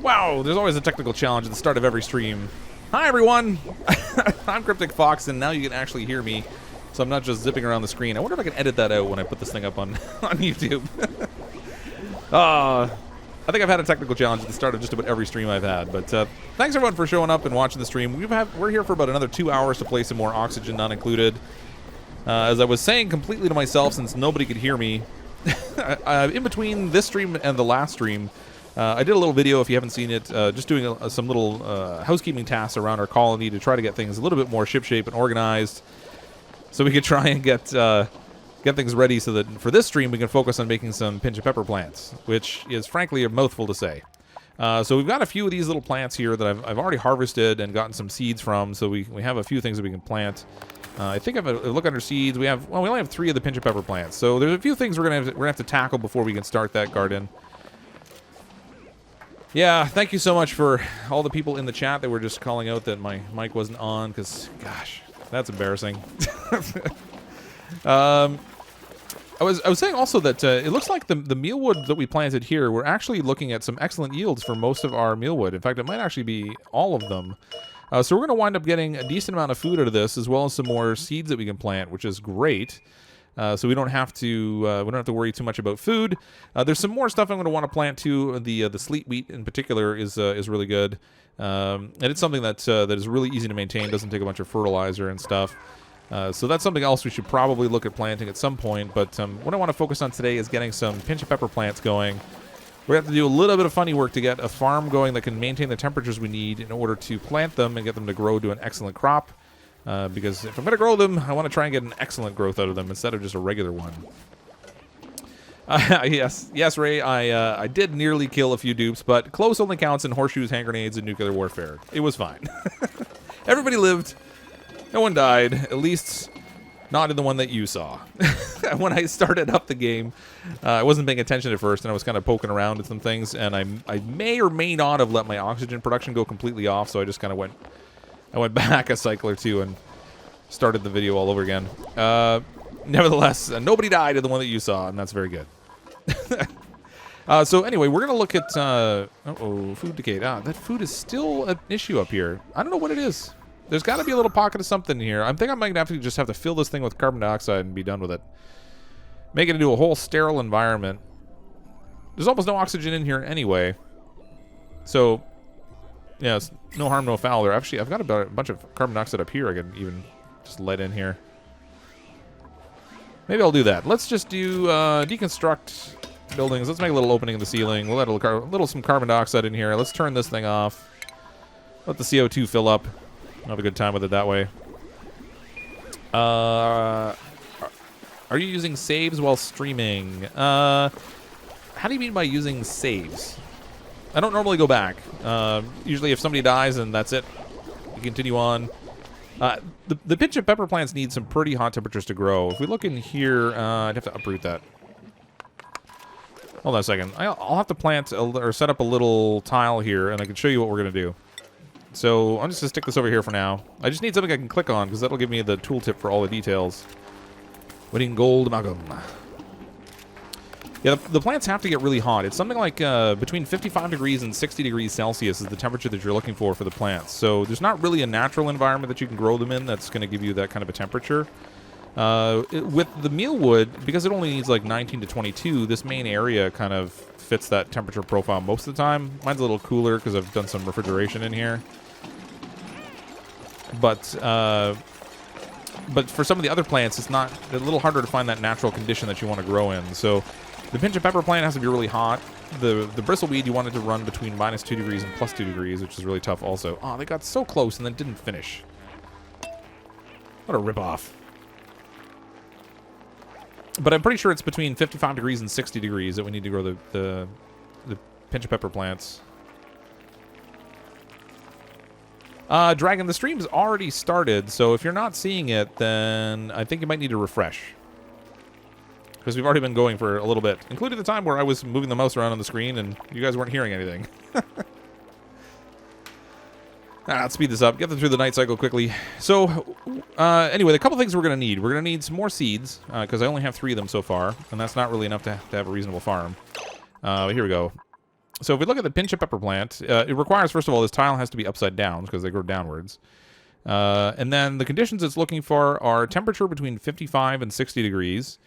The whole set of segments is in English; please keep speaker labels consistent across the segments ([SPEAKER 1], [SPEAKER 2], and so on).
[SPEAKER 1] Wow, there's always a technical challenge at the start of every stream. Hi, everyone. I'm CrypticFox, and now you can actually hear me, so I'm not just zipping around the screen. I wonder if I can edit that out when I put this thing up on, on YouTube. I think I've had a technical challenge at the start of just about every stream I've had, but thanks, everyone, for showing up and watching the stream. We're here for about another 2 hours to play some more Oxygen Not Included. As I was saying completely to myself, since nobody could hear me, in between this stream and the last stream, I did a little video, if you haven't seen it, just doing some little housekeeping tasks around our colony to try to get things a little bit more shipshape and organized, so we could try and get things ready so that for this stream we can focus on making some Pincha pepper plants, which is frankly a mouthful to say. So we've got a few of these little plants here that I've already harvested and gotten some seeds from, so we have a few things that we can plant. I think if I look under seeds, we only have 3 of the Pincha pepper plants, so there's a few things we're gonna have to tackle before we can start that garden. Yeah, thank you so much for all the people in the chat that were just calling out that my mic wasn't on, because, gosh, that's embarrassing. I was saying also that it looks like the mealwood that we planted here, we're actually looking at some excellent yields for most of our mealwood. In fact, it might actually be all of them. So we're going to wind up getting a decent amount of food out of this, as well as some more seeds that we can plant, which is great. So we don't have to worry too much about food. There's some more stuff I'm going to want to plant too. The sleet wheat in particular is really good, and it's something that is really easy to maintain. Doesn't take a bunch of fertilizer and stuff. So that's something else we should probably look at planting at some point. But what I want to focus on today is getting some Pincha pepper plants going. We have to do a little bit of funny work to get a farm going that can maintain the temperatures we need in order to plant them and get them to grow to an excellent crop. Because if I'm going to grow them, I want to try and get an excellent growth out of them instead of just a regular one. Yes, Ray, I did nearly kill a few dupes, but close only counts in horseshoes, hand grenades, and nuclear warfare. It was fine. Everybody lived. No one died, at least not in the one that you saw. When I started up the game, I wasn't paying attention at first, and I was kind of poking around at some things, and I may or may not have let my oxygen production go completely off, so I just kind of went back a cycle or two and started the video all over again. Nevertheless, nobody died in the one that you saw, and that's very good. So anyway, we're going to look at... uh-oh, food decay. That food is still an issue up here. I don't know what it is. There's got to be a little pocket of something here. I think I might just have to fill this thing with carbon dioxide and be done with it. Make it into a whole sterile environment. There's almost no oxygen in here anyway. So... yeah, it's no harm, no foul there. Actually, I've got a bunch of carbon dioxide up here I can even just let in here. Maybe I'll do that. Let's just do deconstruct buildings. Let's make a little opening in the ceiling. We'll let some carbon dioxide in here. Let's turn this thing off. Let the CO2 fill up. I'll have a good time with it that way. Are you using saves while streaming? How do you mean by using saves? I don't normally go back. Usually if somebody dies, and that's it. You continue on. The Pincha pepper plants need some pretty hot temperatures to grow. If we look in here, I'd have to uproot that. Hold on a second. I'll have to plant or set up a little tile here, and I can show you what we're going to do. So I'm just going to stick this over here for now. I just need something I can click on, because that'll give me the tooltip for all the details. Winning gold amalgam. Yeah, the plants have to get really hot. It's something like between 55 degrees and 60 degrees Celsius is the temperature that you're looking for the plants. So there's not really a natural environment that you can grow them in that's going to give you that kind of a temperature. With the mealwood, because it only needs like 19 to 22, this main area kind of fits that temperature profile most of the time. Mine's a little cooler because I've done some refrigeration in here. But for some of the other plants, it's a little harder to find that natural condition that you want to grow in. So the Pincha pepper plant has to be really hot. The bristleweed, you want it to run between -2 degrees and +2 degrees, which is really tough also. Oh, they got so close and then didn't finish. What a ripoff. But I'm pretty sure it's between 55 degrees and 60 degrees that we need to grow the Pincha pepper plants. Dragon, the stream's already started, so if you're not seeing it, then I think you might need to refresh. Because we've already been going for a little bit, including the time where I was moving the mouse around on the screen and you guys weren't hearing anything. Let's speed this up, get them through the night cycle quickly. So, anyway, a couple things we're going to need. We're going to need some more seeds, because I only have 3 of them so far, and that's not really enough to have a reasonable farm. Here we go. So if we look at the Pincha pepper plant, it requires, first of all, this tile has to be upside down because they grow downwards. And then the conditions it's looking for are temperature between 55 and 60 degrees,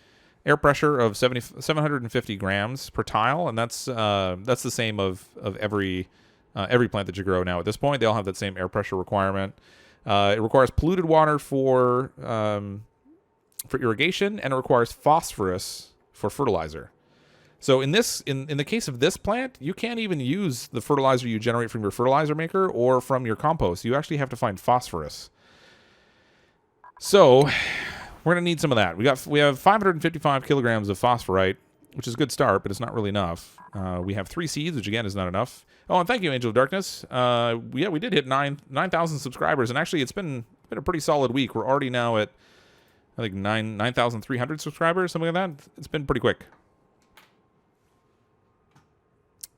[SPEAKER 1] air pressure of 750 grams per tile, and that's the same of every plant that you grow now. At this point, they all have that same air pressure requirement. It requires polluted water for irrigation, and it requires phosphorus for fertilizer. So in the case of this plant, you can't even use the fertilizer you generate from your fertilizer maker or from your compost. You actually have to find phosphorus. So we're gonna need some of that. We have 555 kilograms of phosphorite, which is a good start, but it's not really enough. We have 3 seeds, which again is not enough. Oh, and thank you, Angel of Darkness. We did hit 9,000 subscribers, and actually it's been a pretty solid week. We're already now at I think 9,300 subscribers, something like that. It's been pretty quick.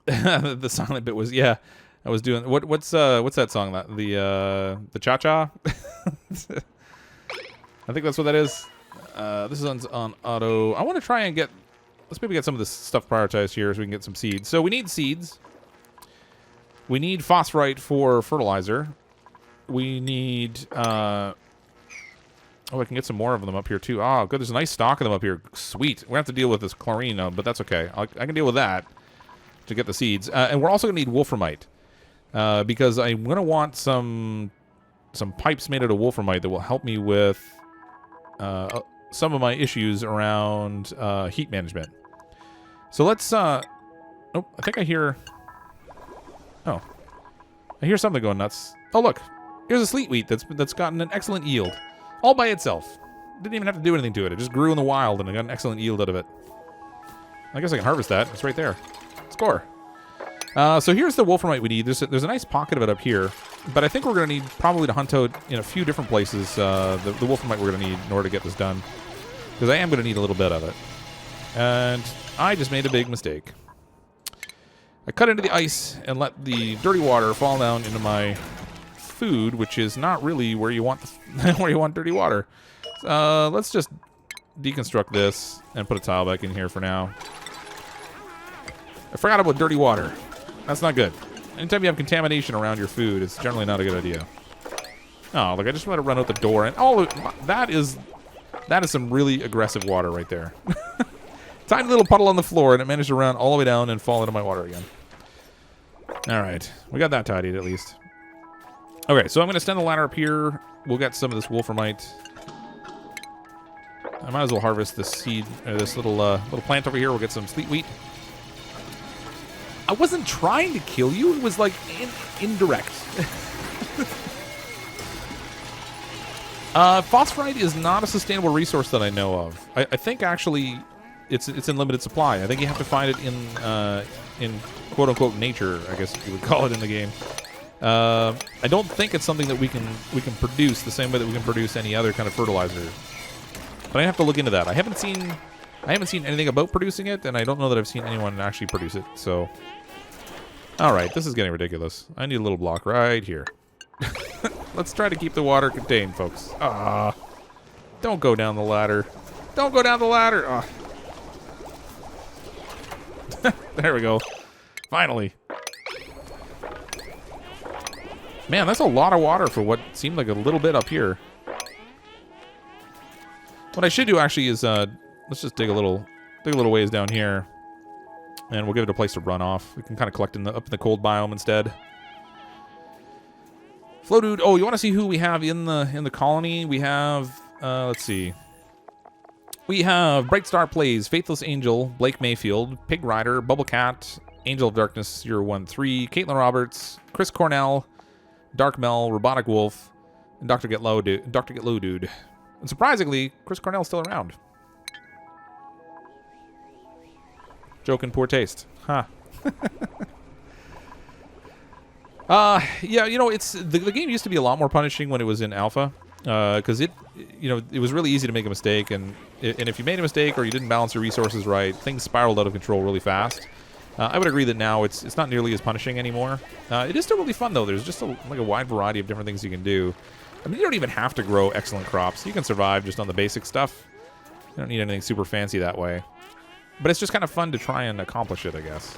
[SPEAKER 1] The silent bit was I was doing what's that song, the cha-cha. I think that's what that is. This is on auto. I want to try and let's maybe get some of this stuff prioritized here so we can get some seeds. So we need seeds. We need phosphorite for fertilizer. We need I can get some more of them up here too. Oh, good, there's a nice stock of them up here. Sweet. We're gonna have to deal with this chlorine, but that's okay. I can deal with that to get the seeds. And we're also gonna need wolframite. Because I'm gonna want some pipes made out of wolframite that will help me with some of my issues around heat management. So let's I think I hear something going nuts. Oh, look, here's a sleet wheat that's gotten an excellent yield all by itself. Didn't even have to do anything to it. It just grew in the wild and I got an excellent yield out of it. I guess I can harvest that. It's right there. Score. So here's the wolframite we need. There's a nice pocket of it up here, but I think we're going to need probably to hunt out in a few different places the wolframite we're going to need in order to get this done, because I am going to need a little bit of it. And I just made a big mistake. I cut into the ice and let the dirty water fall down into my food, which is not really where you want where you want dirty water. Let's just deconstruct this and put a tile back in here for now. I forgot about dirty water. That's not good. Anytime you have contamination around your food, it's generally not a good idea. Oh, look, I just let it run out the door, and that is some really aggressive water right there. Tiny little puddle on the floor, and it managed to run all the way down and fall into my water again. All right, we got that tidied at least. Okay, so I'm going to extend the ladder up here. We'll get some of this wolframite. I might as well harvest this seed, this little plant over here. We'll get some sleet wheat. I wasn't trying to kill you. It was like indirect. Phosphorite is not a sustainable resource that I know of. I think actually it's in limited supply. I think you have to find it in quote unquote nature, I guess you would call it in the game. I don't think it's something that we can produce the same way that we can produce any other kind of fertilizer. But I have to look into that. I haven't seen anything about producing it, and I don't know that I've seen anyone actually produce it. So, all right, this is getting ridiculous. I need a little block right here. Let's try to keep the water contained, folks. Don't go down the ladder. Don't go down the ladder. There we go. Finally. Man, that's a lot of water for what seemed like a little bit up here. What I should do actually is let's just dig a little ways down here, and we'll give it a place to run off. We can kind of collect up in the cold biome instead. Flow dude. Oh, you want to see who we have in the colony? We have let's see. We have Bright Star Plays, Faithless Angel, Blake Mayfield, Pig Rider, Bubble Cat, Angel of Darkness 013, Caitlin Roberts, Chris Cornell, Dark Mel, Robotic Wolf, and Dr. Get Low Dude. And surprisingly, Chris Cornell's still around. Joke in poor taste. Huh. Yeah, you know, it's the game used to be a lot more punishing when it was in alpha, because it was really easy to make a mistake, and if you made a mistake or you didn't balance your resources right, things spiraled out of control really fast. I would agree that now it's not nearly as punishing anymore. It is still really fun though. There's just a wide variety of different things you can do. I mean, you don't even have to grow excellent crops. You can survive just on the basic stuff. You don't need anything super fancy that way. But it's just kind of fun to try and accomplish it, I guess.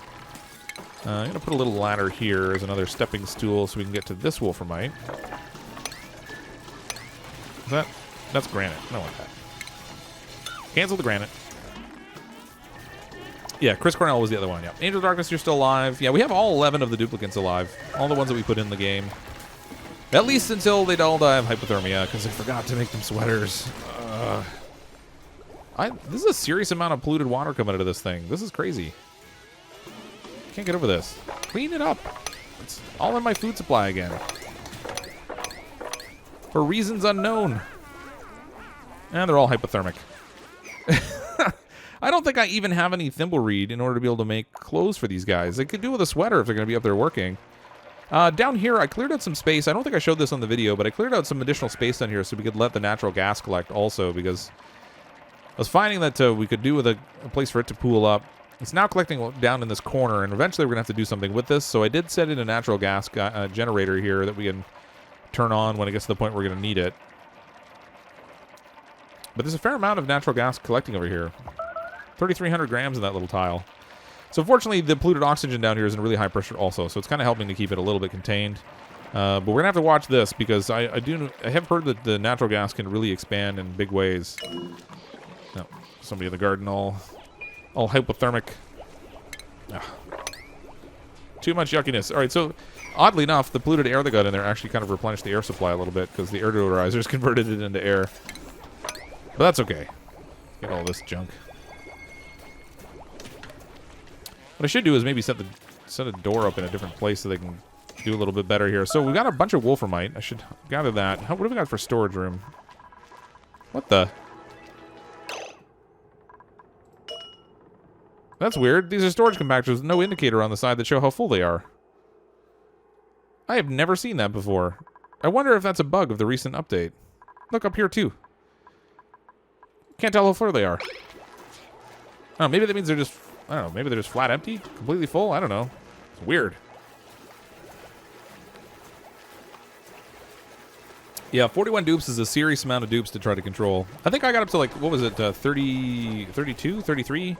[SPEAKER 1] I'm going to put a little ladder here as another stepping stool so we can get to this wolframite. That's granite. I don't want that. Cancel the granite. Yeah, Chris Cornell was the other one. Yeah, Angel of Darkness, you're still alive. Yeah, we have all 11 of the duplicates alive. All the ones that we put in the game. At least until they all die of hypothermia, because I forgot to make them sweaters. This is a serious amount of polluted water coming out of this thing. This is crazy. Can't get over this. Clean it up. It's all in my food supply again. For reasons unknown. And they're all hypothermic. I don't think I even have any thimbleweed in order to be able to make clothes for these guys. They could do with a sweater if they're going to be up there working. Down here, I cleared out some space. I don't think I showed this on the video, but I cleared out some additional space down here so we could let the natural gas collect also, because I was finding that we could do with a place for it to pool up. It's now collecting down in this corner, and eventually we're going to have to do something with this. So I did set in a natural gas generator here that we can turn on when it gets to the point we're going to need it. But there's a fair amount of natural gas collecting over here. 3,300 grams in that little tile. So fortunately, the polluted oxygen down here is in really high pressure also, so it's kind of helping to keep it a little bit contained. But we're going to have to watch this, because I have heard that the natural gas can really expand in big ways. No, somebody in the garden all hypothermic. Too much yuckiness. All right, so oddly enough, the polluted air that got in there actually kind of replenished the air supply a little bit, because the air deodorizers converted it into air. But that's okay. Get all this junk. What I should do is maybe set a door up in a different place so they can do a little bit better here. So we've got a bunch of wolframite. I should gather that. What have we got for storage room? What the? That's weird. These are storage compactors with no indicator on the side that show how full they are. I have never seen that before. I wonder if that's a bug of the recent update. Look up here too. Can't tell how full they are. Oh, maybe that means they're just... I don't know, maybe they're just flat empty? Completely full? I don't know. It's weird. Yeah, 41 dupes is a serious amount of dupes to try to control. I think I got up to, like, what was it, 30, 32, 33?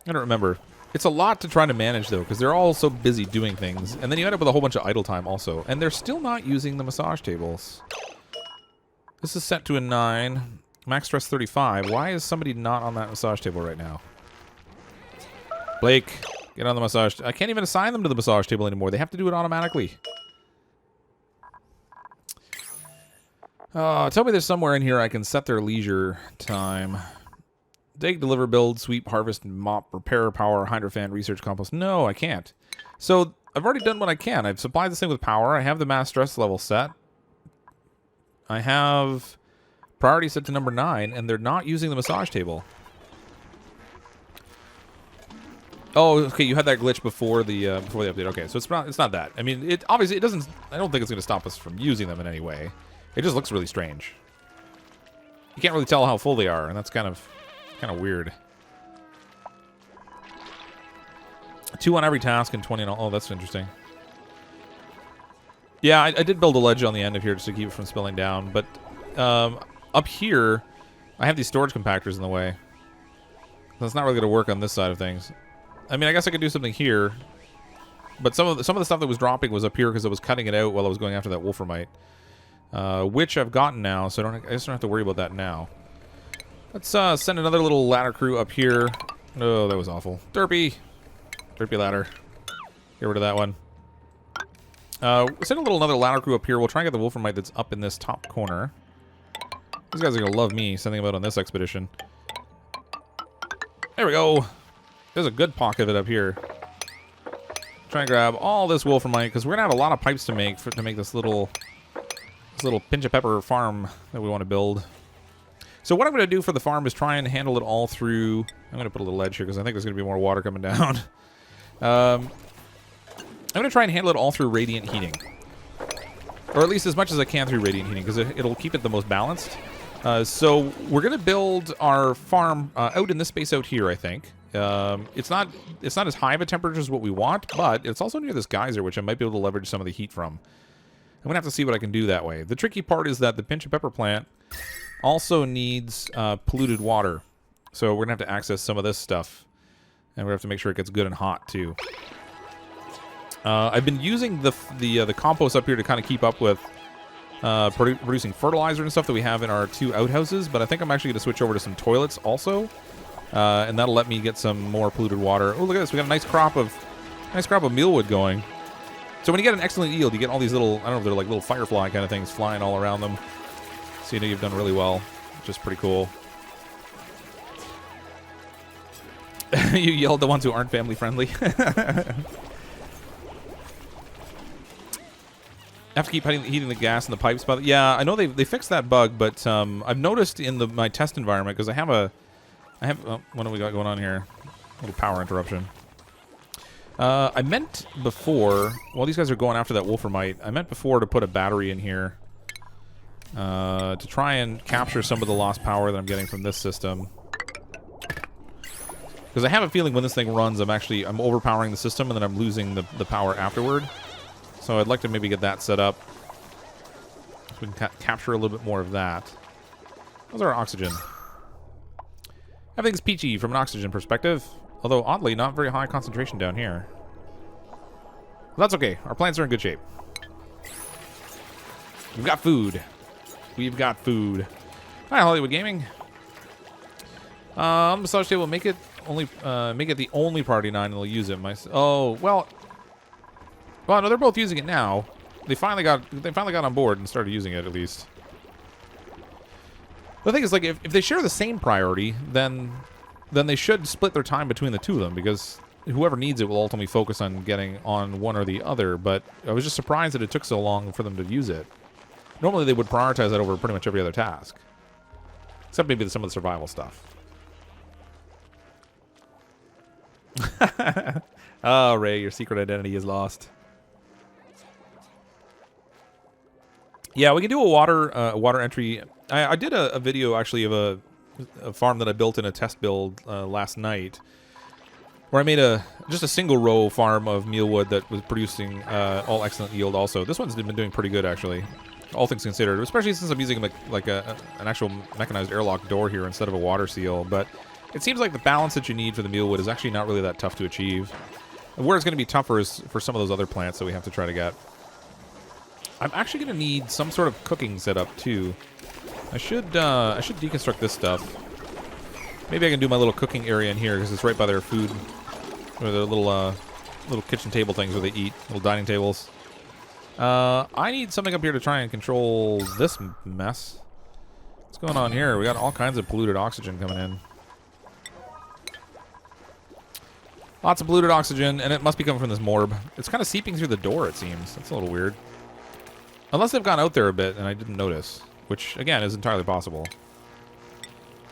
[SPEAKER 1] I don't remember. It's a lot to try to manage, though, because they're all so busy doing things. And then you end up with a whole bunch of idle time also. And they're still not using the massage tables. This is set to a 9. Max stress 35. Why is somebody not on that massage table right now? Blake, get on the massage. I can't even assign them to the massage table anymore. They have to do it automatically. Tell me there's somewhere in here I can set their leisure time. Dig, deliver, build, sweep, harvest, mop, repair, power, hydrofan, research, compost. No, I can't. So I've already done what I can. I've supplied this thing with power. I have the mass stress level set. I have priority set to number 9, and they're not using the massage table. Oh, okay. You had that glitch before the update. Okay, so it's not that. I mean, it obviously it doesn't. I don't think it's going to stop us from using them in any way. It just looks really strange. You can't really tell how full they are, and that's kind of weird. 2 on every task and 20 on all. Oh, that's interesting. Yeah, I did build a ledge on the end of here just to keep it from spilling down, but up here, I have these storage compactors in the way. That's not really going to work on this side of things. I mean, I guess I could do something here, but some of the stuff that was dropping was up here because I was cutting it out while I was going after that wolframite, which I've gotten now, so I just don't have to worry about that now. Let's send another little ladder crew up here. Oh, that was awful. Derpy ladder. Get rid of that one. Send another ladder crew up here. We'll try and get the wolframite that's up in this top corner. These guys are gonna love me sending them out on this expedition. There we go. There's a good pocket of it up here. Try and grab all this wolframite because we're gonna have a lot of pipes to make to make this little Pincha pepper farm that we want to build. So what I'm gonna do for the farm is try and handle it all through. I'm gonna put a little ledge here because I think there's gonna be more water coming down. I'm gonna try and handle it all through radiant heating, or at least as much as I can through radiant heating because it'll keep it the most balanced. So we're gonna build our farm out in this space out here, I think. It's not as high of a temperature as what we want, but it's also near this geyser, which I might be able to leverage some of the heat from. I'm gonna have to see what I can do that way. The tricky part is that the Pincha pepper plant also needs polluted water, so we're gonna have to access some of this stuff, and we have to make sure it gets good and hot too. I've been using the compost up here to kind of keep up with producing fertilizer and stuff that we have in our 2 outhouses, but I think I'm actually going to switch over to some toilets also, and that'll let me get some more polluted water. Oh, look at this! We got a nice crop of mealwood going. So when you get an excellent yield, you get all these little, I don't know if they're like little firefly kind of things flying all around them. So you know you've done really well, which is pretty cool. You yelled the ones who aren't family friendly. Have to keep heating the gas in the pipes. But yeah, I know they fixed that bug, but I've noticed in my test environment, because I have oh, what do we got going on here? A little power interruption. I meant before, while these guys are going after that wolframite, I meant before to put a battery in here to try and capture some of the lost power that I'm getting from this system. Because I have a feeling when this thing runs, I'm overpowering the system, and then I'm losing the power afterward. So I'd like to maybe get that set up, so we can capture a little bit more of that. How's our oxygen? Everything's peachy from an oxygen perspective, although oddly not very high concentration down here. Well, that's okay. Our plants are in good shape. We've got food. We've got food. Hi, Hollywood Gaming. On the massage table, make it the only party 9, and they'll use it. Oh well. Well, no, they're both using it now. They finally got on board and started using it, at least. The thing is, like, if they share the same priority, then they should split their time between the 2 of them, because whoever needs it will ultimately focus on getting on one or the other. But I was just surprised that it took so long for them to use it. Normally, they would prioritize that over pretty much every other task, except maybe some of the survival stuff. Oh, Ray, your secret identity is lost. Yeah, we can do a water entry. I did a video, actually, of a farm that I built in a test build last night, where I made just a single row farm of mealwood that was producing all excellent yield also. This one's been doing pretty good, actually, all things considered, especially since I'm using like an actual mechanized airlock door here instead of a water seal. But it seems like the balance that you need for the mealwood is actually not really that tough to achieve. And where it's going to be tougher is for some of those other plants that we have to try to get. I'm actually going to need some sort of cooking setup too. I should deconstruct this stuff. Maybe I can do my little cooking area in here because it's right by their food, or their little kitchen table things where they eat, little dining tables. I need something up here to try and control this mess. What's going on here? We got all kinds of polluted oxygen coming in. Lots of polluted oxygen, and it must be coming from this morb. It's kind of seeping through the door, it seems. That's a little weird. Unless they've gone out there a bit and I didn't notice, which, again, is entirely possible.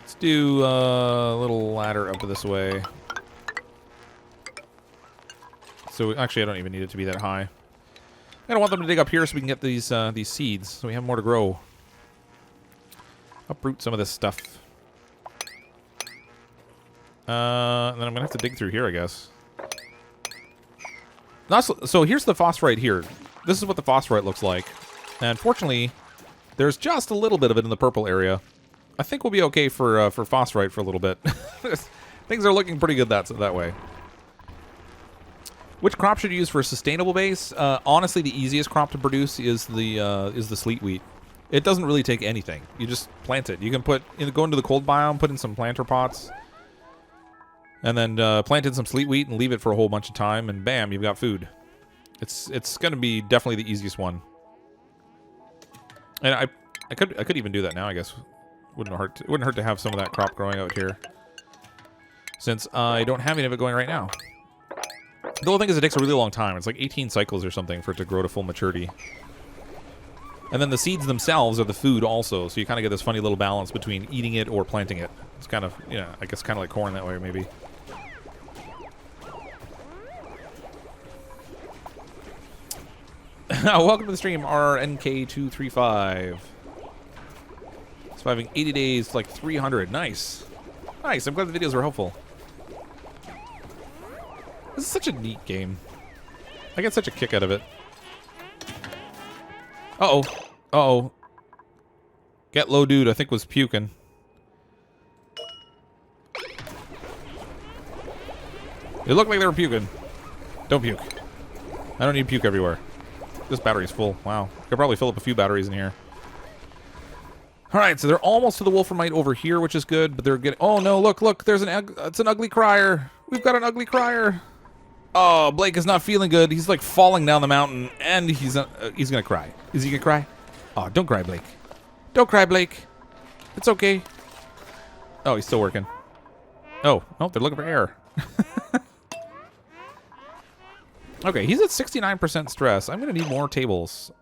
[SPEAKER 1] Let's do a little ladder up this way. So, actually, I don't even need it to be that high. I don't want them to dig up here so we can get these seeds, so we have more to grow. Uproot some of this stuff. And then I'm going to have to dig through here, I guess. So here's the phosphorite here. This is what the phosphorite looks like. And fortunately, there's just a little bit of it in the purple area. I think we'll be okay for phosphorite for a little bit. Things are looking pretty good that way. Which crop should you use for a sustainable base? Honestly, the easiest crop to produce is the sleet wheat. It doesn't really take anything. You just plant it. You can go into the cold biome, put in some planter pots, and then plant in some sleet wheat and leave it for a whole bunch of time, and bam, you've got food. It's going to be definitely the easiest one. And I could even do that now, I guess. Wouldn't hurt to have some of that crop growing out here, since I don't have any of it going right now. The whole thing is it takes a really long time. It's like 18 cycles or something for it to grow to full maturity. And then the seeds themselves are the food also, so you kind of get this funny little balance between eating it or planting it. It's kind of, I guess kind of like corn that way, maybe. Welcome to the stream, RNK235. Surviving 80 days to like 300. Nice. Nice, I'm glad the videos were helpful. This is such a neat game. I get such a kick out of it. Uh-oh. Uh-oh. Get low dude, I think was puking. It looked like they were puking. Don't puke. I don't need puke everywhere. This battery's full. Wow. Could probably fill up a few batteries in here. Alright, so they're almost to the wolframite over here, which is good, but they're getting... Oh, no, look, there's it's an ugly crier. We've got an ugly crier. Oh, Blake is not feeling good. He's, like, falling down the mountain, and he's gonna cry. Is he gonna cry? Oh, don't cry, Blake. Don't cry, Blake. It's okay. Oh, he's still working. Oh, no, they're looking for air. Okay, he's at 69% stress. I'm gonna need more tables.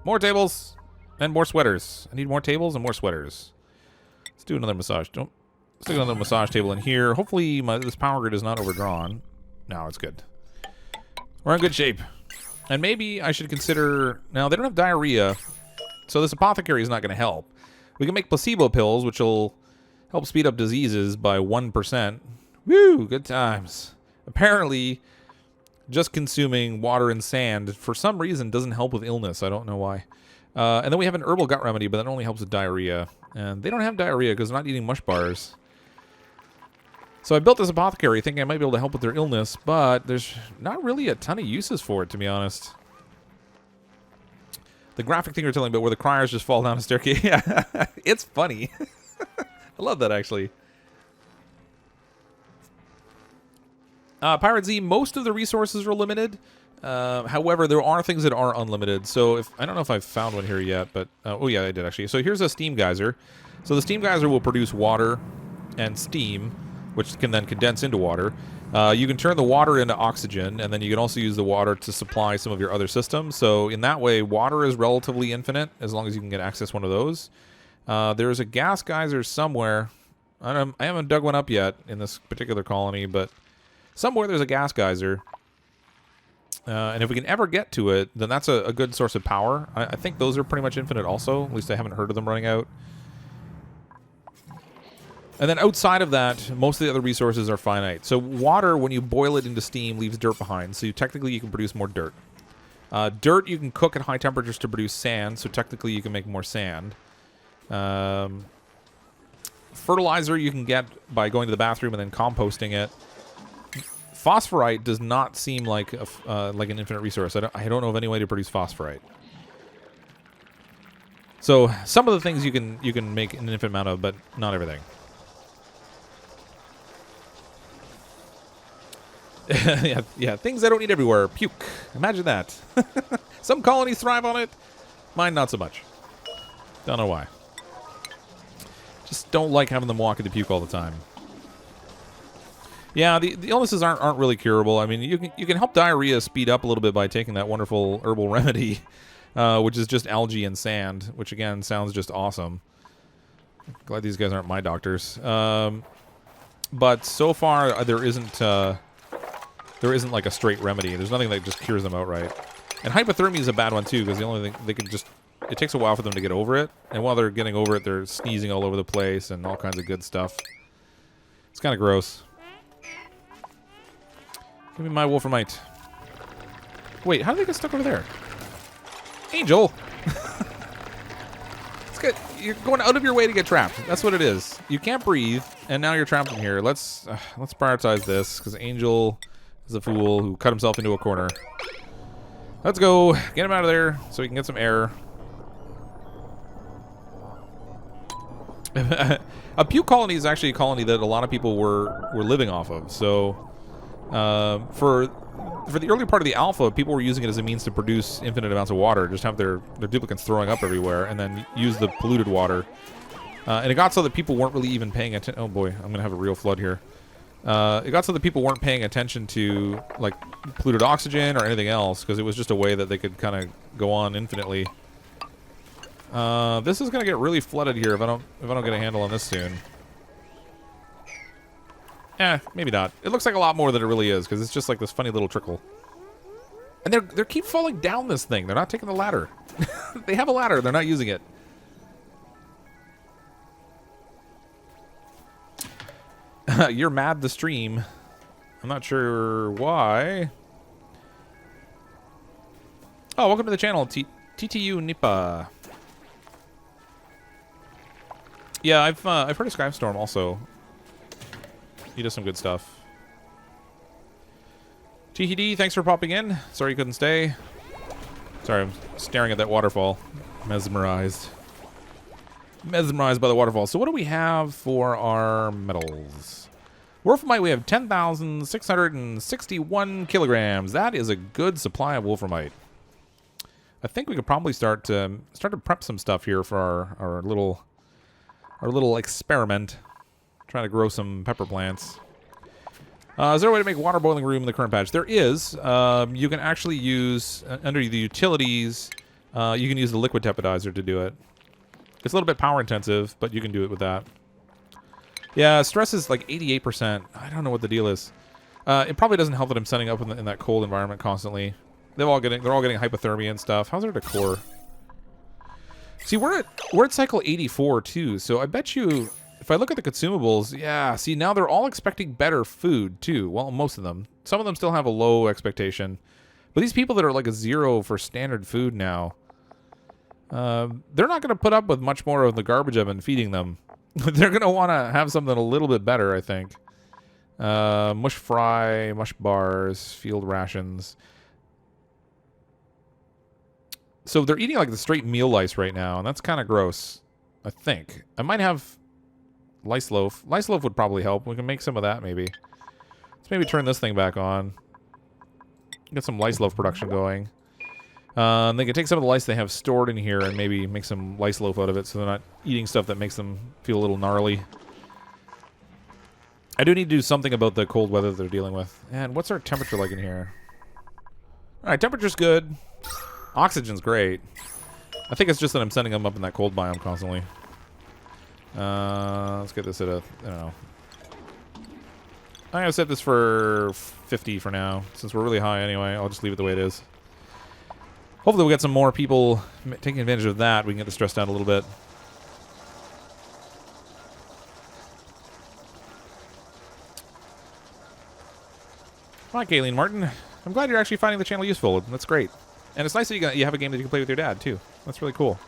[SPEAKER 1] More tables! And more sweaters. I need more tables and more sweaters. Let's do another massage. Don't stick another massage table in here. Hopefully this power grid is not overdrawn. No, it's good. We're in good shape. And maybe I should consider... Now, they don't have diarrhea, so this apothecary is not going to help. We can make placebo pills, which will help speed up diseases by 1%. Woo! Good times. Apparently, just consuming water and sand, for some reason, doesn't help with illness. I don't know why. And then we have an herbal gut remedy, but that only helps with diarrhea. And they don't have diarrhea because they're not eating mush bars. So I built this apothecary thinking I might be able to help with their illness, but there's not really a ton of uses for it, to be honest. The graphic thing you're telling me about where the criers just fall down a staircase. Yeah, it's funny. I love that, actually. Pirate Z, most of the resources are limited. However, there are things that are unlimited. So I don't know if I've found one here yet, but oh yeah, I did actually. So here's a steam geyser. So the steam geyser will produce water and steam, which can then condense into water. You can turn the water into oxygen, and then you can also use the water to supply some of your other systems. So in that way, water is relatively infinite as long as you can get access to one of those. There's a gas geyser somewhere. I haven't dug one up yet in this particular colony, but somewhere there's a gas geyser. And if we can ever get to it, then that's a good source of power. I think those are pretty much infinite also. At least I haven't heard of them running out. And then outside of that, most of the other resources are finite. So water, when you boil it into steam, leaves dirt behind. So technically you can produce more dirt. Dirt you can cook at high temperatures to produce sand. So technically you can make more sand. Fertilizer you can get by going to the bathroom and then composting it. Phosphorite does not seem like like an infinite resource. I don't know of any way to produce phosphorite. So some of the things you can make an infinite amount of, but not everything. yeah, things I don't need everywhere. Puke. Imagine that. Some colonies thrive on it. Mine not so much. Don't know why. Just don't like having them walk in the puke all the time. Yeah, the illnesses aren't really curable. I mean, you can help diarrhea speed up a little bit by taking that wonderful herbal remedy, which is just algae and sand, which again sounds just awesome. Glad these guys aren't my doctors. But so far there isn't like a straight remedy. There's nothing that just cures them outright. And hypothermia is a bad one too, because the only thing they can just... It takes a while for them to get over it, and while they're getting over it, they're sneezing all over the place and all kinds of good stuff. It's kind of gross. Give me my wolframite. Wait, how did they get stuck over there? Angel! It's good. You're going out of your way to get trapped. That's what it is. You can't breathe, and now you're trapped in here. Let's prioritize this, because Angel is a fool who cut himself into a corner. Let's go. Get him out of there so we can get some air. A puke colony is actually a colony that a lot of people were living off of. So for the early part of the alpha, people were using it as a means to produce infinite amounts of water, just have their duplicates throwing up everywhere, and then use the polluted water. And it got so that people weren't really even paying attention. Oh boy, I'm gonna have a real flood here. It got so that people weren't paying attention to like polluted oxygen or anything else, because it was just a way that they could kind of go on infinitely. This is gonna get really flooded here if I don't get a handle on this soon. Maybe not. It looks like a lot more than it really is, because it's just like this funny little trickle. And they keep falling down this thing. They're not taking the ladder. They have a ladder. They're not using it. You're mad the stream. I'm not sure why. Oh, welcome to the channel, TTU Nipa. Yeah, I've heard of Skystorm also. He does some good stuff. THD, thanks for popping in. Sorry you couldn't stay. Sorry, I'm staring at that waterfall. Mesmerized. Mesmerized by the waterfall. So what do we have for our metals? Wolframite, we have 10,661 kilograms. That is a good supply of wolframite. I think we could probably start to prep some stuff here for our little experiment. Trying to grow some pepper plants. Is there a way to make water boiling room in the current patch? There is. You can actually use, under the utilities, you can use the liquid tepidizer to do it. It's a little bit power intensive, but you can do it with that. Yeah, stress is like 88%. I don't know what the deal is. It probably doesn't help that I'm setting up in that cold environment constantly. They're all getting hypothermia and stuff. How's our decor? See, we're at cycle 84 too, so I bet you if I look at the consumables, yeah, see now they're all expecting better food too. Well, most of them. Some of them still have a low expectation. But these people that are like a 0 for standard food now, they're not going to put up with much more of the garbage I've been feeding them. They're going to want to have something a little bit better, I think. Mush fry, mush bars, field rations. So they're eating like the straight meal lice right now, and that's kind of gross, I think. I might have lice loaf. Lice loaf would probably help. We can make some of that, maybe. Let's maybe turn this thing back on. Get some lice loaf production going. They can take some of the lice they have stored in here and maybe make some lice loaf out of it so they're not eating stuff that makes them feel a little gnarly. I do need to do something about the cold weather that they're dealing with. And what's our temperature like in here? Alright, temperature's good. Oxygen's great. I think it's just that I'm sending them up in that cold biome constantly. Let's get this at a, I don't know. I'm going to set this for 50 for now. Since we're really high anyway, I'll just leave it the way it is. Hopefully we'll get some more people taking advantage of that. We can get the stress down a little bit. Hi, Kayleen Martin. I'm glad you're actually finding the channel useful. That's great. And it's nice that you have a game that you can play with your dad, too. That's really cool.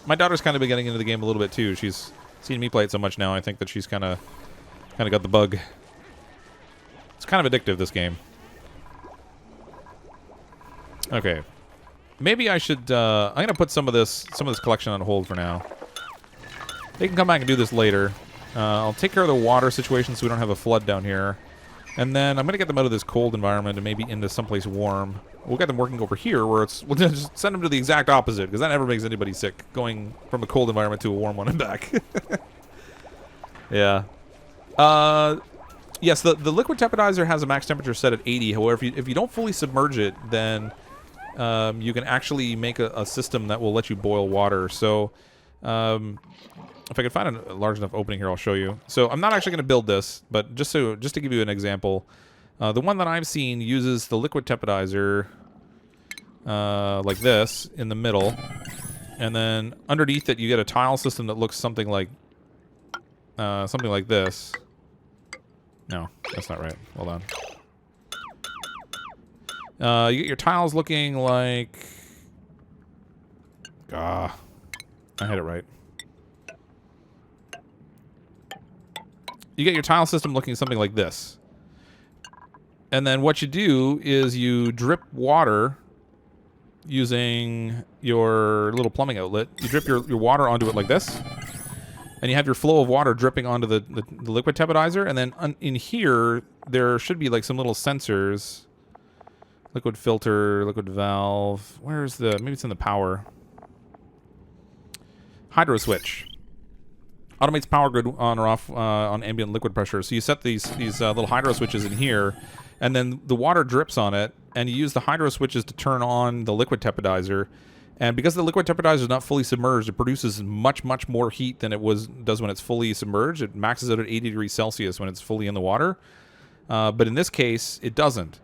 [SPEAKER 1] My daughter's kind of been getting into the game a little bit, too. She's seen me play it so much now, I think that she's kind of got the bug. It's kind of addictive, this game. Okay. Maybe I should, I'm going to put some of this collection on hold for now. They can come back and do this later. I'll take care of the water situation so we don't have a flood down here. And then I'm going to get them out of this cold environment and maybe into someplace warm. We'll get them working over here where we'll just send them to the exact opposite, because that never makes anybody sick, going from a cold environment to a warm one and back. Yeah. Yes, the liquid tepidizer has a max temperature set at 80. However, if you don't fully submerge it, then you can actually make a system that will let you boil water. So if I can find a large enough opening here, I'll show you. So I'm not actually going to build this, but just to give you an example, the one that I've seen uses the liquid tepidizer like this in the middle, and then underneath it you get a tile system that looks something like this. No, that's not right. Hold on. You get your tiles looking like... I had it right. You get your tile system looking something like this. And then what you do is you drip water using your little plumbing outlet. You drip your water onto it like this. And you have your flow of water dripping onto the liquid tepidizer. And then in here, there should be like some little sensors. Liquid filter, liquid valve. Where's the... Maybe it's in the power. Hydro switch. Automates power grid on or off on ambient liquid pressure. So you set these little hydro switches in here, and then the water drips on it, and you use the hydro switches to turn on the liquid tepidizer. And because the liquid tepidizer is not fully submerged, it produces much, much more heat than it does when it's fully submerged. It maxes out at 80 degrees Celsius when it's fully in the water. But in this case, it doesn't.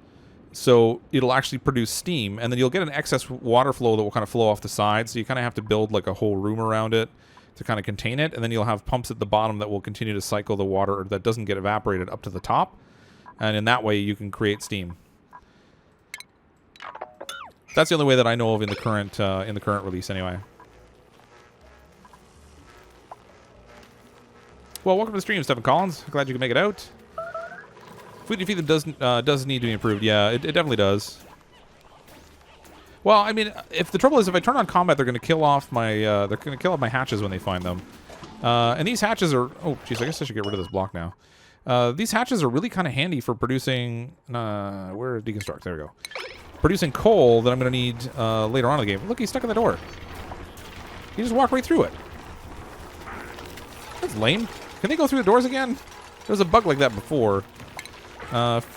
[SPEAKER 1] So it'll actually produce steam, and then you'll get an excess water flow that will kind of flow off the side. So you kind of have to build like a whole room around it to kind of contain it, and then you'll have pumps at the bottom that will continue to cycle the water that doesn't get evaporated up to the top, and in that way you can create steam. That's the only way that I know of in the current release, anyway. Well, welcome to the stream, Stephen Collins. Glad you can make it out. Food you feed them does need to be improved. Yeah, it definitely does. Well, I mean, if the trouble is, if I turn on combat, they're going to kill off my hatches when they find them. And these hatches are... Oh, jeez, I guess I should get rid of this block now. These hatches are really kind of handy for producing... where is deconstruct? There we go. Producing coal that I'm going to need later on in the game. Look, he's stuck in the door. He just walked right through it. That's lame. Can they go through the doors again? There was a bug like that before.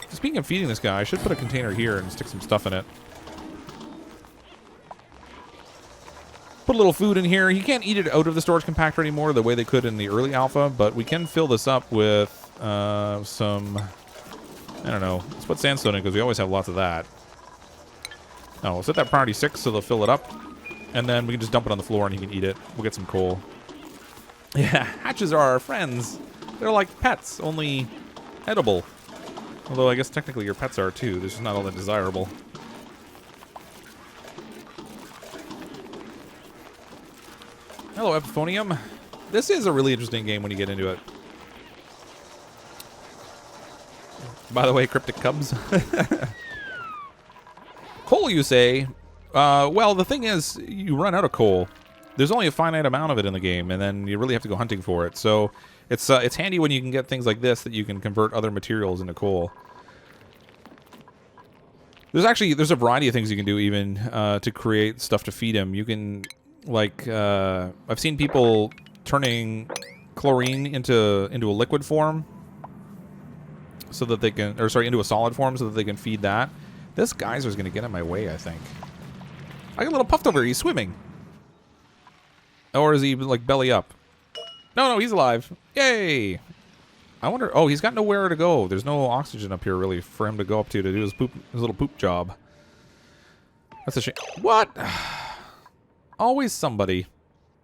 [SPEAKER 1] Speaking of feeding this guy, I should put a container here and stick some stuff in it. Put a little food in here. You can't eat it out of the storage compactor anymore the way they could in the early alpha, but we can fill this up with some... I don't know. Let's put sandstone in because we always have lots of that. Oh, we'll set that priority 6 so they'll fill it up. And then we can just dump it on the floor and he can eat it. We'll get some coal. Yeah, hatches are our friends. They're like pets, only edible. Although I guess technically your pets are too. They're just not all that desirable. Hello, Epiphonium. This is a really interesting game when you get into it. By the way, Cryptic Cubs. Coal, you say? Well, the thing is, you run out of coal. There's only a finite amount of it in the game, and then you really have to go hunting for it. So it's handy when you can get things like this that you can convert other materials into coal. There's a variety of things you can do even to create stuff to feed him. You can... Like, I've seen people turning chlorine into a liquid form so that they can, or sorry, into a solid form so that they can feed that. This geyser's going to get in my way, I think. I got a little puffed over here. He's swimming. Or is he, like, belly up? No, he's alive. Yay! I wonder, oh, he's got nowhere to go. There's no oxygen up here, really, for him to go up to do his little poop job. That's a shame. What? Always somebody.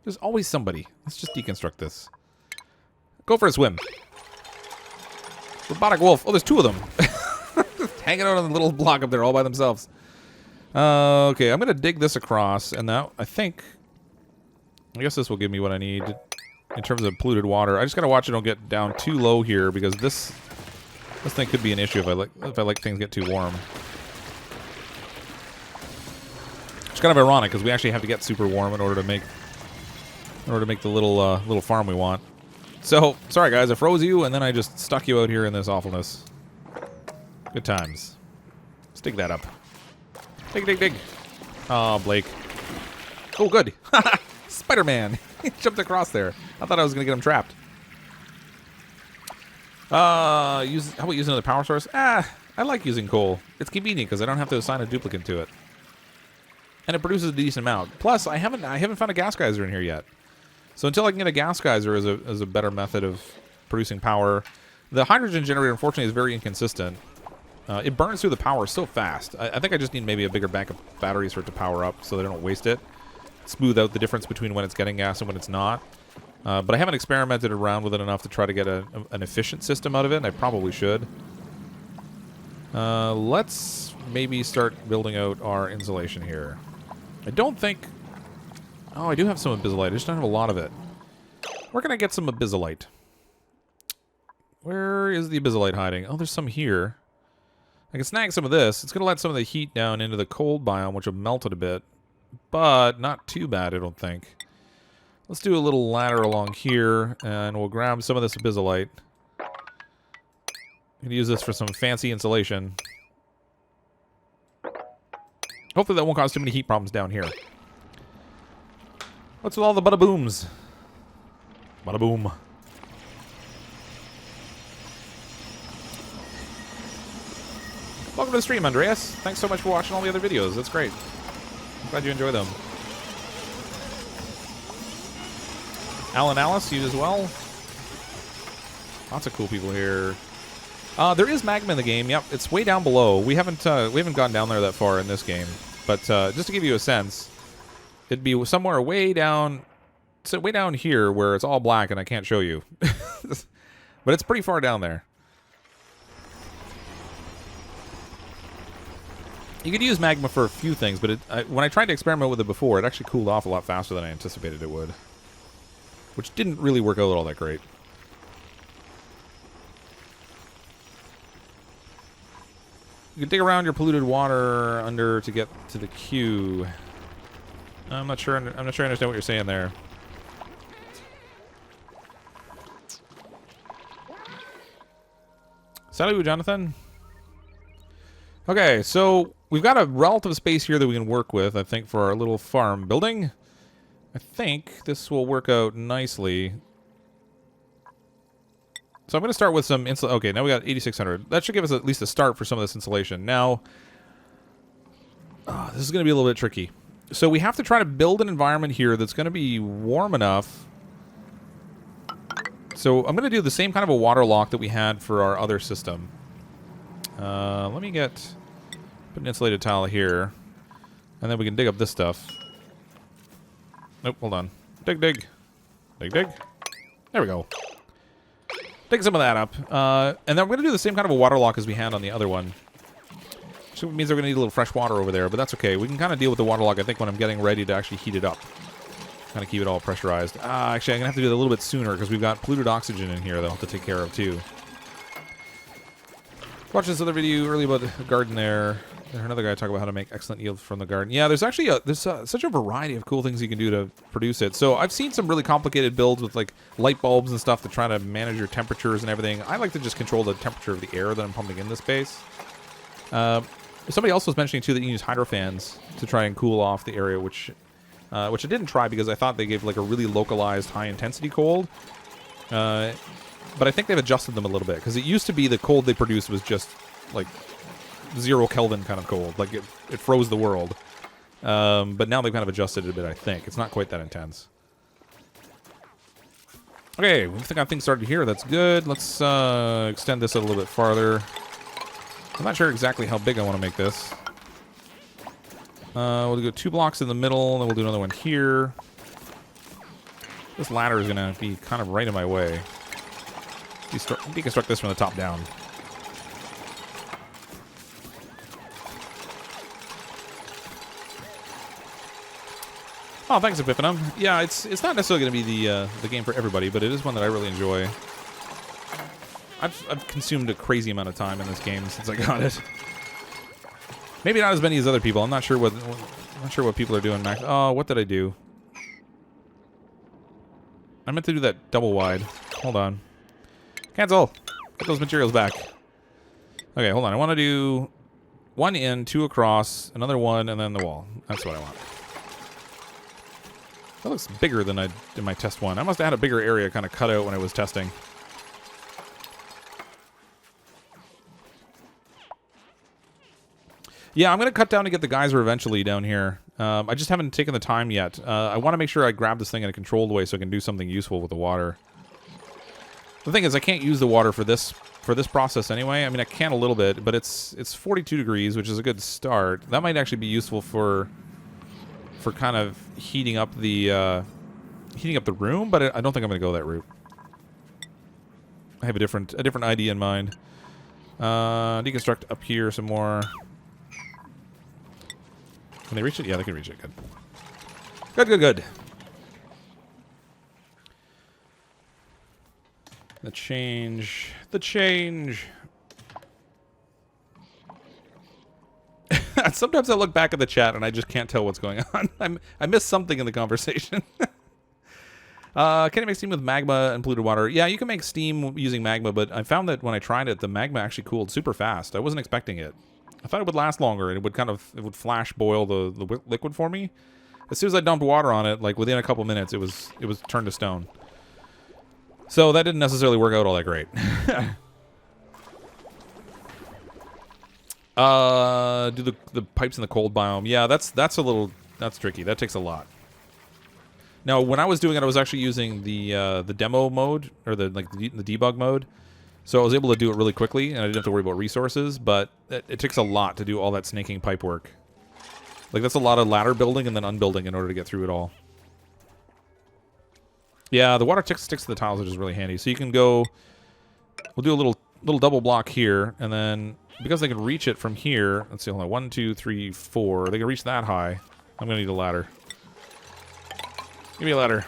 [SPEAKER 1] There's always somebody. Let's just deconstruct this. Go for a swim. Robotic wolf. Oh, there's 2 of them. Just hanging out on the little block up there all by themselves. Okay, I'm going to dig this across. And now, I guess this will give me what I need in terms of polluted water. I just got to watch it don't get down too low here because this thing could be an issue if I let things get too warm. It's kind of ironic because we actually have to get super warm in order to make the little farm we want. So sorry guys, I froze you and then I just stuck you out here in this awfulness. Good times. Let's dig that up. Dig. Oh, Blake. Oh, good. Spider-Man. He jumped across there. I thought I was gonna get him trapped. How about using another power source? I like using coal. It's convenient because I don't have to assign a duplicate to it. And it produces a decent amount. Plus, I haven't found a gas geyser in here yet. So until I can get a gas geyser as a better method of producing power, the hydrogen generator unfortunately is very inconsistent. It burns through the power so fast. I think I just need maybe a bigger bank of batteries for it to power up so that I don't waste it. Smooth out the difference between when it's getting gas and when it's not. But I haven't experimented around with it enough to try to get an efficient system out of it, and I probably should. Let's maybe start building out our insulation here. I don't think... Oh, I do have some abyssalite. I just don't have a lot of it. Where can I get some abyssalite? Where is the abyssalite hiding? Oh, there's some here. I can snag some of this. It's going to let some of the heat down into the cold biome, which will melt it a bit. But not too bad, I don't think. Let's do a little ladder along here, and we'll grab some of this abyssalite. I'm going to use this for some fancy insulation. Hopefully that won't cause too many heat problems down here. What's with all the bada-booms? Bada-boom. Welcome to the stream, Andreas. Thanks so much for watching all the other videos. That's great. I'm glad you enjoy them. Alan Alice, you as well. Lots of cool people here. There is magma in the game. Yep, it's way down below. We haven't gone down there that far in this game. But just to give you a sense, it'd be somewhere way down here where it's all black and I can't show you. But it's pretty far down there. You could use magma for a few things, but when I tried to experiment with it before, it actually cooled off a lot faster than I anticipated it would. Which didn't really work out all that great. You can dig around your polluted water under to get to the queue. I'm not sure I understand what you're saying there. Salut, Jonathan. Okay, so we've got a relative space here that we can work with, I think, for our little farm building. I think this will work out nicely. So I'm going to start with some insulation. Okay, now we got 8,600. That should give us at least a start for some of this insulation. Now, this is going to be a little bit tricky. So we have to try to build an environment here that's going to be warm enough. So I'm going to do the same kind of a water lock that we had for our other system. Let me put an insulated tile here. And then we can dig up this stuff. Nope, hold on. Dig, dig. Dig, dig. There we go. Dig some of that up. And then we're going to do the same kind of a water lock as we had on the other one. Which means we're going to need a little fresh water over there, but that's okay. We can kind of deal with the water lock, I think, when I'm getting ready to actually heat it up. Kind of keep it all pressurized. Actually, I'm going to have to do that a little bit sooner because we've got polluted oxygen in here that I'll have to take care of, too. Watch this other video earlier about the garden there. There's another guy talking about how to make excellent yield from the garden. Yeah, there's actually such a variety of cool things you can do to produce it. So I've seen some really complicated builds with like light bulbs and stuff to try to manage your temperatures and everything. I like to just control the temperature of the air that I'm pumping in this space. Somebody else was mentioning too that you can use hydro fans to try and cool off the area, which I didn't try because I thought they gave like a really localized high intensity cold. But I think they've adjusted them a little bit because it used to be the cold they produced was just like 0 Kelvin kind of cold, like it froze the world. But now they've kind of adjusted it a bit, I think. It's not quite that intense. Okay, we've got things started here. That's good. Let's extend this a little bit farther. I'm not sure exactly how big I want to make this. We'll do 2 blocks in the middle, and then we'll do another one here. This ladder is going to be kind of right in my way. Deconstruct this from the top down. Oh, thanks, Epiphanum. Yeah, it's not necessarily going to be the game for everybody, but it is one that I really enjoy. I've consumed a crazy amount of time in this game since I got it. Maybe not as many as other people. I'm not sure what people are doing. Max. Oh, what did I do? I meant to do that double wide. Hold on. Cancel. Get those materials back. Okay, hold on. I want to do 1 in, 2 across, another 1, and then the wall. That's what I want. That looks bigger than I did in my test one. I must have had a bigger area kind of cut out when I was testing. Yeah, I'm going to cut down to get the geyser eventually down here. I just haven't taken the time yet. I want to make sure I grab this thing in a controlled way so I can do something useful with the water. The thing is, I can't use the water for this process anyway. I mean, I can a little bit, but it's 42 degrees, which is a good start. That might actually be useful for kind of heating up the room, but I don't think I'm going to go that route. I have a different idea in mind. Deconstruct up here some more. Can they reach it? Yeah, they can reach it. Good. Good, good, good. The change. The change. Sometimes I look back at the chat and I just can't tell what's going on. I missed something in the conversation. Can you make steam with magma and polluted water? Yeah, you can make steam using magma, but I found that when I tried it, the magma actually cooled super fast. I wasn't expecting it. I thought it would last longer and it would flash boil the liquid for me. As soon as I dumped water on it, like within a couple minutes, it was turned to stone. So that didn't necessarily work out all that great. Do the pipes in the cold biome? Yeah, that's tricky. That takes a lot. Now, when I was doing it, I was actually using the demo mode or the debug mode. So I was able to do it really quickly, and I didn't have to worry about resources, but it takes a lot to do all that snaking pipe work. Like, that's a lot of ladder building and then unbuilding in order to get through it all. Yeah, the water sticks to the tiles, which is really handy. So you can go... We'll do a little double block here, and then because they can reach it from here... Let's see, hold on. 1, 2, 3, 4. They can reach that high. I'm going to need a ladder. Give me a ladder.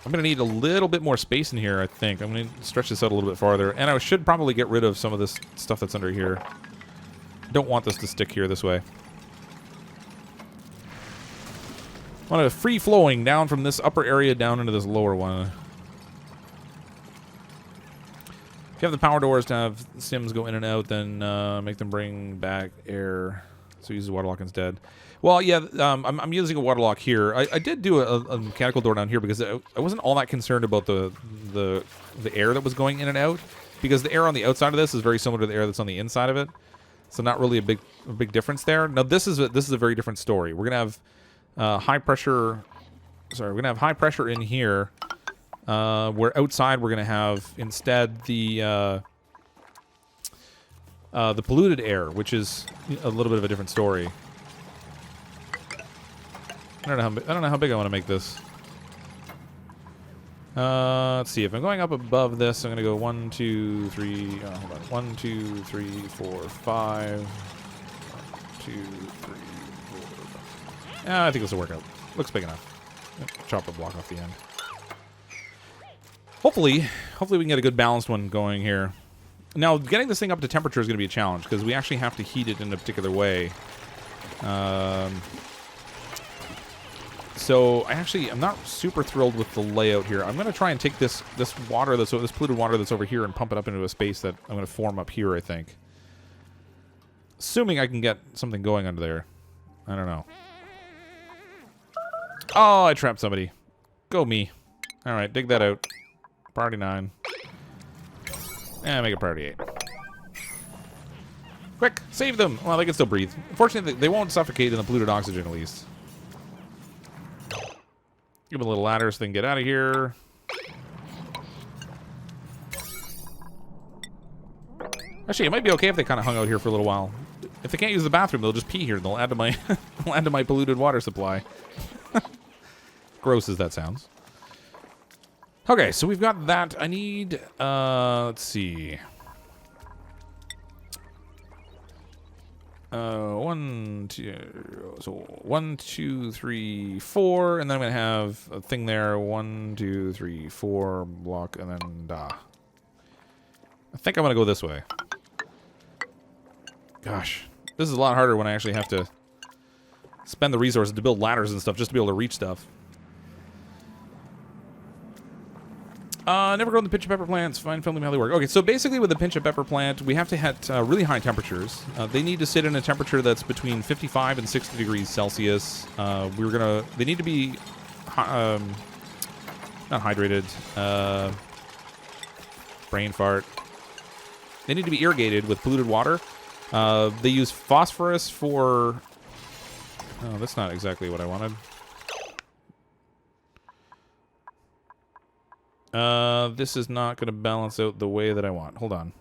[SPEAKER 1] I'm going to need a little bit more space in here, I think. I'm going to stretch this out a little bit farther. And I should probably get rid of some of this stuff that's under here. I don't want this to stick here this way. I want it free-flowing down from this upper area down into this lower one. If you have the power doors to have sims go in and out, then make them bring back air. So use the water lock instead. Well, yeah, I'm using a water lock here. I did do a mechanical door down here because I wasn't all that concerned about the air that was going in and out, because the air on the outside of this is very similar to the air that's on the inside of it. So not really a big difference there. Now this is a very different story. We're gonna have high pressure. Sorry, we're gonna have high pressure in here. Where outside we're gonna have instead the polluted air, which is a little bit of a different story. I don't know how big I want to make this. Let's see. If I'm going up above this, I'm gonna go 1, 2, 3. Hold on. 1, 2, 3, 4, 5. 1, 2, 3, 4. I think this will work out. Looks big enough. Chop a block off the end. Hopefully we can get a good balanced one going here. Now, getting this thing up to temperature is going to be a challenge because we actually have to heat it in a particular way. So I'm not super thrilled with the layout here. I'm going to try and take this water, this polluted water that's over here, and pump it up into a space that I'm going to form up here, I think. Assuming I can get something going under there. I don't know. Oh, I trapped somebody. Go me. All right, dig that out. Priority 9. And make it priority 8. Quick, save them! Well, they can still breathe. Unfortunately, they won't suffocate in the polluted oxygen, at least. Give them a little ladder so they can get out of here. Actually, it might be okay if they kind of hung out here for a little while. If they can't use the bathroom, they'll just pee here. They'll add to my, they'll add to my polluted water supply. Gross as that sounds. Okay, so we've got that. I need, let's see. 1, 2, so 1, 2, 3, 4, and then I'm gonna have a thing there. 1, 2, 3, 4 block, and then I think I'm gonna go this way. Gosh, this is a lot harder when I actually have to spend the resources to build ladders and stuff just to be able to reach stuff. Never grown the pinch pepper plants. Find film how they work. Okay, so basically with the pinch pepper plant, we have to hit really high temperatures. They need to sit in a temperature that's between 55 and 60 degrees Celsius. They need to be not hydrated. Brain fart. They need to be irrigated with polluted water. They use phosphorus for... Oh, that's not exactly what I wanted. This is not going to balance out the way that I want. Hold on.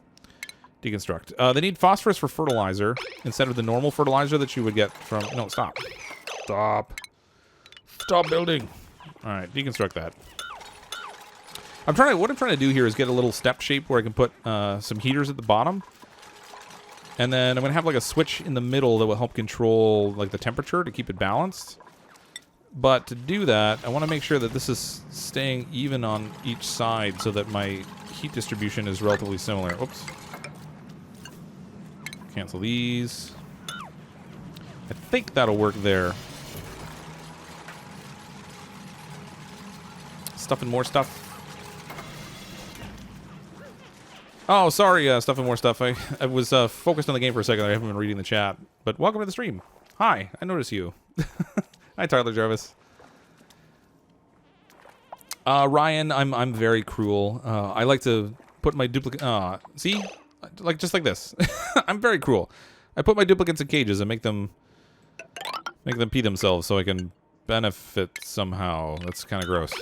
[SPEAKER 1] Deconstruct. They need phosphorus for fertilizer instead of the normal fertilizer that you would get from... No, stop. Stop. Stop building. All right, deconstruct that. What I'm trying to do here is get a little step shape where I can put some heaters at the bottom. And then I'm going to have like a switch in the middle that will help control like the temperature to keep it balanced. But to do that, I want to make sure that this is staying even on each side so that my heat distribution is relatively similar. Oops. Cancel these. I think that'll work there. Stuffing more stuff. Oh, sorry, stuffing more stuff. I was focused on the game for a second. I haven't been reading the chat. But welcome to the stream. Hi, I notice you. Hi, Tyler Jarvis. Ryan, I'm very cruel. I like to put my duplicate... see? Just like this. I'm very cruel. I put my duplicates in cages and make them pee themselves so I can benefit somehow. That's kind of gross.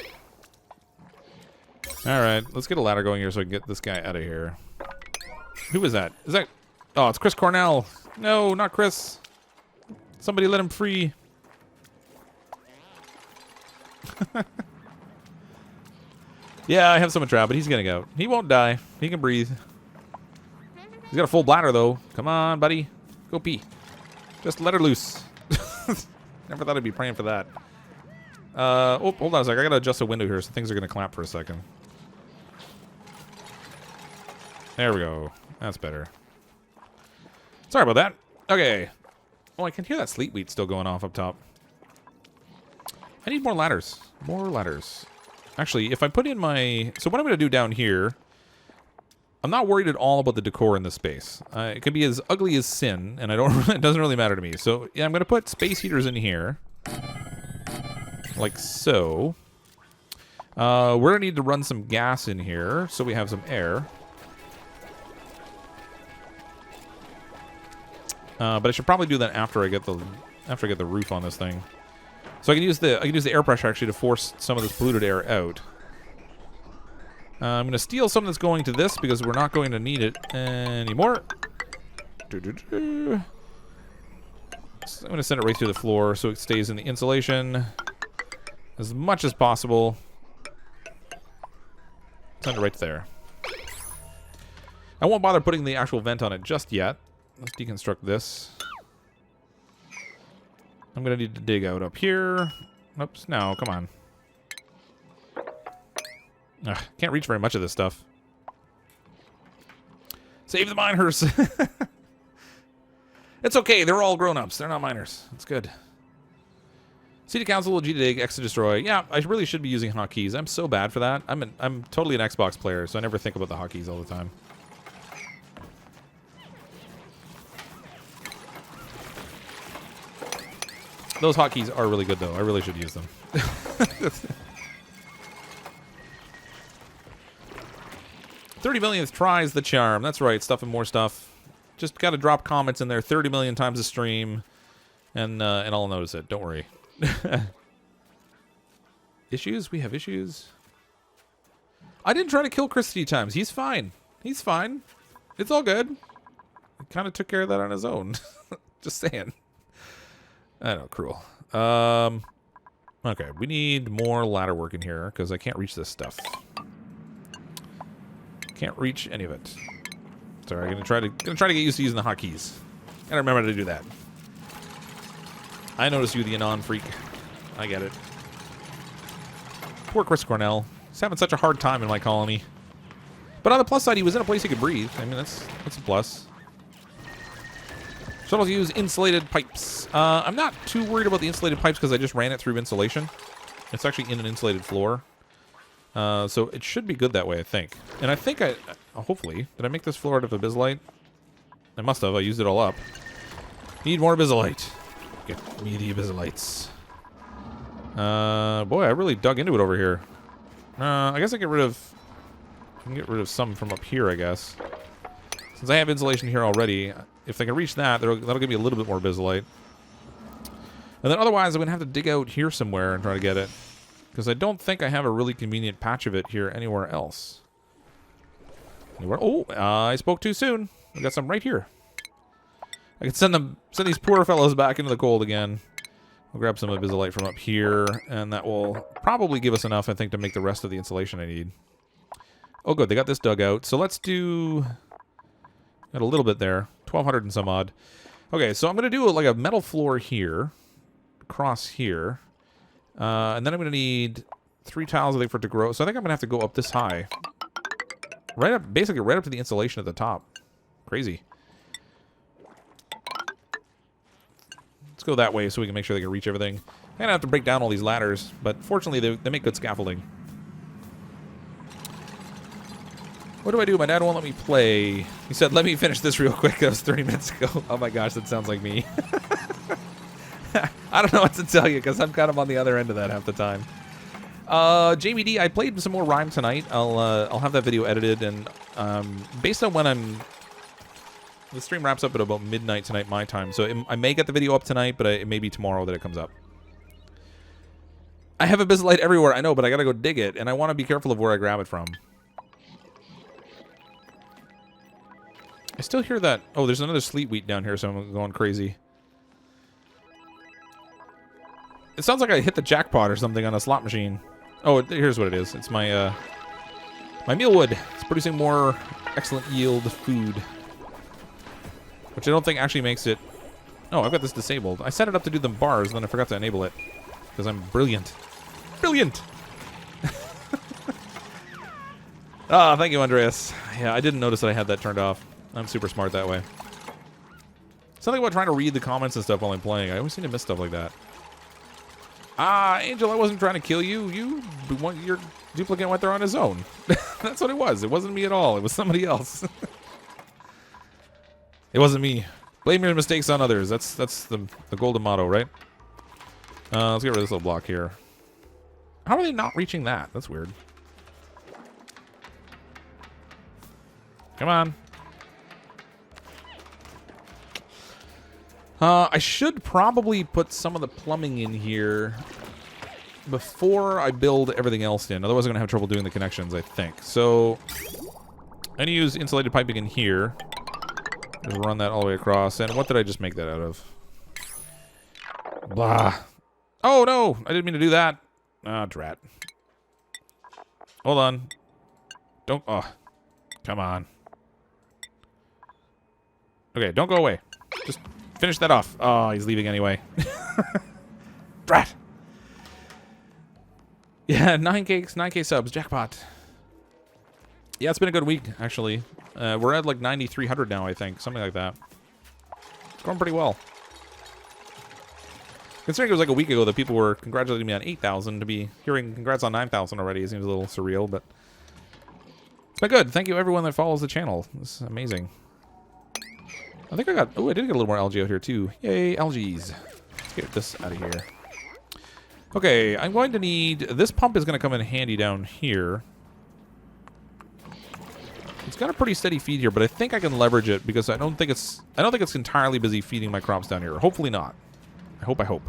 [SPEAKER 1] Alright, let's get a ladder going here so I can get this guy out of here. Who is that? Is that... Oh, it's Chris Cornell. No, not Chris. Somebody let him free. Yeah, I have someone trapped, but he's getting out. He won't die. He can breathe. He's got a full bladder, though. Come on, buddy. Go pee. Just let her loose. Never thought I'd be praying for that. Oh, hold on a sec. I gotta adjust the window here, so things are gonna clamp for a second. There we go. That's better. Sorry about that. Okay. Oh, I can hear that sleet wheat still going off up top. I need more ladders. More ladders. Actually, if I put in my... So what I'm gonna do down here... I'm not worried at all about the decor in this space. It can be as ugly as sin, and I don't. It doesn't really matter to me. So yeah, I'm gonna put space heaters in here, like so. We're gonna need to run some gas in here, so we have some air. But I should probably do that after I get the roof on this thing. So I can use the air pressure actually to force some of this polluted air out. I'm going to steal some that's going to this because we're not going to need it anymore. So I'm going to send it right through the floor so it stays in the insulation as much as possible. Send it right there. I won't bother putting the actual vent on it just yet. Let's deconstruct this. I'm going to need to dig out up here. Oops, no, come on. Ugh, can't reach very much of this stuff. Save the miners! It's okay, they're all grown-ups. They're not miners. It's good. C to cancel, G to dig, X to destroy. Yeah, I really should be using hotkeys. I'm so bad for that. I'm totally an Xbox player, so I never think about the hotkeys all the time. Those hotkeys are really good, though. I really should use them. 30 millionth tries the charm. That's right, stuff and more stuff. Just got to drop comments in there 30 million times a stream, and I'll notice it. Don't worry. Issues? We have issues. I didn't try to kill Chris 3 times. He's fine. He's fine. It's all good. He kind of took care of that on his own. Just saying. I know, cruel. Okay, we need more ladder work in here because I can't reach this stuff. Can't reach any of it. Sorry, I'm gonna try to get used to using the hotkeys. Gotta remember to do that. I notice you, the Anon freak. I get it. Poor Chris Cornell. He's having such a hard time in my colony. But on the plus side, he was in a place he could breathe. I mean, that's a plus. Shuttles use insulated pipes. I'm not too worried about the insulated pipes because I just ran it through insulation. It's actually in an insulated floor. So it should be good that way, I think. And I think hopefully, did I make this floor out of abyssalite? I must have. I used it all up. Need more abyssalite. Get me the abyssalites. Boy, I really dug into it over here. I guess I can get rid of some from up here, I guess. Since I have insulation here already, if I can reach that, that'll give me a little bit more abyssalite. And then otherwise, I'm going to have to dig out here somewhere and try to get it. Because I don't think I have a really convenient patch of it here anywhere else. Anywhere? Oh, I spoke too soon. I got some right here. I can send these poor fellows back into the cold again. I'll grab some abyssalite from up here, and that will probably give us enough, I think, to make the rest of the insulation I need. Oh, good. They got this dug out. So let's do... Got a little bit there. 1,200 and some odd. Okay, so I'm going to do like a metal floor here. Across here. And then I'm going to need 3 tiles, I think, for it to grow. So I think I'm going to have to go up this high. Right up, basically right up to the insulation at the top. Crazy. Let's go that way so we can make sure they can reach everything. I'm going to have to break down all these ladders, but fortunately they make good scaffolding. What do I do? My dad won't let me play. He said, let me finish this real quick. That was 30 minutes ago. Oh my gosh, that sounds like me. I don't know what to tell you because I'm kind of on the other end of that half the time. Jamie D, I played some more Rhyme tonight. I'll have that video edited, and based on when the stream wraps up at about midnight tonight my time, so I may get the video up tonight, but it may be tomorrow that it comes up. I have abyssalite everywhere, I know, but I gotta go dig it, and I want to be careful of where I grab it from. I still hear that. Oh, there's another sleet wheat down here, so I'm going crazy. It sounds like I hit the jackpot or something on a slot machine. Oh, here's what it is. It's my my mealwood. It's producing more excellent yield food, which I don't think actually makes it. Oh, I've got this disabled. I set it up to do the bars, then I forgot to enable it because I'm brilliant. Brilliant. Ah, thank you, Andreas. Yeah, I didn't notice that I had that turned off. I'm super smart that way. Something about trying to read the comments and stuff while I'm playing. I always seem to miss stuff like that. Ah, Angel, I wasn't trying to kill you. Your duplicate went there on his own. That's what it was. It wasn't me at all. It was somebody else. It wasn't me. Blame your mistakes on others. That's the golden motto, right? Let's get rid of this little block here. How are they not reaching that? That's weird. Come on. I should probably put some of the plumbing in here before I build everything else in. Otherwise, I'm going to have trouble doing the connections, I think. So, I'm going to use insulated piping in here. Just run that all the way across. And what did I just make that out of? Blah. Oh, no! I didn't mean to do that. Ah, drat. Hold on. Don't... Oh. Come on. Okay, don't go away. Just finish that off. Oh, he's leaving anyway. Drat! Yeah, 9K subs. Jackpot. Yeah, it's been a good week, actually. We're at like 9,300 now, I think. Something like that. It's going pretty well. Considering it was like a week ago that people were congratulating me on 8,000, to be hearing congrats on 9,000 already, it seems a little surreal, but it's been good. Thank you everyone that follows the channel. It's amazing. I think I got... Oh, I did get a little more algae out here, too. Yay, algaes. Let's get this out of here. Okay, I'm going to need... This pump is going to come in handy down here. It's got a pretty steady feed here, but I think I can leverage it because I don't think it's entirely busy feeding my crops down here. Hopefully not. I hope.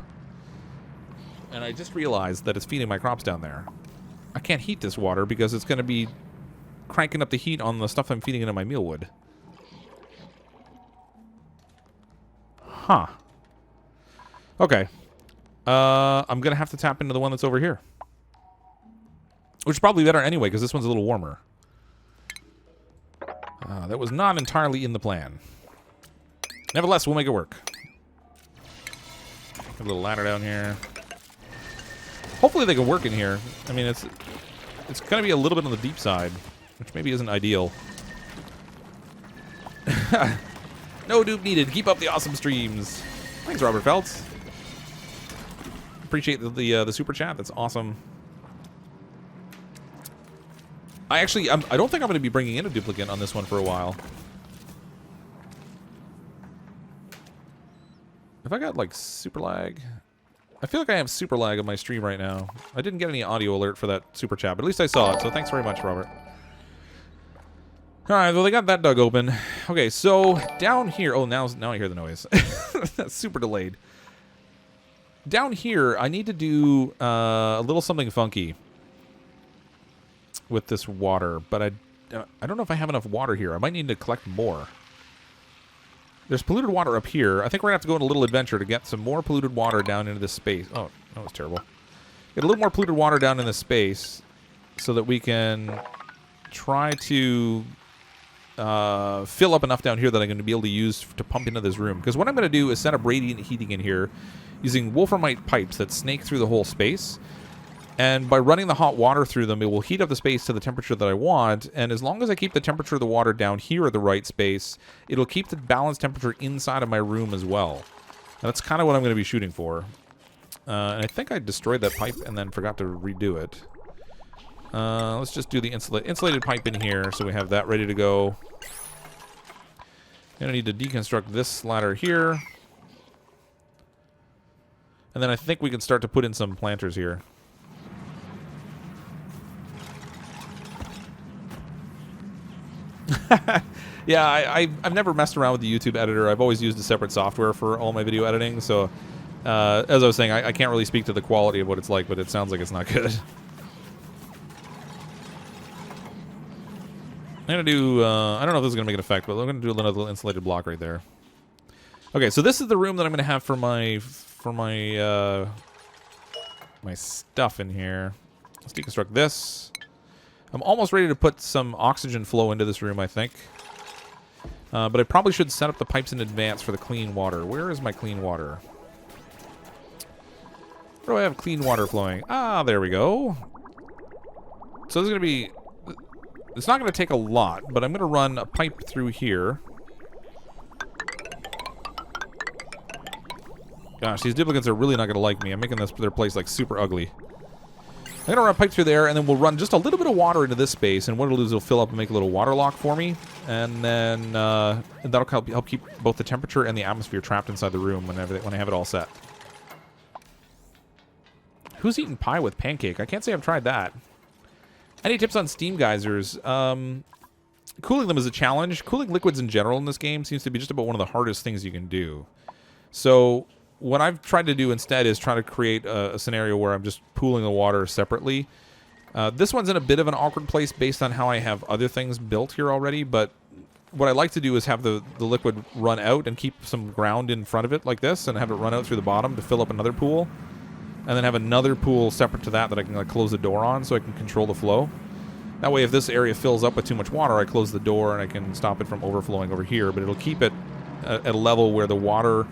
[SPEAKER 1] And I just realized that it's feeding my crops down there. I can't heat this water because it's going to be cranking up the heat on the stuff I'm feeding into my mealwood. Huh. Okay. I'm going to have to tap into the one that's over here. Which is probably better anyway, because this one's a little warmer. That was not entirely in the plan. Nevertheless, we'll make it work. A little ladder down here. Hopefully they can work in here. I mean, it's going to be a little bit on the deep side, which maybe isn't ideal. No dupe needed. Keep up the awesome streams. Thanks, Robert Feltz. Appreciate the super chat. That's awesome. I don't think I'm going to be bringing in a duplicate on this one for a while. Have I got, like, super lag? I feel like I have super lag on my stream right now. I didn't get any audio alert for that super chat, but at least I saw it, so thanks very much, Robert. Alright, well, they got that dug open. Okay, so down here... Oh, now I hear the noise. That's super delayed. Down here, I need to do a little something funky with this water, but I don't know if I have enough water here. I might need to collect more. There's polluted water up here. I think we're going to have to go on a little adventure to get some more polluted water down into this space. Oh, that was terrible. Get a little more polluted water down in this space so that we can try to fill up enough down here that I'm going to be able to use to pump into this room. Because what I'm going to do is set up radiant heating in here using wolframite pipes that snake through the whole space. And by running the hot water through them, it will heat up the space to the temperature that I want. And as long as I keep the temperature of the water down here at the right space, it'll keep the balanced temperature inside of my room as well. And that's kind of what I'm going to be shooting for. And I think I destroyed that pipe and then forgot to redo it. Let's just do the insulated pipe in here so we have that ready to go. Gonna need to deconstruct this ladder here. And then I think we can start to put in some planters here. Yeah, I've never messed around with the YouTube editor. I've always used a separate software for all my video editing, so as I was saying, I can't really speak to the quality of what it's like, but it sounds like it's not good. I'm going to do, I don't know if this is going to make an effect, but I'm going to do another little insulated block right there. Okay, so this is the room that I'm going to have for my stuff in here. Let's deconstruct this. I'm almost ready to put some oxygen flow into this room, I think. But I probably should set up the pipes in advance for the clean water. Where is my clean water? Where do I have clean water flowing? Ah, there we go. So this is going to be... It's not going to take a lot, but I'm going to run a pipe through here. Gosh, these duplicates are really not going to like me. I'm making their place, like, super ugly. I'm going to run a pipe through there, and then we'll run just a little bit of water into this space, and what it'll do is it'll fill up and make a little water lock for me, and then that'll help keep both the temperature and the atmosphere trapped inside the room when I have it all set. Who's eating pie with pancake? I can't say I've tried that. Any tips on steam geysers? Cooling them is a challenge. Cooling liquids in general in this game seems to be just about one of the hardest things you can do. So what I've tried to do instead is try to create a scenario where I'm just pooling the water separately. This one's in a bit of an awkward place based on how I have other things built here already, but what I like to do is have the liquid run out and keep some ground in front of it like this, and have it run out through the bottom to fill up another pool. And then have another pool separate to that I can like close the door on so I can control the flow. That way if this area fills up with too much water, I close the door and I can stop it from overflowing over here. But it'll keep it at a level where the water,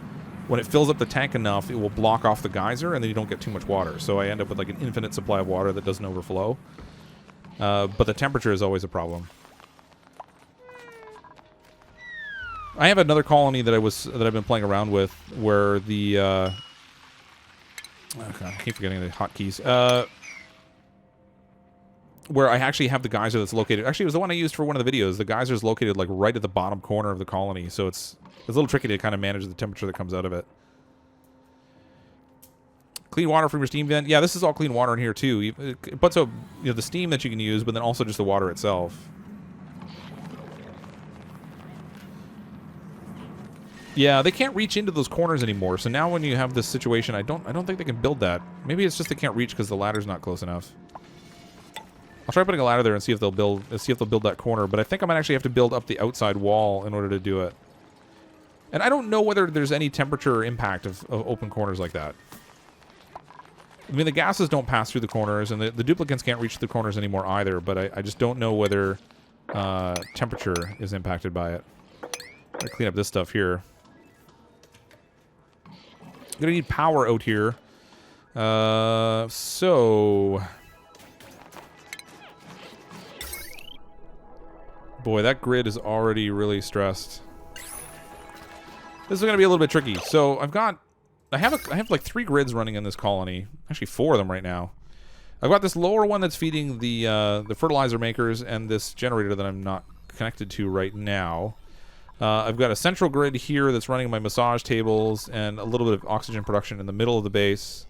[SPEAKER 1] when it fills up the tank enough, it will block off the geyser and then you don't get too much water. So I end up with like an infinite supply of water that doesn't overflow. But the temperature is always a problem. I have another colony that I've been playing around with where the... Okay, I keep forgetting the hotkeys. Where I actually have the geyser that's located... Actually, it was the one I used for one of the videos. The geyser is located like right at the bottom corner of the colony, so it's a little tricky to kind of manage the temperature that comes out of it. Clean water from your steam vent. Yeah, this is all clean water in here too. But so the steam that you can use, but then also just the water itself. Yeah, they can't reach into those corners anymore. So now when you have this situation, I don't think they can build that. Maybe it's just they can't reach because the ladder's not close enough. I'll try putting a ladder there and see if they'll build that corner. But I think I might actually have to build up the outside wall in order to do it. And I don't know whether there's any temperature impact of open corners like that. I mean, the gases don't pass through the corners, and the duplicants can't reach the corners anymore either. But I just don't know whether temperature is impacted by it. I'm gonna clean up this stuff here. I'm gonna need power out here. So... Boy, that grid is already really stressed. This is gonna be a little bit tricky. So I have like 3 grids running in this colony. Actually 4 of them right now. I've got this lower one that's feeding the fertilizer makers and this generator that I'm not connected to right now. I've got a central grid here that's running my massage tables and a little bit of oxygen production in the middle of the base.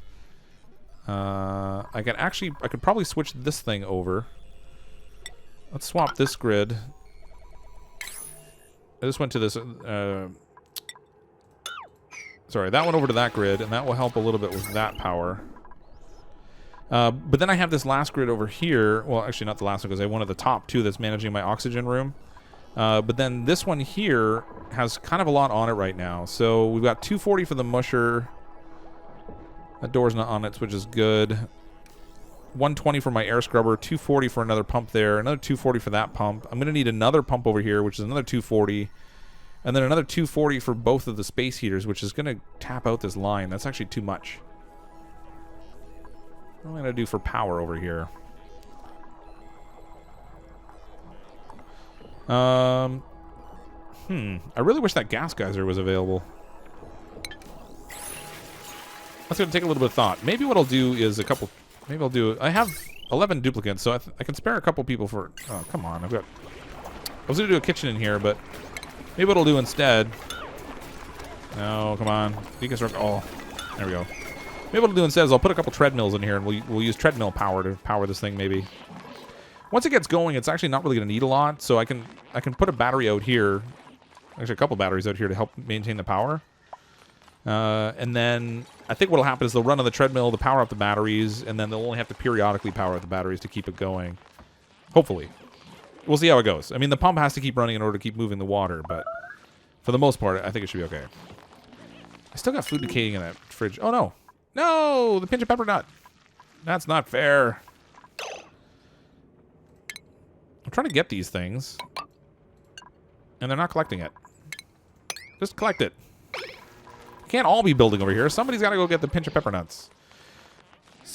[SPEAKER 1] I could probably switch this thing over. Let's swap this grid. I just went to this... sorry, that one over to that grid, and that will help a little bit with that power. But then I have this last grid over here. Well, actually not the last one, because I have one at the top, too, that's managing my oxygen room. But then this one here has kind of a lot on it right now. So we've got 240 for the musher. That door's not on it, which is good. 120 for my air scrubber, 240 for another pump there, another 240 for that pump. I'm going to need another pump over here, which is another 240. And then another 240 for both of the space heaters, which is going to tap out this line. That's actually too much. What am I going to do for power over here? I really wish that gas geyser was available. That's going to take a little bit of thought. Maybe what I'll do is I have 11 duplicates, so I can spare a couple people for... Oh, come on. I was going to do a kitchen in here, but maybe what I'll do instead... No, come on. Deconstruct... Oh, there we go. Maybe what I'll do instead is I'll put a couple treadmills in here, and we'll use treadmill power to power this thing, maybe. Once it gets going, it's actually not really going to need a lot, so I can put a battery out here. Actually, a couple batteries out here to help maintain the power. And then I think what'll happen is they'll run on the treadmill to power up the batteries, and then they'll only have to periodically power up the batteries to keep it going. Hopefully. We'll see how it goes. I mean, the pump has to keep running in order to keep moving the water, but for the most part, I think it should be okay. I still got food decaying in that fridge. Oh, no. No! The Pincha pepper nut. That's not fair. I'm trying to get these things, and they're not collecting it. Just collect it. Can't all be building over here. Somebody's got to go get the Pincha pepper nuts.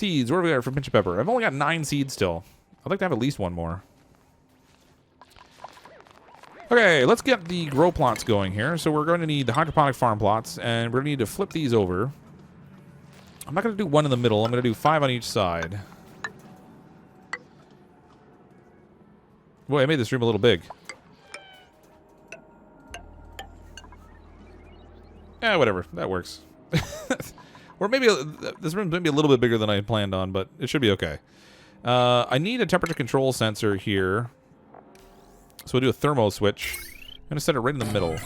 [SPEAKER 1] Seeds. What do we got for Pincha pepper? I've only got 9 seeds still. I'd like to have at least one more. Okay, let's get the grow plots going here. So we're going to need the hydroponic farm plots, and we're going to need to flip these over. I'm not going to do one in the middle. I'm going to do 5 on each side. Boy, I made this room a little big. Yeah, whatever. That works. Or maybe this room may be a little bit bigger than I planned on, but it should be okay. I need a temperature control sensor here. So we'll do a thermo switch. I'm going to set it right in the middle.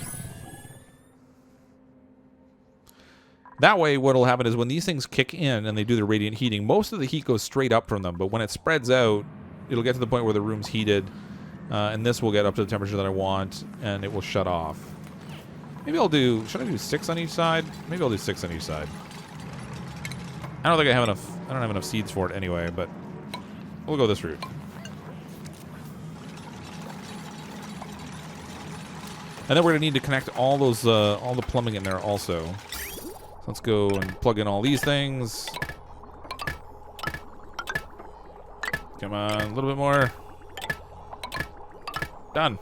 [SPEAKER 1] That way, what will happen is when these things kick in and they do the radiant heating, most of the heat goes straight up from them. But when it spreads out, it'll get to the point where the room's heated. And this will get up to the temperature that I want, and it will shut off. Maybe I'll do... Should I do 6 on each side? Maybe I'll do 6 on each side. I don't think I have enough... I don't have enough seeds for it anyway, but... We'll go this route. And then we're going to need to connect all those... all the plumbing in there also. So let's go and plug in all these things. Come on, a little bit more. Done.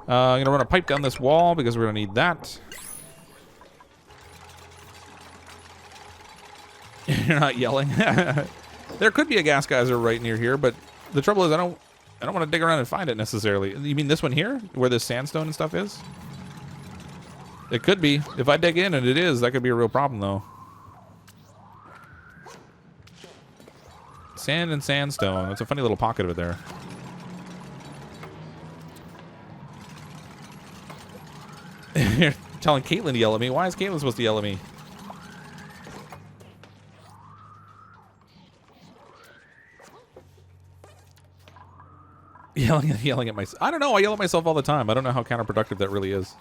[SPEAKER 1] I'm going to run a pipe down this wall because we're going to need that. You're not yelling. There could be a gas geyser right near here, but the trouble is I don't want to dig around and find it necessarily. You mean this one here? Where this sandstone and stuff is? It could be. If I dig in and it is, that could be a real problem though. Sand and sandstone. That's a funny little pocket of it there. You're telling Caitlin to yell at me. Why is Caitlin supposed to yell at me? Yelling at myself. I don't know. I yell at myself all the time. I don't know how counterproductive that really is.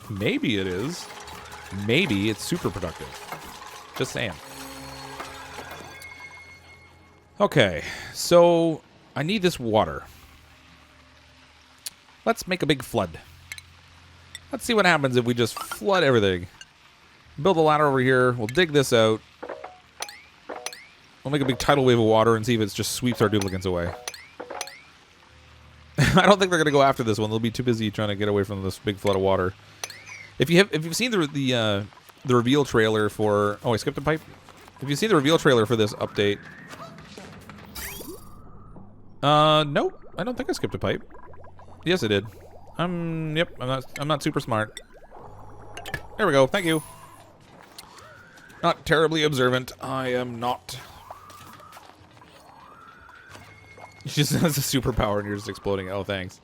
[SPEAKER 1] Maybe it is. Maybe it's super productive. Just saying. Okay. So I need this water. Let's make a big flood. Let's see what happens if we just flood everything. Build a ladder over here. We'll dig this out. We'll make a big tidal wave of water and see if it just sweeps our duplicates away. I don't think they're going to go after this one. They'll be too busy trying to get away from this big flood of water. If you've seen the reveal trailer for... Oh, I skipped a pipe? If you've seen the reveal trailer for this update... Nope. I don't think I skipped a pipe. Yes, I did. Yep, I'm not super smart. There we go. Thank you. Not terribly observant. I am not. She just has a superpower and you're just exploding. Oh, thanks.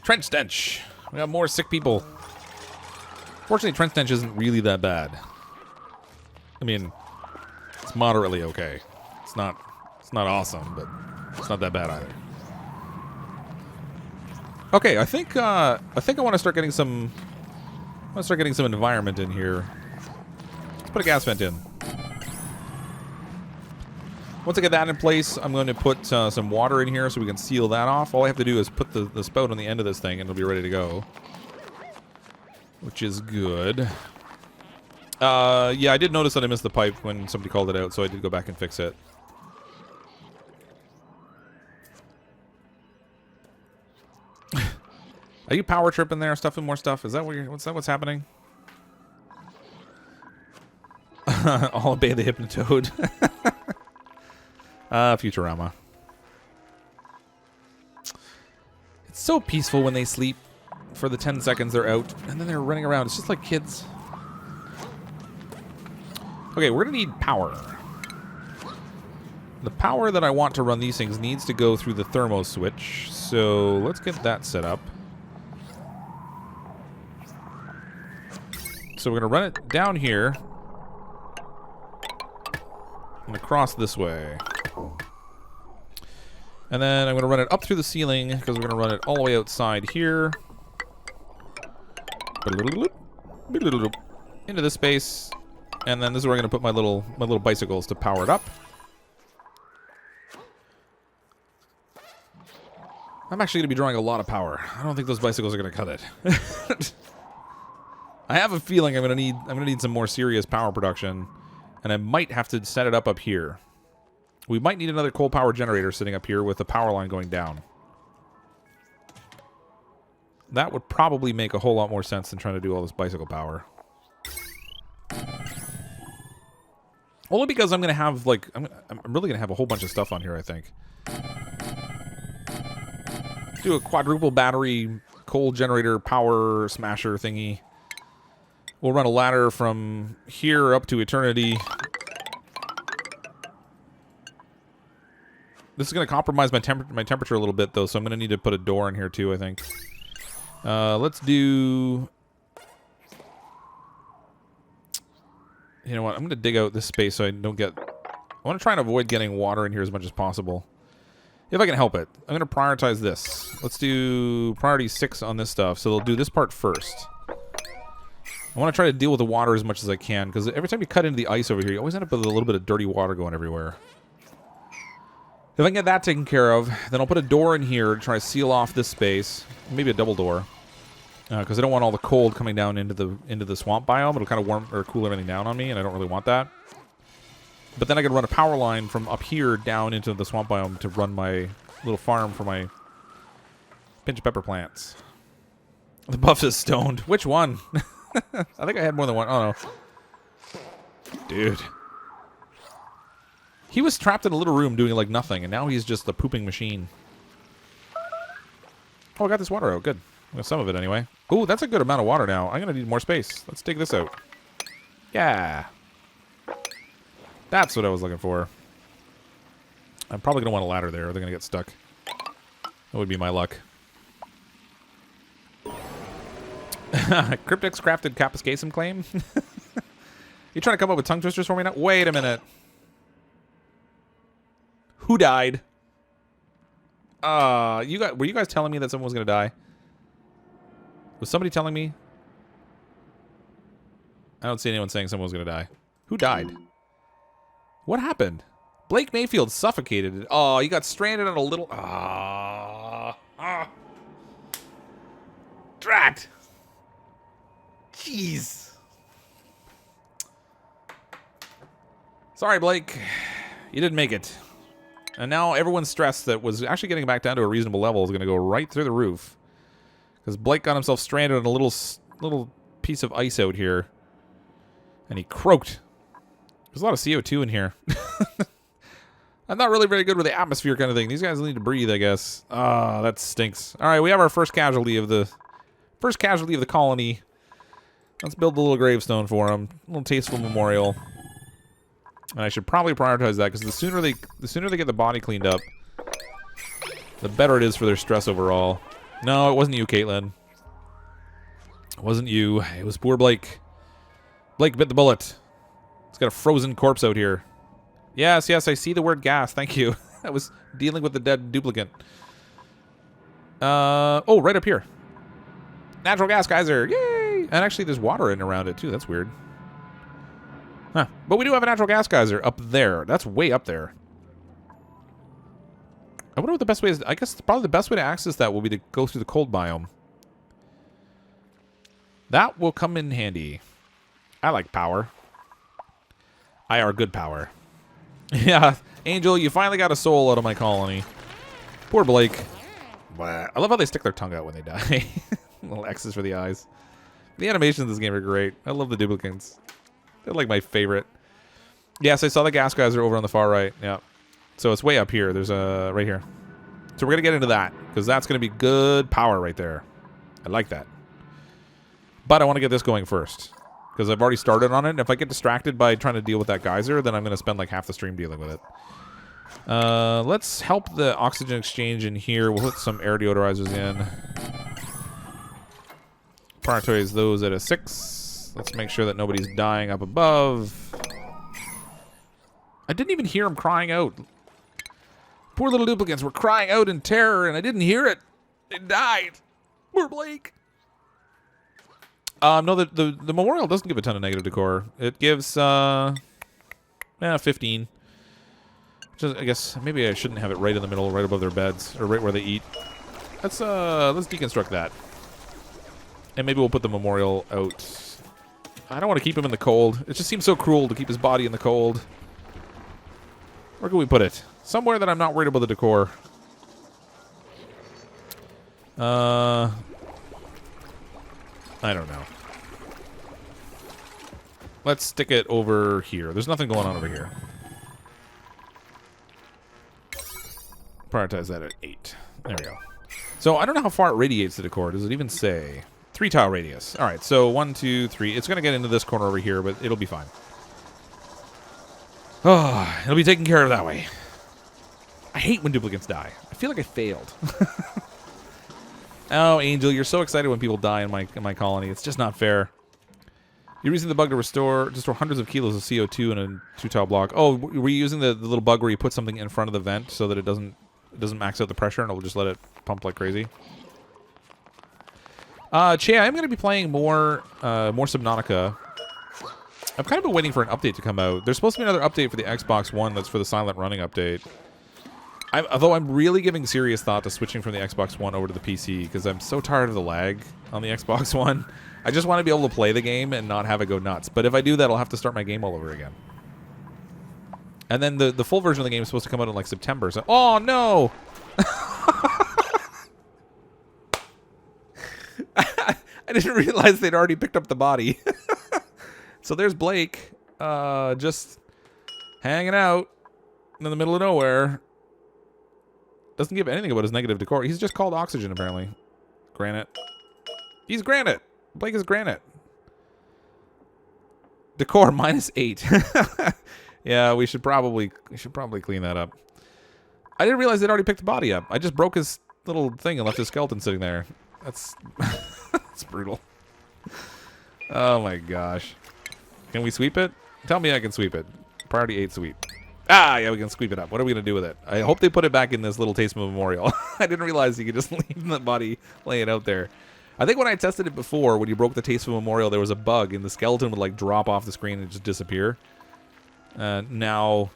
[SPEAKER 1] Trench stench. We got more sick people. Fortunately, trench stench isn't really that bad. I mean, it's moderately okay. It's not awesome, but it's not that bad either. Okay, I think I want to start getting some. I want to start getting some environment in here. Let's put a gas vent in. Once I get that in place, I'm going to put some water in here so we can seal that off. All I have to do is put the spout on the end of this thing and it'll be ready to go. Which is good. Yeah, I did notice that I missed the pipe when somebody called it out, so I did go back and fix it. Are you power tripping there, stuffing more stuff? Is that what what's happening? I'll obey the Hypnotoad. Futurama. It's so peaceful when they sleep for the 10 seconds they're out, and then they're running around. It's just like kids. Okay, we're gonna need power. The power that I want to run these things needs to go through the thermo switch, so let's get that set up. So we're going to run it down here and across this way. And then I'm going to run it up through the ceiling because we're going to run it all the way outside here. Into this space. And then this is where I'm going to put my little bicycles to power it up. I'm actually going to be drawing a lot of power. I don't think those bicycles are going to cut it. I have a feeling I'm gonna need some more serious power production, And I might have to set it up here. We might need another coal power generator sitting up here with the power line going down. That would probably make a whole lot more sense than trying to do all this bicycle power. Only because I'm going to have, like, I'm really going to have a whole bunch of stuff on here, I think. Do a quadruple battery coal generator power smasher thingy. We'll run a ladder from here up to eternity. This is going to compromise my temperature a little bit, though, so I'm going to need to put a door in here, too, I think. Let's do... You know what? I'm going to dig out this space so I don't get... I want to try and avoid getting water in here as much as possible. If I can help it. I'm going to prioritize this. Let's do priority 6 on this stuff. So they'll do this part first. I want to try to deal with the water as much as I can, because every time you cut into the ice over here, you always end up with a little bit of dirty water going everywhere. If I can get that taken care of, then I'll put a door in here to try to seal off this space. Maybe a double door. Because I don't want all the cold coming down into the swamp biome. It'll kind of warm or cool everything down on me, and I don't really want that. But then I can run a power line from up here down into the swamp biome to run my little farm for my pinch pepper plants. The buff is stoned. Which one? I think I had more than one. Oh, no. Dude. He was trapped in a little room doing, like, nothing, and now he's just a pooping machine. Oh, I got this water out. Good. Well, some of it, anyway. Ooh, that's a good amount of water now. I'm going to need more space. Let's dig this out. Yeah. That's what I was looking for. I'm probably going to want a ladder there, or they're going to get stuck. That would be my luck. Cryptic's crafted Capascasum claim? You trying to come up with tongue twisters for me now? Wait a minute. Who died? Were you guys telling me that someone was going to die? Was somebody telling me? I don't see anyone saying someone was going to die. Who died? What happened? Blake Mayfield suffocated. Oh, he got stranded on a little... Drat! Jeez. Sorry, Blake. You didn't make it. And now everyone's stress that was actually getting back down to a reasonable level is going to go right through the roof. Because Blake got himself stranded on a little piece of ice out here. And he croaked. There's a lot of CO2 in here. I'm not really very good with the atmosphere kind of thing. These guys need to breathe, I guess. Ah, that stinks. All right, we have our first casualty of the colony. Let's build a little gravestone for him. A little tasteful memorial. And I should probably prioritize that because the sooner they get the body cleaned up, the better it is for their stress overall. No, it wasn't you, Caitlin. It wasn't you. It was poor Blake. Blake bit the bullet. It's got a frozen corpse out here. Yes, yes, I see the word gas. Thank you. I was dealing with the dead duplicate. Oh, right up here. Natural gas geyser. Yay! And actually, there's water in around it, too. That's weird. Huh. But we do have a natural gas geyser up there. That's way up there. I wonder what the best way is. I guess probably the best way to access that will be to go through the cold biome. That will come in handy. I like power. I are good power. Yeah, Angel, you finally got a soul out of my colony. Poor Blake. I love how they stick their tongue out when they die. Little X's for the eyes. The animations in this game are great. I love the duplicates. They're like my favorite. Yes, I saw the gas geyser over on the far right. Yeah. So it's way up here. There's a... right here. So we're going to get into that. Because that's going to be good power right there. I like that. But I want to get this going first. Because I've already started on it. And if I get distracted by trying to deal with that geyser, then I'm going to spend like half the stream dealing with it. Let's help the oxygen exchange in here. We'll put some air deodorizers in. Prioritize those at a 6. Let's make sure that nobody's dying up above. I didn't even hear them crying out. Poor little duplicates were crying out in terror, and I didn't hear it. They died. Poor Blake. No, the memorial doesn't give a ton of negative decor. It gives 15. Which is, I guess maybe I shouldn't have it right in the middle, right above their beds, or right where they eat. Let's deconstruct that. And maybe we'll put the memorial out I don't want to keep him in the cold. It just seems so cruel to keep his body in the cold. Where can we put it? Somewhere that I'm not worried about the decor. I don't know. Let's stick it over here. There's nothing going on over here. Prioritize that at 8. There we go. So I don't know how far it radiates the decor. Does it even say? 3 tile radius. All right, so 1, 2, 3. It's going to get into this corner over here, but it'll be fine. Oh, it'll be taken care of that way. I hate when duplicates die. I feel like I failed. Oh, Angel, you're so excited when people die in my colony. It's just not fair. You're using the bug to store hundreds of kilos of CO2 in a 2-tile block. Oh, were you using the little bug where you put something in front of the vent so that it doesn't max out the pressure and it'll just let it pump like crazy? Che, I'm going to be playing more Subnautica. I've kind of been waiting for an update to come out. There's supposed to be another update for the Xbox One that's for the silent running update. Although I'm really giving serious thought to switching from the Xbox One over to the PC because I'm so tired of the lag on the Xbox One. I just want to be able to play the game and not have it go nuts. But if I do that, I'll have to start my game all over again. And then the full version of the game is supposed to come out in like September. So, oh no! I didn't realize they'd already picked up the body. So there's Blake, just hanging out in the middle of nowhere. Doesn't give anything about his negative decor. He's just called Oxygen, apparently. Granite. He's Granite. Blake is Granite. Decor -8. Yeah, we should probably clean that up. I didn't realize they'd already picked the body up. I just broke his little thing and left his skeleton sitting there. That's that's brutal. Oh my gosh. Can we sweep it? Tell me I can sweep it. Priority 8 sweep. Ah, yeah, we can sweep it up. What are we going to do with it? I hope they put it back in this little taste memorial. I didn't realize you could just leave the body laying out there. I think when I tested it before, when you broke the taste memorial, there was a bug, and the skeleton would, like, drop off the screen and just disappear. Now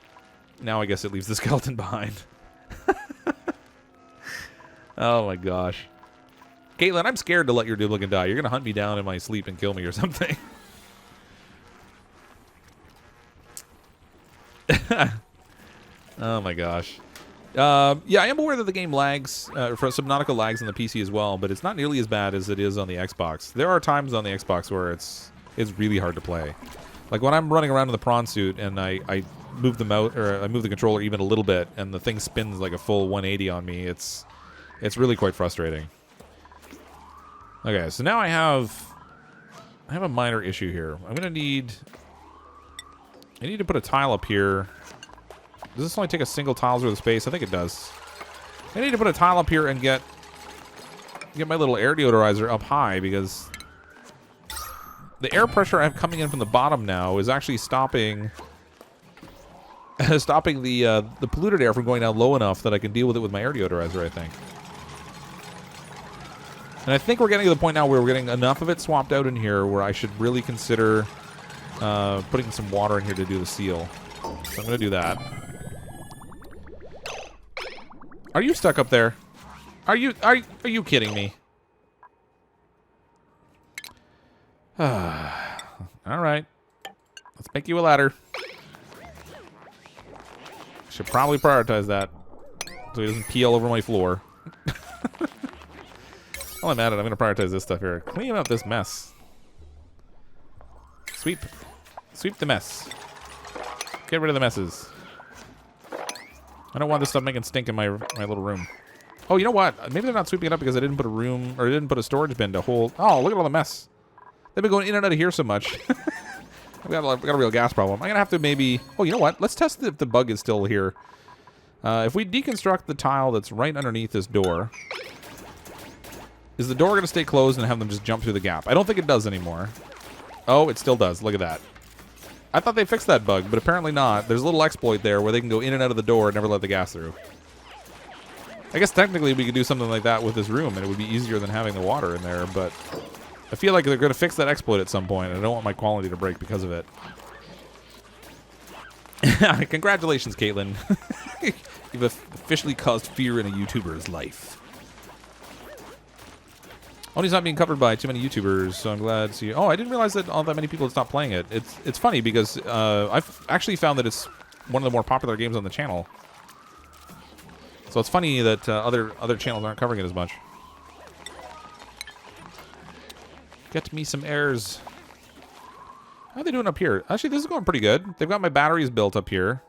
[SPEAKER 1] I guess it leaves the skeleton behind. Oh, my gosh. Caitlin, I'm scared to let your duplicate die. You're going to hunt me down in my sleep and kill me or something. Oh my gosh. Yeah, I am aware that the game lags, for Subnautica lags on the PC as well, but it's not nearly as bad as it is on the Xbox. There are times on the Xbox where it's really hard to play. Like when I'm running around in the prawn suit and I move I move the controller even a little bit and the thing spins like a full 180 on me, it's really quite frustrating. Okay, so now I have a minor issue here. I need to put a tile up here. Does this only take a single tile's worth of space? I think it does. I need to put a tile up here and get my little air deodorizer up high because the air pressure I have coming in from the bottom now is actually stopping the polluted air from going down low enough that I can deal with it with my air deodorizer, I think. And I think we're getting to the point now where we're getting enough of it swapped out in here where I should really consider putting some water in here to do the seal. So I'm going to do that. Are you stuck up there? Are you kidding me? All right. Let's make you a ladder. Should probably prioritize that so he doesn't pee all over my floor. While I'm at it, I'm going to prioritize this stuff here. Clean up this mess. Sweep the mess. Get rid of the messes. I don't want this stuff making stink in my little room. Oh, you know what? Maybe they're not sweeping it up because I didn't put a storage bin to hold. Oh, look at all the mess. They've been going in and out of here so much. I've got a real gas problem. I'm gonna have to maybe. Oh, you know what? Let's test if the bug is still here. If we deconstruct the tile that's right underneath this door, is the door gonna stay closed and have them just jump through the gap? I don't think it does anymore. Oh, it still does. Look at that. I thought they fixed that bug, but apparently not. There's a little exploit there where they can go in and out of the door and never let the gas through. I guess technically we could do something like that with this room, and it would be easier than having the water in there, but I feel like they're going to fix that exploit at some point, and I don't want my quality to break because of it. Congratulations, Caitlin. You've officially caused fear in a YouTuber's life. Only's not being covered by too many YouTubers, so I'm glad to see. Oh, I didn't realize that all that many people had stopped playing it. It's funny because I've actually found that it's one of the more popular games on the channel. So it's funny that other channels aren't covering it as much. Get me some airs. How are they doing up here? Actually, this is going pretty good. They've got my batteries built up here.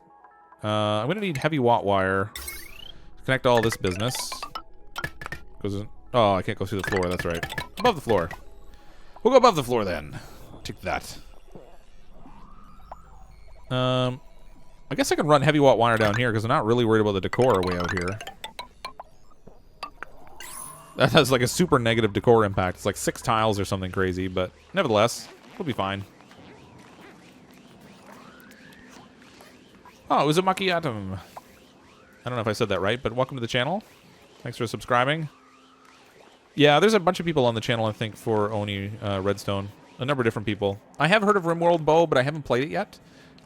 [SPEAKER 1] I'm going to need heavy watt wire to connect all this business. Oh, I can't go through the floor. That's right. Above the floor. We'll go above the floor then. Take that. I guess I can run heavy watt wire down here because I'm not really worried about the decor way out here. That has like a super negative decor impact. It's like 6 tiles or something crazy, but nevertheless, we'll be fine. Oh, it was a macchiato. I don't know if I said that right, but welcome to the channel. Thanks for subscribing. Yeah, there's a bunch of people on the channel, I think, for Oni Redstone. A number of different people. I have heard of RimWorld Bow, but I haven't played it yet.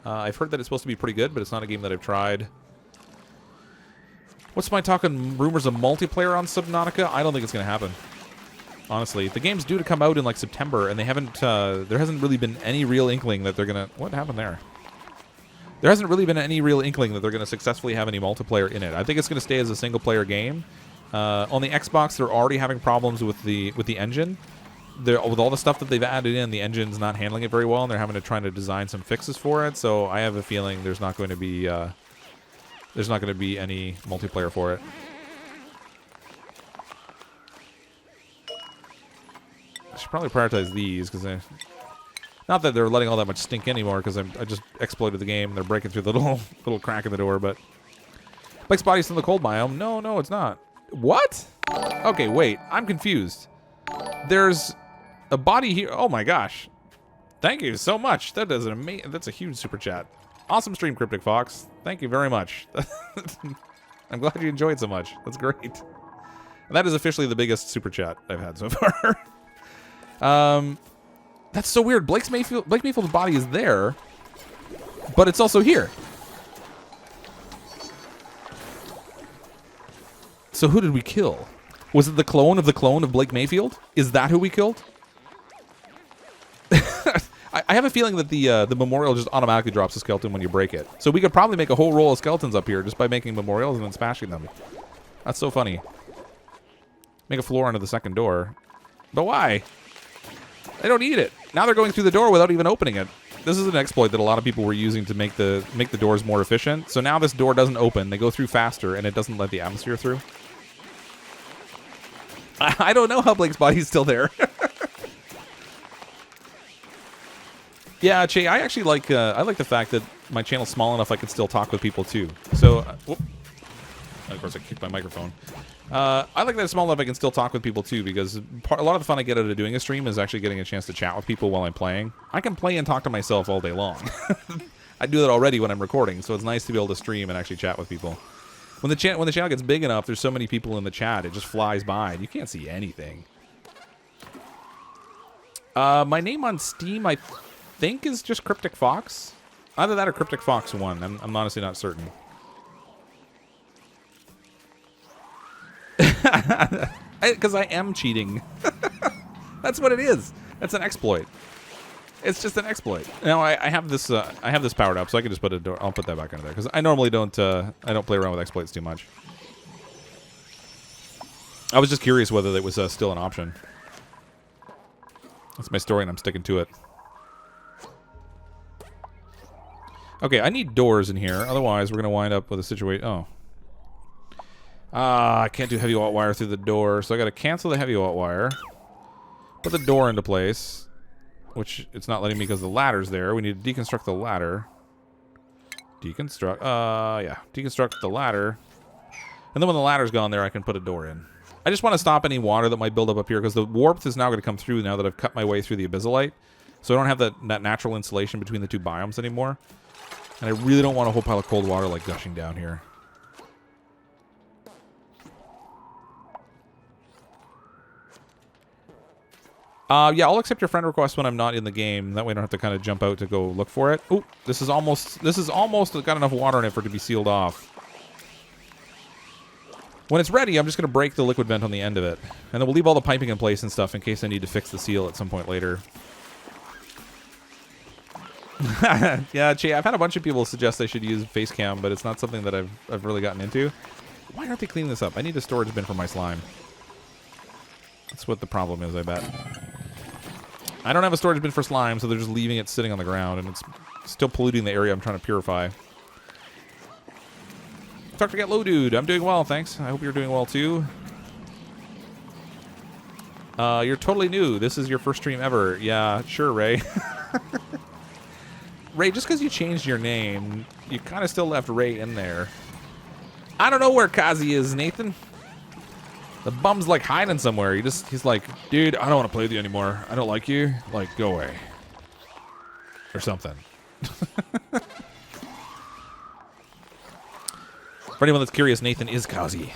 [SPEAKER 1] I've heard that it's supposed to be pretty good, but it's not a game that I've tried. What's my talking rumors of multiplayer on Subnautica? I don't think it's going to happen. Honestly, the game's due to come out in like September, and they haven't. There hasn't really been any real inkling that they're gonna. What happened there? There hasn't really been any real inkling that they're going to successfully have any multiplayer in it. I think it's going to stay as a single-player game. On the Xbox, they're already having problems with the engine. With all the stuff that they've added in, the engine's not handling it very well, and they're having to try to design some fixes for it. So I have a feeling there's not going to be any multiplayer for it. I should probably prioritize these because not that they're letting all that much stink anymore, because I just exploited the game. They're breaking through the little crack in the door, but Blake's body's in the cold biome. No, it's not. What? Okay, wait. I'm confused. There's a body here. Oh my gosh! Thank you so much. That is that's a huge super chat. Awesome stream, CrypticFox. Thank you very much. I'm glad you enjoyed so much. That's great. And that is officially the biggest super chat I've had so far. That's so weird. Blake Mayfield's body is there, but it's also here. So who did we kill? Was it the clone of Blake Mayfield? Is that who we killed? I have a feeling that the memorial just automatically drops a skeleton when you break it. So we could probably make a whole roll of skeletons up here just by making memorials and then smashing them. That's so funny. Make a floor under the second door. But why? They don't need it. Now they're going through the door without even opening it. This is an exploit that a lot of people were using to make the doors more efficient. So now this door doesn't open. They go through faster, and it doesn't let the atmosphere through. I don't know how Blake's body's still there. Yeah, Che, I actually like the fact that my channel's small enough I can still talk with people too. So, of course I kicked my microphone. I like that it's small enough I can still talk with people too, because a lot of the fun I get out of doing a stream is actually getting a chance to chat with people while I'm playing. I can play and talk to myself all day long. I do that already when I'm recording, so it's nice to be able to stream and actually chat with people. When the channel gets big enough, there's so many people in the chat, it just flies by, and you can't see anything. My name on Steam, I think, is just CrypticFox. Either that or CrypticFox1. I'm honestly not certain. Because I am cheating. That's what it is. That's an exploit. It's just an exploit. Now I have this powered up, so I can just put a door. I'll put that back under there because I normally don't. I don't play around with exploits too much. I was just curious whether it was still an option. That's my story, and I'm sticking to it. Okay, I need doors in here. Otherwise, we're gonna wind up with a situation. Oh. I can't do heavy watt wire through the door, so I gotta cancel the heavy watt wire. Put the door into place, which it's not letting me because the ladder's there. We need to deconstruct the ladder. Deconstruct, yeah. Deconstruct the ladder. And then when the ladder's gone there, I can put a door in. I just want to stop any water that might build up here because the warmth is now going to come through now that I've cut my way through the abyssalite. So I don't have that natural insulation between the two biomes anymore. And I really don't want a whole pile of cold water like gushing down here. Yeah, I'll accept your friend request when I'm not in the game. That way I don't have to kind of jump out to go look for it. Ooh, this is almost got enough water in it for it to be sealed off. When it's ready, I'm just going to break the liquid vent on the end of it. And then we'll leave all the piping in place and stuff in case I need to fix the seal at some point later. Yeah, Che, I've had a bunch of people suggest I should use face cam, but it's not something that I've really gotten into. Why aren't they cleaning this up? I need a storage bin for my slime. That's what the problem is, I bet. I don't have a storage bin for slime, so they're just leaving it sitting on the ground, and it's still polluting the area I'm trying to purify. Dr. Get Low Dude, I'm doing well, thanks. I hope you're doing well, too. You're totally new. This is your first stream ever. Yeah, sure, Ray. Ray, just because you changed your name, you kind of still left Ray in there. I don't know where Kazi is, Nathan. The bum's like hiding somewhere. He's like, dude, I don't want to play with you anymore. I don't like you. Like, go away. Or something. For anyone that's curious, Nathan is Kazi.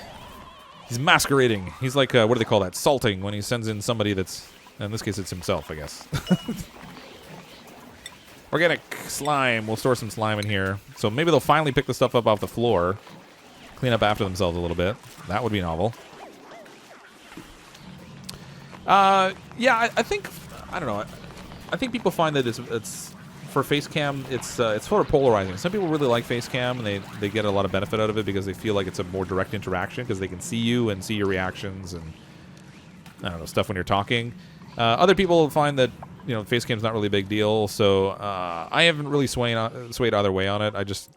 [SPEAKER 1] He's masquerading. He's like, what do they call that? Salting, when he sends in somebody that's... In this case, it's himself, I guess. Organic slime. We'll store some slime in here. So maybe they'll finally pick the stuff up off the floor. Clean up after themselves a little bit. That would be novel. Yeah, I think... I don't know. I think people find that it's for face cam, it's sort of polarizing. Some people really like face cam, and they get a lot of benefit out of it because they feel like it's a more direct interaction because they can see you and see your reactions and I don't know, stuff when you're talking. Other people find that, you know, face cam's not really a big deal, so I haven't really swayed either way on it. I just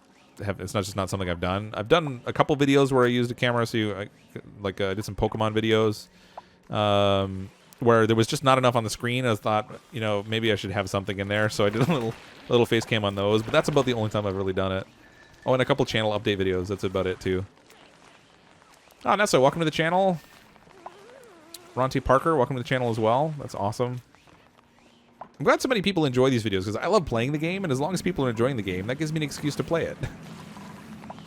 [SPEAKER 1] have, it's not something I've done. I've done a couple videos where I used a camera, so I did some Pokemon videos. Where there was just not enough on the screen. I thought, you know, maybe I should have something in there. So I did a little face cam on those. But that's about the only time I've really done it. Oh, and a couple channel update videos. That's about it, too. Oh, Nessa, welcome to the channel. Ronti Parker, welcome to the channel as well. That's awesome. I'm glad so many people enjoy these videos, because I love playing the game. And as long as people are enjoying the game, that gives me an excuse to play it.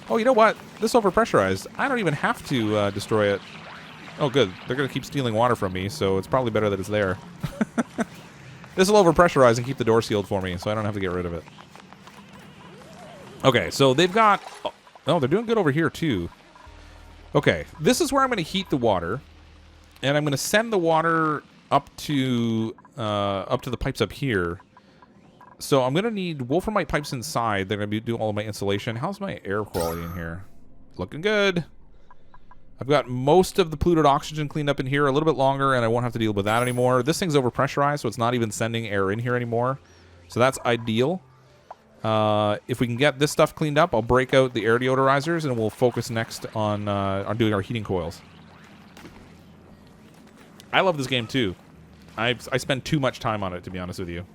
[SPEAKER 1] Oh, you know what? This overpressurized. I don't even have to destroy it. Oh, good. They're going to keep stealing water from me, so it's probably better that it's there. This will overpressurize and keep the door sealed for me, so I don't have to get rid of it. Okay, so they've got... Oh, they're doing good over here, too. Okay, this is where I'm going to heat the water, and I'm going to send the water up to the pipes up here. So I'm going to need wolframite pipes inside. They're going to be doing all of my insulation. How's my air quality in here? Looking good. I've got most of the polluted oxygen cleaned up in here, a little bit longer, and I won't have to deal with that anymore. This thing's overpressurized, so it's not even sending air in here anymore. So that's ideal. If we can get this stuff cleaned up, I'll break out the air deodorizers, and we'll focus next on doing our heating coils. I love this game, too. I spend too much time on it, to be honest with you.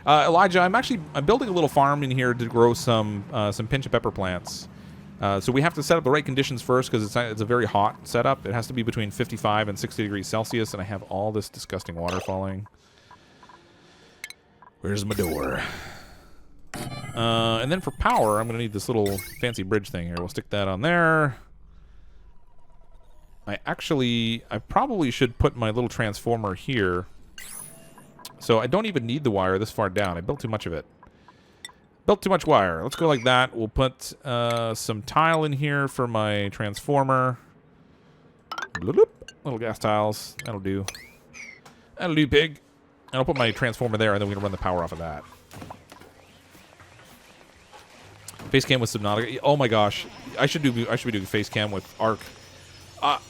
[SPEAKER 1] Elijah, I'm building a little farm in here to grow some Pincha pepper plants. So we have to set up the right conditions first because it's a very hot setup. It has to be between 55 and 60 degrees Celsius, and I have all this disgusting water falling. Where's my door? And then for power, I'm going to need this little fancy bridge thing here. We'll stick that on there. I probably should put my little transformer here. So I don't even need the wire this far down. I built too much of it. Built too much wire. Let's go like that. We'll put some tile in here for my transformer. Bloop. Little gas tiles. That'll do. That'll do, pig. And I'll put my transformer there, and then we can run the power off of that. Face cam with Subnautica. Oh my gosh, I should be doing face cam with Ark.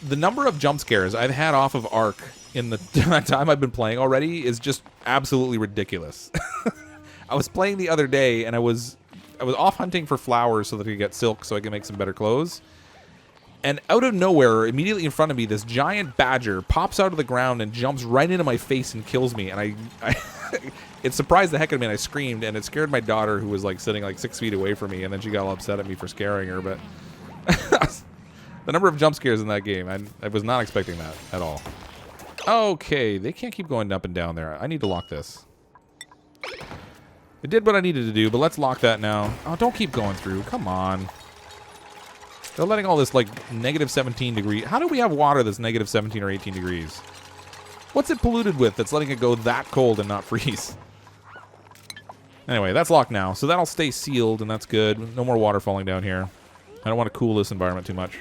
[SPEAKER 1] The number of jump scares I've had off of Ark in the time I've been playing already is just absolutely ridiculous. I was playing the other day, and I was off hunting for flowers so that I could get silk so I can make some better clothes. And out of nowhere, immediately in front of me, this giant badger pops out of the ground and jumps right into my face and kills me. And it surprised the heck out of me, and I screamed, and it scared my daughter, who was like sitting like 6 feet away from me, and then she got all upset at me for scaring her. But the number of jump scares in that game, I was not expecting that at all. Okay, they can't keep going up and down there. I need to lock this. It did what I needed to do, but let's lock that now. Oh, don't keep going through. Come on. They're letting all this, like, negative 17 degrees. How do we have water that's negative 17 or 18 degrees? What's it polluted with that's letting it go that cold and not freeze? Anyway, that's locked now. So that'll stay sealed, and that's good. No more water falling down here. I don't want to cool this environment too much.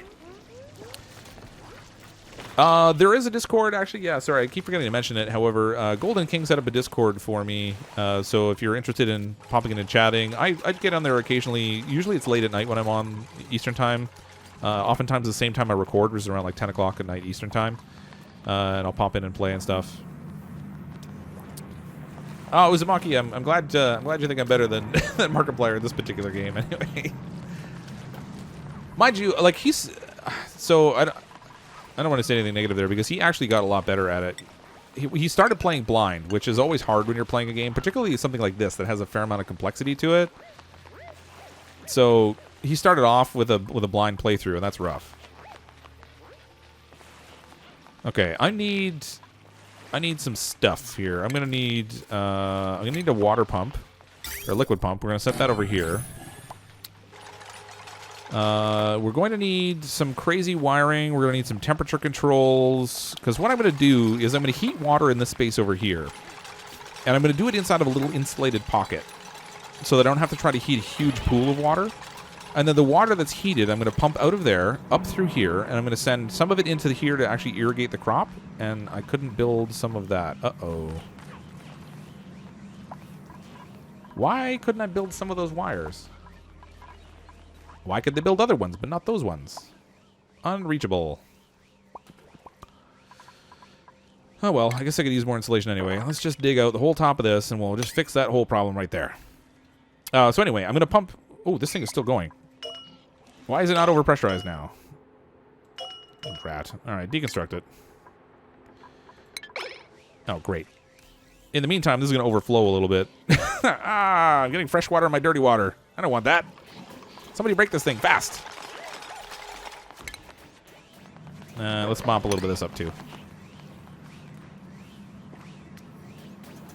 [SPEAKER 1] There is a Discord, actually. Yeah, sorry, I keep forgetting to mention it. However, Golden King set up a Discord for me. So if you're interested in popping in and chatting, I get on there occasionally. Usually it's late at night when I'm on Eastern Time. Oftentimes the same time I record, which is around like 10 o'clock at night Eastern Time. And I'll pop in and play and stuff. Oh, Uzumaki, I'm glad you think I'm better than Markiplier in this particular game. Anyway, mind you, like he's so I don't want to say anything negative there because he actually got a lot better at it. He started playing blind, which is always hard when you're playing a game, particularly something like this that has a fair amount of complexity to it. So he started off with a blind playthrough, and that's rough. Okay, I need some stuff here. I'm gonna need a water pump or a liquid pump. We're gonna set that over here. We're going to need some crazy wiring. We're going to need some temperature controls. Because what I'm going to do is I'm going to heat water in this space over here. And I'm going to do it inside of a little insulated pocket. So that I don't have to try to heat a huge pool of water. And then the water that's heated, I'm going to pump out of there, up through here. And I'm going to send some of it into here to actually irrigate the crop. And I couldn't build some of that. Uh-oh. Why couldn't I build some of those wires? Why could they build other ones, but not those ones? Unreachable. Oh well, I guess I could use more insulation anyway. Let's just dig out the whole top of this, and we'll just fix that whole problem right there. So anyway, I'm going to pump... Oh, this thing is still going. Why is it not overpressurized now? Oh, rat. Alright, deconstruct it. Oh, great. In the meantime, this is going to overflow a little bit. I'm getting fresh water in my dirty water. I don't want that. Somebody break this thing fast. Let's mop a little bit of this up too.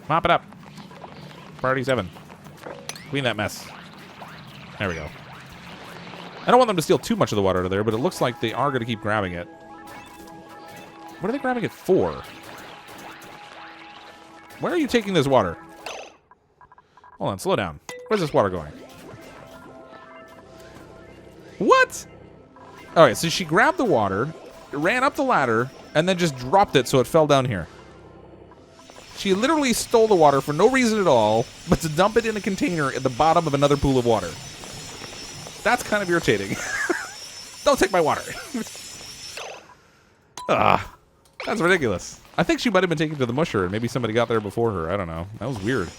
[SPEAKER 1] Mop it up. Priority 7. Clean that mess. There we go. I don't want them to steal too much of the water out of there, but it looks like they are going to keep grabbing it. What are they grabbing it for? Where are you taking this water? Hold on, slow down. Where's this water going? What? Alright, so she grabbed the water, ran up the ladder, and then just dropped it so it fell down here. She literally stole the water for no reason at all, but to dump it in a container at the bottom of another pool of water. That's kind of irritating. Don't take my water. That's ridiculous. I think she might have been taken to the musher, and maybe somebody got there before her. I don't know. That was weird.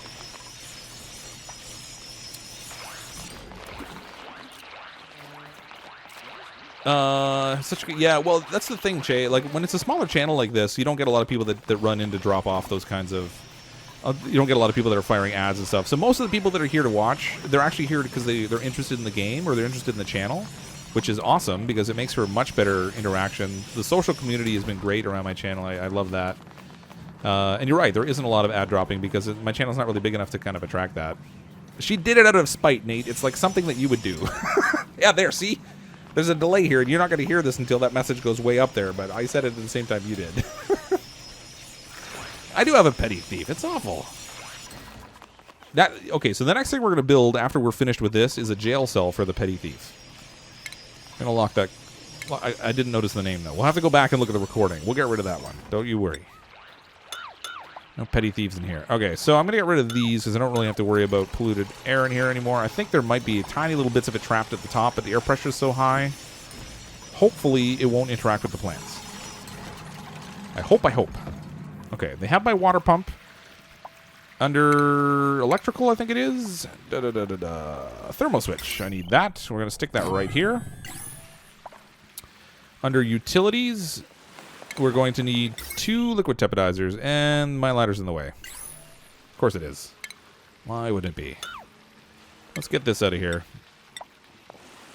[SPEAKER 1] Yeah, well, that's the thing, Che. Like, when it's a smaller channel like this, you don't get a lot of people that run in to drop off those kinds of... you don't get a lot of people that are firing ads and stuff. So most of the people that are here to watch, they're actually here because they're interested in the game or they're interested in the channel, which is awesome because it makes for a much better interaction. The social community has been great around my channel. I love that. And you're right, there isn't a lot of ad dropping because my channel's not really big enough to kind of attract that. She did it out of spite, Nate. It's like something that you would do. Yeah, there, see? There's a delay here, and you're not going to hear this until that message goes way up there, but I said it at the same time you did. I do have a petty thief. It's awful. Okay, so the next thing we're going to build after we're finished with this is a jail cell for the petty thief. I'm going to lock that. I didn't notice the name, though. We'll have to go back and look at the recording. We'll get rid of that one. Don't you worry. No petty thieves in here. Okay, so I'm going to get rid of these because I don't really have to worry about polluted air in here anymore. I think there might be tiny little bits of it trapped at the top, but the air pressure is so high. Hopefully, it won't interact with the plants. I hope. Okay, they have my water pump. Under electrical, I think it is. Thermo switch. I need that. We're going to stick that right here. Under utilities... we're going to need 2 liquid tepidizers, and my ladder's in the way. Of course it is. Why wouldn't it be? Let's get this out of here.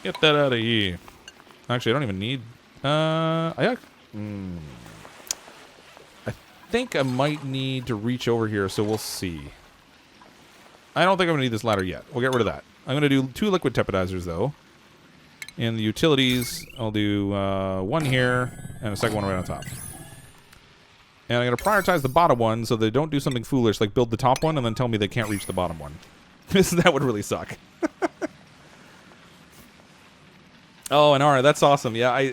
[SPEAKER 1] Get that out of here. Actually, I don't even need... I think I might need to reach over here, so we'll see. I don't think I'm going to need this ladder yet. We'll get rid of that. I'm going to do 2 liquid tepidizers, though. In the utilities, I'll do 1 here and a second one right on top. And I'm going to prioritize the bottom one so they don't do something foolish like build the top one and then tell me they can't reach the bottom one. That would really suck. Oh, and alright, that's awesome. Yeah,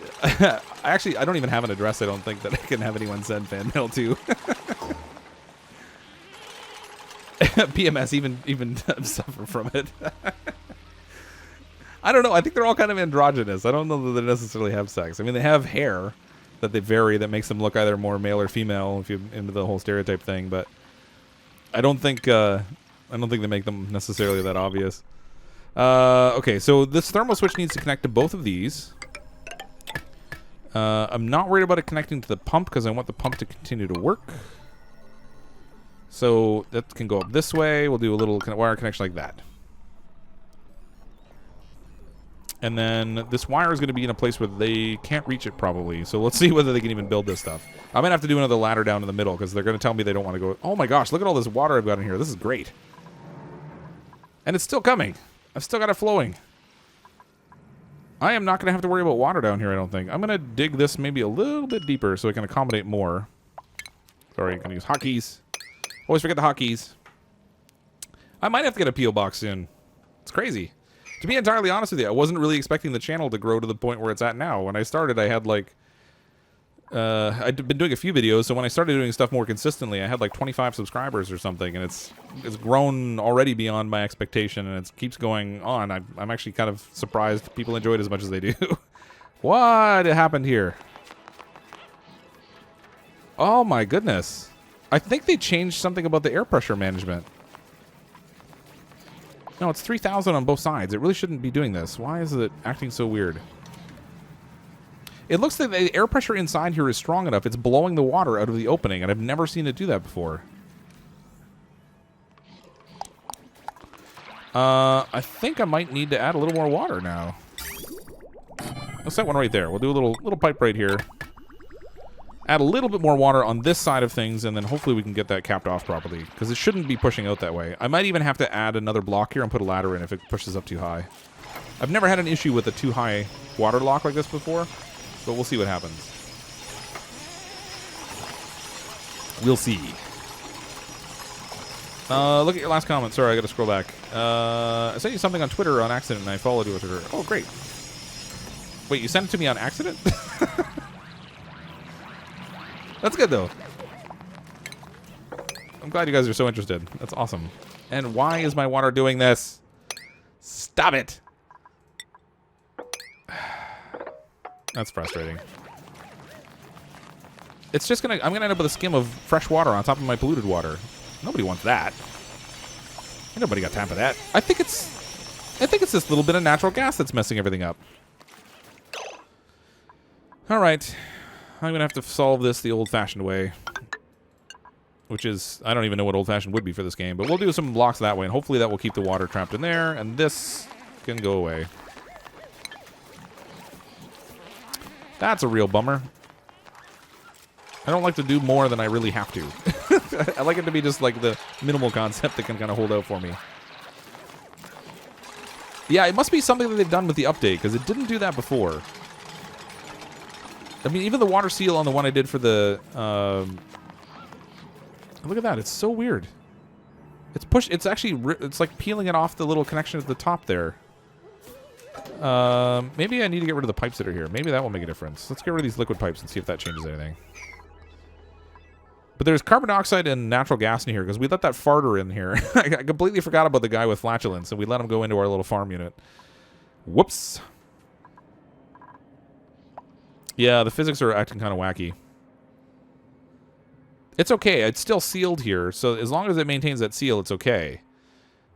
[SPEAKER 1] I don't even have an address. I don't think that I can have anyone send fan mail to. PMS even suffer from it. I don't know. I think they're all kind of androgynous. I don't know that they necessarily have sex. I mean, they have hair that they vary that makes them look either more male or female if you're into the whole stereotype thing. But I don't think they make them necessarily that obvious. Okay, so this thermal switch needs to connect to both of these. I'm not worried about it connecting to the pump because I want the pump to continue to work. So that can go up this way. We'll do a little wire connection like that. And then this wire is going to be in a place where they can't reach it probably. So let's see whether they can even build this stuff. I might have to do another ladder down in the middle because they're going to tell me they don't want to go. Oh my gosh, look at all this water I've got in here. This is great. And it's still coming. I've still got it flowing. I am not going to have to worry about water down here, I don't think. I'm going to dig this maybe a little bit deeper so I can accommodate more. Sorry, I'm going to use hotkeys. Always forget the hotkeys. I might have to get a P.O. box soon. It's crazy. To be entirely honest with you, I wasn't really expecting the channel to grow to the point where it's at now. When I started, I had like... I'd been doing a few videos, so when I started doing stuff more consistently, I had like 25 subscribers or something, and it's grown already beyond my expectation, and it keeps going on. I'm actually kind of surprised people enjoy it as much as they do. What happened here? Oh my goodness. I think they changed something about the air pressure management. No, it's 3,000 on both sides. It really shouldn't be doing this. Why is it acting so weird? It looks like the air pressure inside here is strong enough. It's blowing the water out of the opening, and I've never seen it do that before. I think I might need to add a little more water now. Let's set one right there. We'll do a little pipe right here. Add a little bit more water on this side of things, and then hopefully we can get that capped off properly, because it shouldn't be pushing out that way. I might even have to add another block here and put a ladder in if it pushes up too high. I've never had an issue with a too high water lock like this before, but we'll see what happens. We'll see. Look at your last comment. Sorry, I gotta scroll back. I sent you something on Twitter on accident, and I followed you with Twitter. Oh, great. Wait, you sent it to me on accident? That's good, though. I'm glad you guys are so interested. That's awesome. And why is my water doing this? Stop it! That's frustrating. It's just I'm gonna end up with a skim of fresh water on top of my polluted water. Nobody wants that. Ain't nobody got time for that. I think it's this little bit of natural gas that's messing everything up. All right. I'm going to have to solve this the old-fashioned way. Which is, I don't even know what old-fashioned would be for this game, but we'll do some blocks that way, and hopefully that will keep the water trapped in there, and this can go away. That's a real bummer. I don't like to do more than I really have to. I like it to be just like the minimal concept that can kind of hold out for me. Yeah, it must be something that they've done with the update, because it didn't do that before. I mean, even the water seal on the one I did for the... look at that. It's so weird. It's actually... It's like peeling it off the little connection at the top there. Maybe I need to get rid of the pipes that are here. Maybe that will make a difference. Let's get rid of these liquid pipes and see if that changes anything. But there's carbon dioxide and natural gas in here because we let that farter in here. I completely forgot about the guy with flatulence, and we let him go into our little farm unit. Whoops. Yeah, the physics are acting kind of wacky. It's okay. It's still sealed here, so as long as it maintains that seal, it's okay.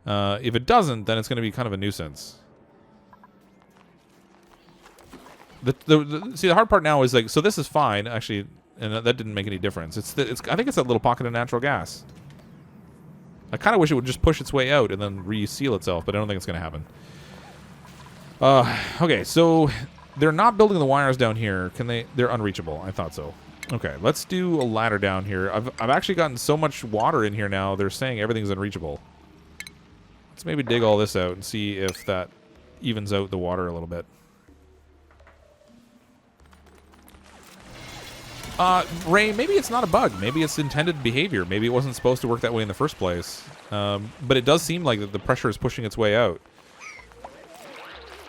[SPEAKER 1] If it doesn't, then it's going to be kind of a nuisance. See, the hard part now is like, so this is fine, actually, and that didn't make any difference. I think it's that little pocket of natural gas. I kind of wish it would just push its way out and then reseal itself, but I don't think it's going to happen. Okay, so... They're not building the wires down here. Can they? They're unreachable. I thought so. Okay, let's do a ladder down here. I've actually gotten so much water in here now, they're saying everything's unreachable. Let's maybe dig all this out and see if that evens out the water a little bit. Ray, maybe it's not a bug. Maybe it's intended behavior. Maybe it wasn't supposed to work that way in the first place. But it does seem like that the pressure is pushing its way out.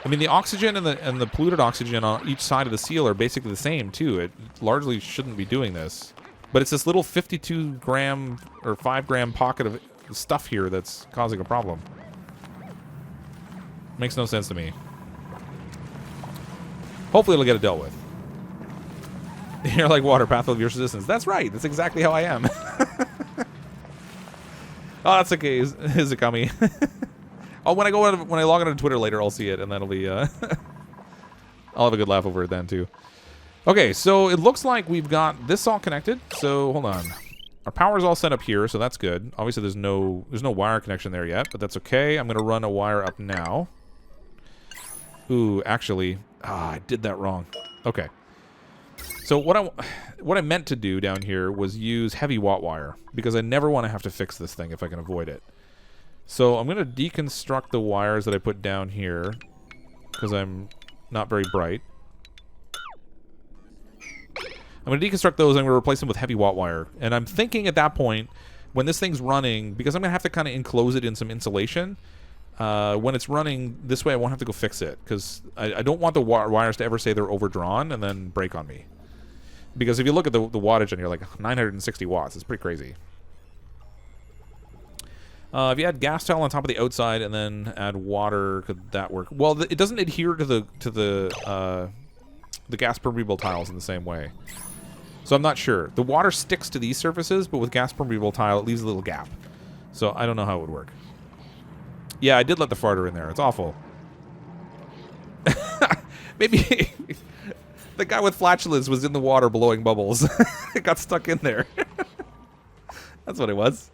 [SPEAKER 1] I mean, the oxygen and the polluted oxygen on each side of the seal are basically the same, too. It largely shouldn't be doing this. But it's this little 52-gram or 5-gram pocket of stuff here that's causing a problem. Makes no sense to me. Hopefully it'll get it dealt with. You're like water, path of your resistance. That's right. That's exactly how I am. Oh, that's okay. Izukami. Oh, when I log on to Twitter later, I'll see it, and that'll be I'll have a good laugh over it then too. Okay, so it looks like we've got this all connected. So hold on, our power's all set up here, so that's good. Obviously, there's no wire connection there yet, but that's okay. I'm gonna run a wire up now. Ooh, actually, I did that wrong. Okay. So what I meant to do down here was use heavy watt wire, because I never want to have to fix this thing if I can avoid it. So I'm going to deconstruct the wires that I put down here, because I'm not very bright. I'm going to deconstruct those and I'm going to replace them with heavy watt wire. And I'm thinking at that point, when this thing's running, because I'm going to have to kind of enclose it in some insulation, when it's running this way, I won't have to go fix it, because I don't want the wires to ever say they're overdrawn and then break on me. Because if you look at the wattage on here, like 960 watts, it's pretty crazy. If you add gas towel on top of the outside and then add water, could that work? Well, it doesn't adhere to the gas permeable tiles in the same way. So I'm not sure. The water sticks to these surfaces, but with gas permeable tile, it leaves a little gap. So I don't know how it would work. Yeah, I did let the farter in there. It's awful. Maybe the guy with flatulence was in the water blowing bubbles. It got stuck in there. That's what it was.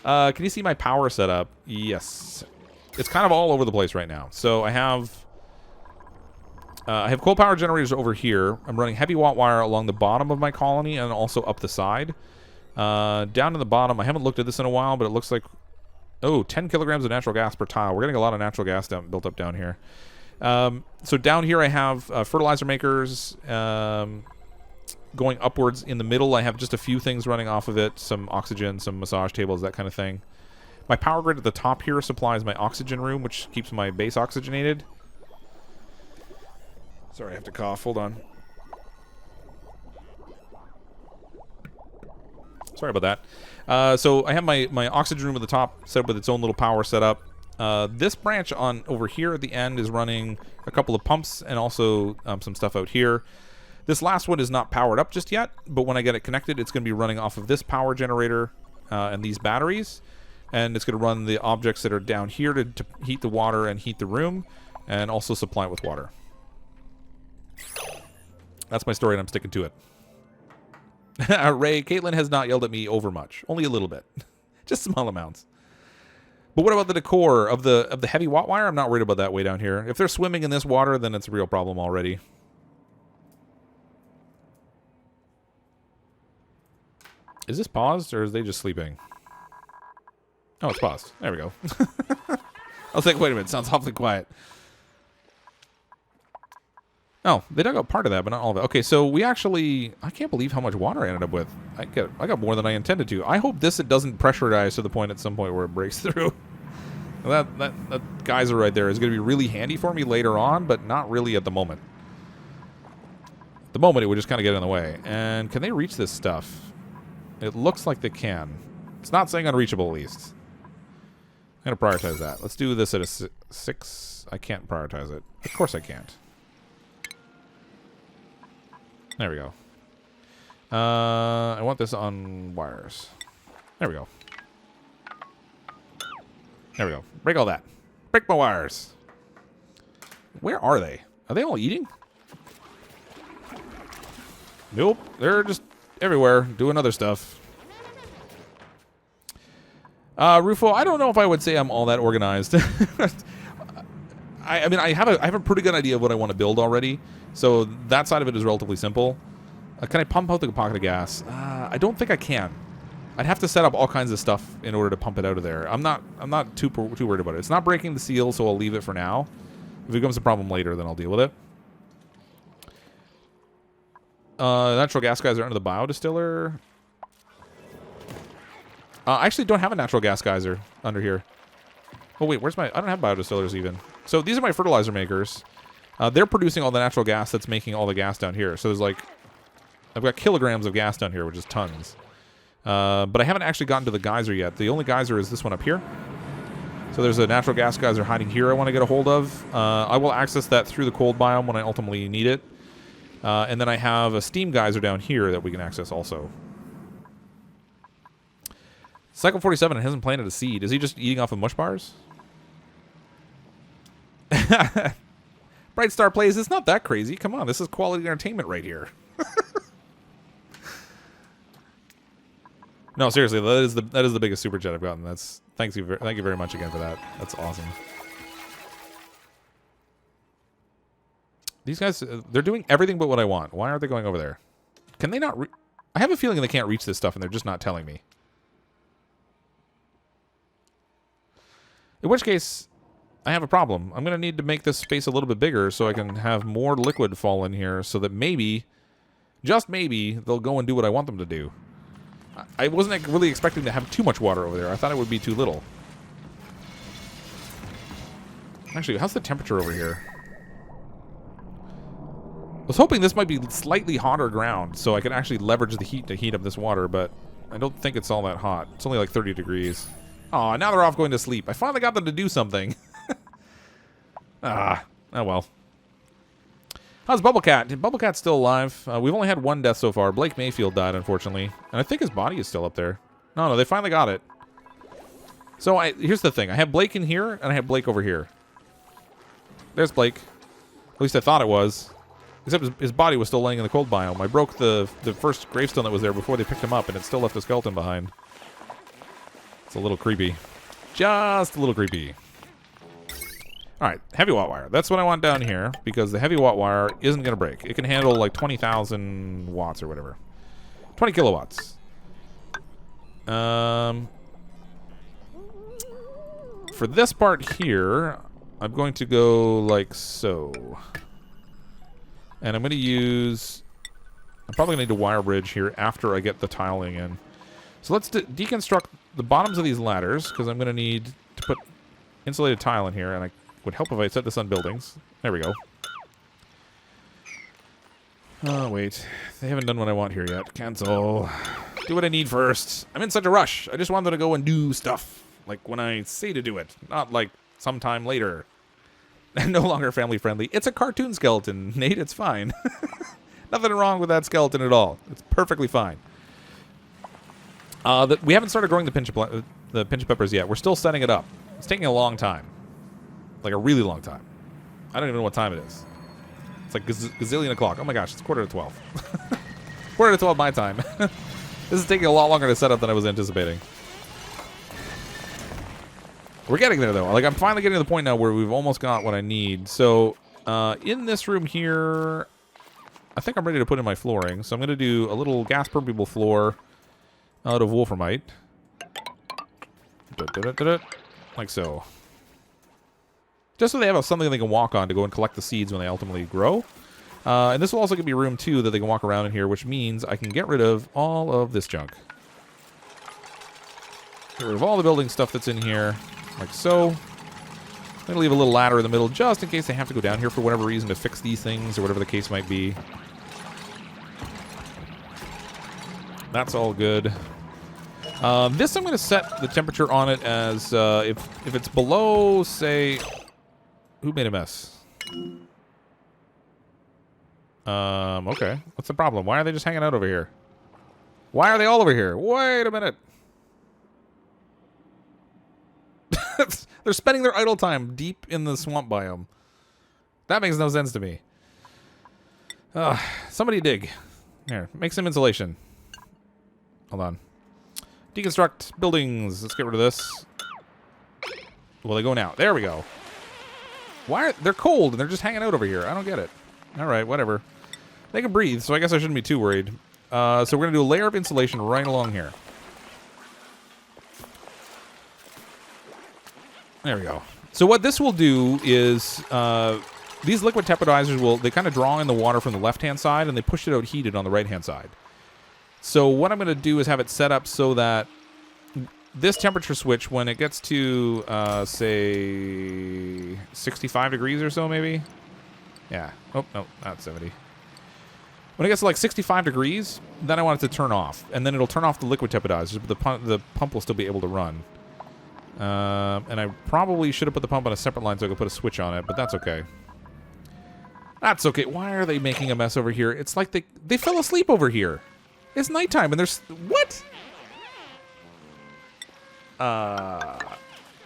[SPEAKER 1] Can you see my power setup? Yes. It's kind of all over the place right now. So I have coal power generators over here. I'm running heavy watt wire along the bottom of my colony and also up the side. Down in the bottom, I haven't looked at this in a while, but it looks like, oh, 10 kilograms of natural gas per tile. We're getting a lot of natural gas built up down here. So down here I have fertilizer makers. Going upwards in the middle, I have just a few things running off of it. Some oxygen, some massage tables, that kind of thing. My power grid at the top here supplies my oxygen room, which keeps my base oxygenated. Sorry, I have to cough. Hold on. Sorry about that. So I have my oxygen room at the top set up with its own little power setup. This branch on over here at the end is running a couple of pumps and also some stuff out here. This last one is not powered up just yet, but when I get it connected, it's going to be running off of this power generator and these batteries. And it's going to run the objects that are down here to heat the water and heat the room, and also supply it with water. That's my story, and I'm sticking to it. Ray, Caitlin has not yelled at me over much. Only a little bit. Just small amounts. But what about the decor of the heavy watt wire? I'm not worried about that way down here. If they're swimming in this water, then it's a real problem already. Is this paused, or is they just sleeping? Oh, it's paused. There we go. I was like, wait a minute, sounds awfully quiet. Oh, they dug out part of that, but not all of it. Okay, so we actually, I can't believe how much water I ended up with. I got more than I intended to. I hope it doesn't pressurize to the point at some point where it breaks through. That geyser right there is going to be really handy for me later on, but not really at the moment. At the moment, it would just kind of get in the way. And can they reach this stuff? It looks like they can. It's not saying unreachable, at least. I'm going to prioritize that. Let's do this at a 6. I can't prioritize it. Of course I can't. There we go. I want this on wires. There we go. There we go. Break all that. Break my wires. Where are they? Are they all eating? Nope. They're just everywhere doing other stuff. Rufo, I don't know if I would say I'm all that organized. I mean, I have a pretty good idea of what I want to build already. So that side of it is relatively simple. Can I pump out the pocket of gas? I don't think I can. I'd have to set up all kinds of stuff in order to pump it out of there. I'm not too worried about it. It's not breaking the seal, so I'll leave it for now. If it becomes a problem later, then I'll deal with it. Natural gas guys are under the biodistiller. I actually don't have a natural gas geyser under here. Oh wait, where's my? I don't have biodistillers even. So these are my fertilizer makers. They're producing all the natural gas that's making all the gas down here. So there's like, I've got kilograms of gas down here, which is tons. But I haven't actually gotten to the geyser yet. The only geyser is this one up here. So there's a natural gas geyser hiding here I want to get a hold of. I will access that through the cold biome when I ultimately need it. And then I have a steam geyser down here that we can access also. Cycle 47 hasn't planted a seed. Is he just eating off of mush bars? Bright Star Plays, it's not that crazy. Come on, this is quality entertainment right here. No, seriously, that is the biggest super chat I've gotten. Thank you very much again for that. That's awesome. These guys, they're doing everything but what I want. Why aren't they going over there? Can they not? I have a feeling they can't reach this stuff, and they're just not telling me. In which case, I have a problem. I'm going to need to make this space a little bit bigger so I can have more liquid fall in here so that maybe, just maybe, they'll go and do what I want them to do. I wasn't really expecting to have too much water over there. I thought it would be too little. Actually, how's the temperature over here? I was hoping this might be slightly hotter ground so I could actually leverage the heat to heat up this water, but I don't think it's all that hot. It's only like 30 degrees. Aw, now they're off going to sleep. I finally got them to do something. Oh well. How's Bubblecat? Bubblecat's still alive. We've only had one death so far. Blake Mayfield died, unfortunately. And I think his body is still up there. No, they finally got it. So here's the thing. I have Blake in here, and I have Blake over here. There's Blake. At least I thought it was. Except his body was still laying in the cold biome. I broke the first gravestone that was there before they picked him up, and it still left a skeleton behind. It's a little creepy. Just a little creepy. Alright, heavy watt wire. That's what I want down here, because the heavy watt wire isn't going to break. It can handle like 20,000 watts or whatever. 20 kilowatts. For this part here, I'm going to go like so. And I'm going to use... I'm probably going to need a wire bridge here after I get the tiling in. So let's deconstruct the bottoms of these ladders, because I'm going to need to put insulated tile in here, and I would help if I set this on buildings. There we go. Oh, wait. They haven't done what I want here yet. Cancel. Do what I need first. I'm in such a rush. I just wanted to go and do stuff. Like when I say to do it. Not like sometime later. No longer family friendly. It's a cartoon skeleton, Nate. It's fine. Nothing wrong with that skeleton at all. It's perfectly fine. We haven't started growing the pinch peppers yet. We're still setting it up. It's taking a long time. Like a really long time. I don't even know what time it is. It's like gazillion o'clock. Oh my gosh, it's 11:45. 11:45 my time. This is taking a lot longer to set up than I was anticipating. We're getting there though. Like I'm finally getting to the point now where we've almost got what I need. So in this room here, I think I'm ready to put in my flooring. So I'm going to do a little gas permeable floor out of wolframite. Like so. Just so they have something they can walk on to go and collect the seeds when they ultimately grow. And this will also give me room, too, that they can walk around in here, which means I can get rid of all of this junk. Get rid of all the building stuff that's in here, like so. I'm going to leave a little ladder in the middle just in case they have to go down here for whatever reason to fix these things or whatever the case might be. That's all good. This I'm going to set the temperature on it as if it's below, say... Who made a mess? Okay. What's the problem? Why are they just hanging out over here? Why are they all over here? Wait a minute. They're spending their idle time deep in the swamp biome. That makes no sense to me. Somebody dig. Here, make some insulation. Hold on. Deconstruct buildings. Let's get rid of this. Well, they go now. There we go. Why are they're cold and they're just hanging out over here? I don't get it. All right, whatever. They can breathe, so I guess I shouldn't be too worried. So we're going to do a layer of insulation right along here. There we go. So what this will do is these liquid tepidizers they kind of draw in the water from the left-hand side and they push it out heated on the right-hand side. So what I'm going to do is have it set up so that this temperature switch, when it gets to, say, 65 degrees or so, maybe? Yeah. Oh, no, not 70. When it gets to like 65 degrees, then I want it to turn off. And then it'll turn off the liquid tepidizers, but the pump will still be able to run. And I probably should have put the pump on a separate line so I could put a switch on it, but that's okay. That's okay. Why are they making a mess over here? It's like they fell asleep over here. It's nighttime and there's... What? I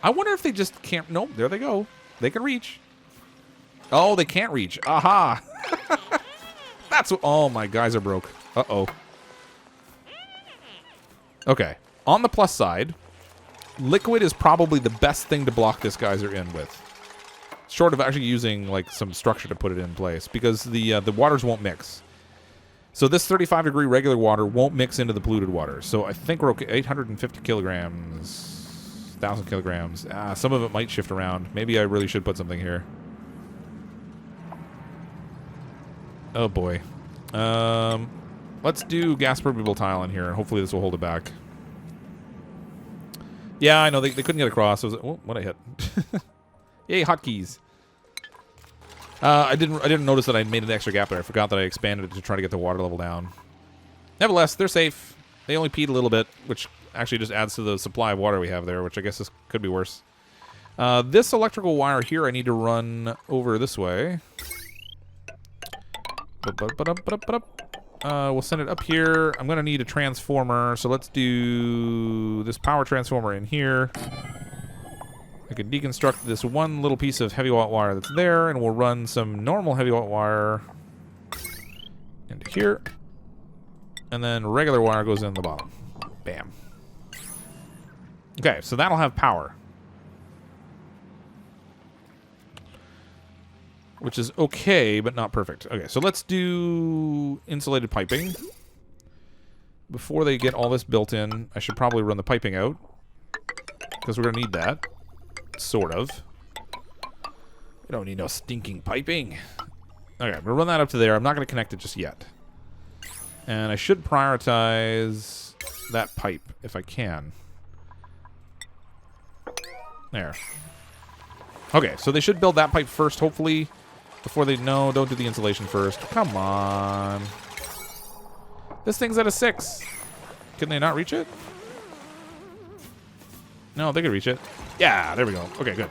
[SPEAKER 1] wonder if they just can't... Nope, there they go. They can reach. Oh, they can't reach. Aha! That's what... Oh, my geyser broke. Uh-oh. Okay. On the plus side, liquid is probably the best thing to block this geyser in with. Short of actually using, like, some structure to put it in place. Because the waters won't mix. So this 35-degree regular water won't mix into the polluted water. So I think we're okay. 850 kilograms. 1,000 kilograms. Some of it might shift around. Maybe I really should put something here. Oh, boy. Let's do gas permeable tile in here, and hopefully this will hold it back. Yeah, I know. They couldn't get across. Oh, what I hit. Yay, hotkeys. I didn't notice that I made an extra gap there. I forgot that I expanded it to try to get the water level down. Nevertheless, they're safe. They only peed a little bit, which actually just adds to the supply of water we have there, which I guess this could be worse. This electrical wire here I need to run over this way. We'll send it up here. I'm going to need a transformer, so let's do this power transformer in here. I can deconstruct this one little piece of heavy watt wire that's there, and we'll run some normal heavy watt wire into here. And then regular wire goes in the bottom. Bam. Okay, so that'll have power. Which is okay, but not perfect. Okay, so let's do insulated piping. Before they get all this built in, I should probably run the piping out. Because we're going to need that. Sort of. We don't need no stinking piping. Okay, I'm going to run that up to there. I'm not going to connect it just yet. And I should prioritize that pipe if I can. There. Okay, so they should build that pipe first, hopefully. Before they... No, don't do the insulation first. Come on. This thing's at a 6. Can they not reach it? No, they could reach it. Yeah, there we go. Okay, good.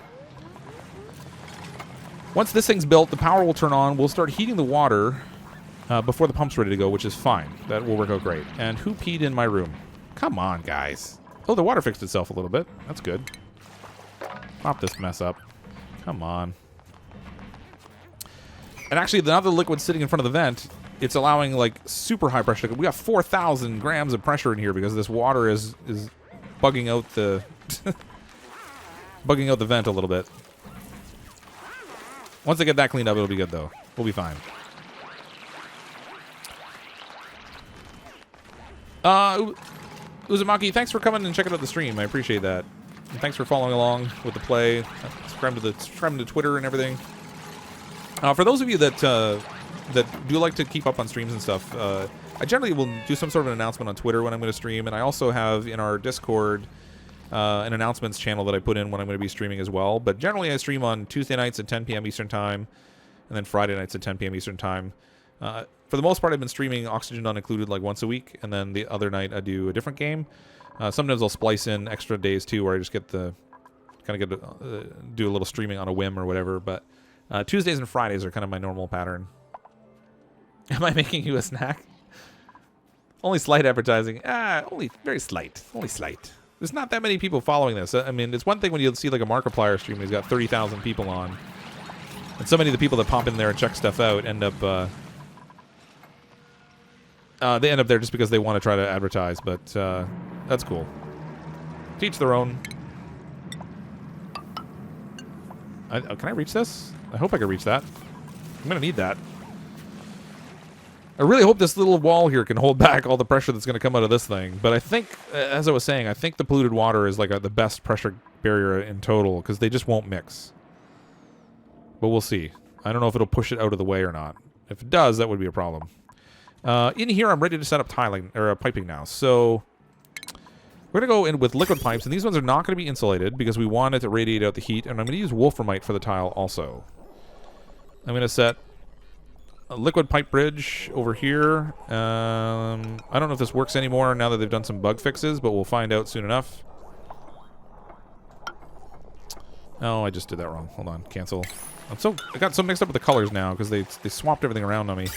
[SPEAKER 1] Once this thing's built, the power will turn on. We'll start heating the water before the pump's ready to go, which is fine. That will work out great. And who peed in my room? Come on, guys. Oh, the water fixed itself a little bit. That's good. Pop this mess up. Come on. And actually, now the liquid's sitting in front of the vent, it's allowing, like, super high pressure. We got 4,000 grams of pressure in here because this water is bugging out the... bugging out the vent a little bit. Once I get that cleaned up, it'll be good, though. We'll be fine. Uzumaki, thanks for coming and checking out the stream. I appreciate that. And thanks for following along with the play. Subscribing to Twitter and everything. For those of you that do like to keep up on streams and stuff, I generally will do some sort of an announcement on Twitter when I'm going to stream, and I also have in our Discord an announcements channel that I put in when I'm going to be streaming as well. But generally I stream on Tuesday nights at 10 p.m. Eastern Time, and then Friday nights at 10 p.m. Eastern Time. For the most part, I've been streaming Oxygen Not Included like once a week, and then the other night I do a different game. Sometimes I'll splice in extra days too, where I just get do a little streaming on a whim or whatever. But Tuesdays and Fridays are kind of my normal pattern. Am I making you a snack? Only slight advertising. Only very slight. Only slight. There's not that many people following this. I mean, it's one thing when you see like a Markiplier stream, he's got 30,000 people on. And so many of the people that pop in there and check stuff out end up... they end up there just because they want to try to advertise, but that's cool. Teach their own. Can I reach this? I hope I can reach that. I'm going to need that. I really hope this little wall here can hold back all the pressure that's going to come out of this thing. But I think, as I was saying, I think the polluted water is like the best pressure barrier in total because they just won't mix. But we'll see. I don't know if it'll push it out of the way or not. If it does, that would be a problem. In here, I'm ready to set up tiling or piping now. So We're going to go in with liquid pipes, and these ones are not going to be insulated because we want it to radiate out the heat, and I'm going to use wolframite for the tile also. I'm going to set a liquid pipe bridge over here. I don't know if this works anymore now that they've done some bug fixes, but we'll find out soon enough. Oh, I just did that wrong. Hold on, cancel. I got so mixed up with the colors now because they swapped everything around on me.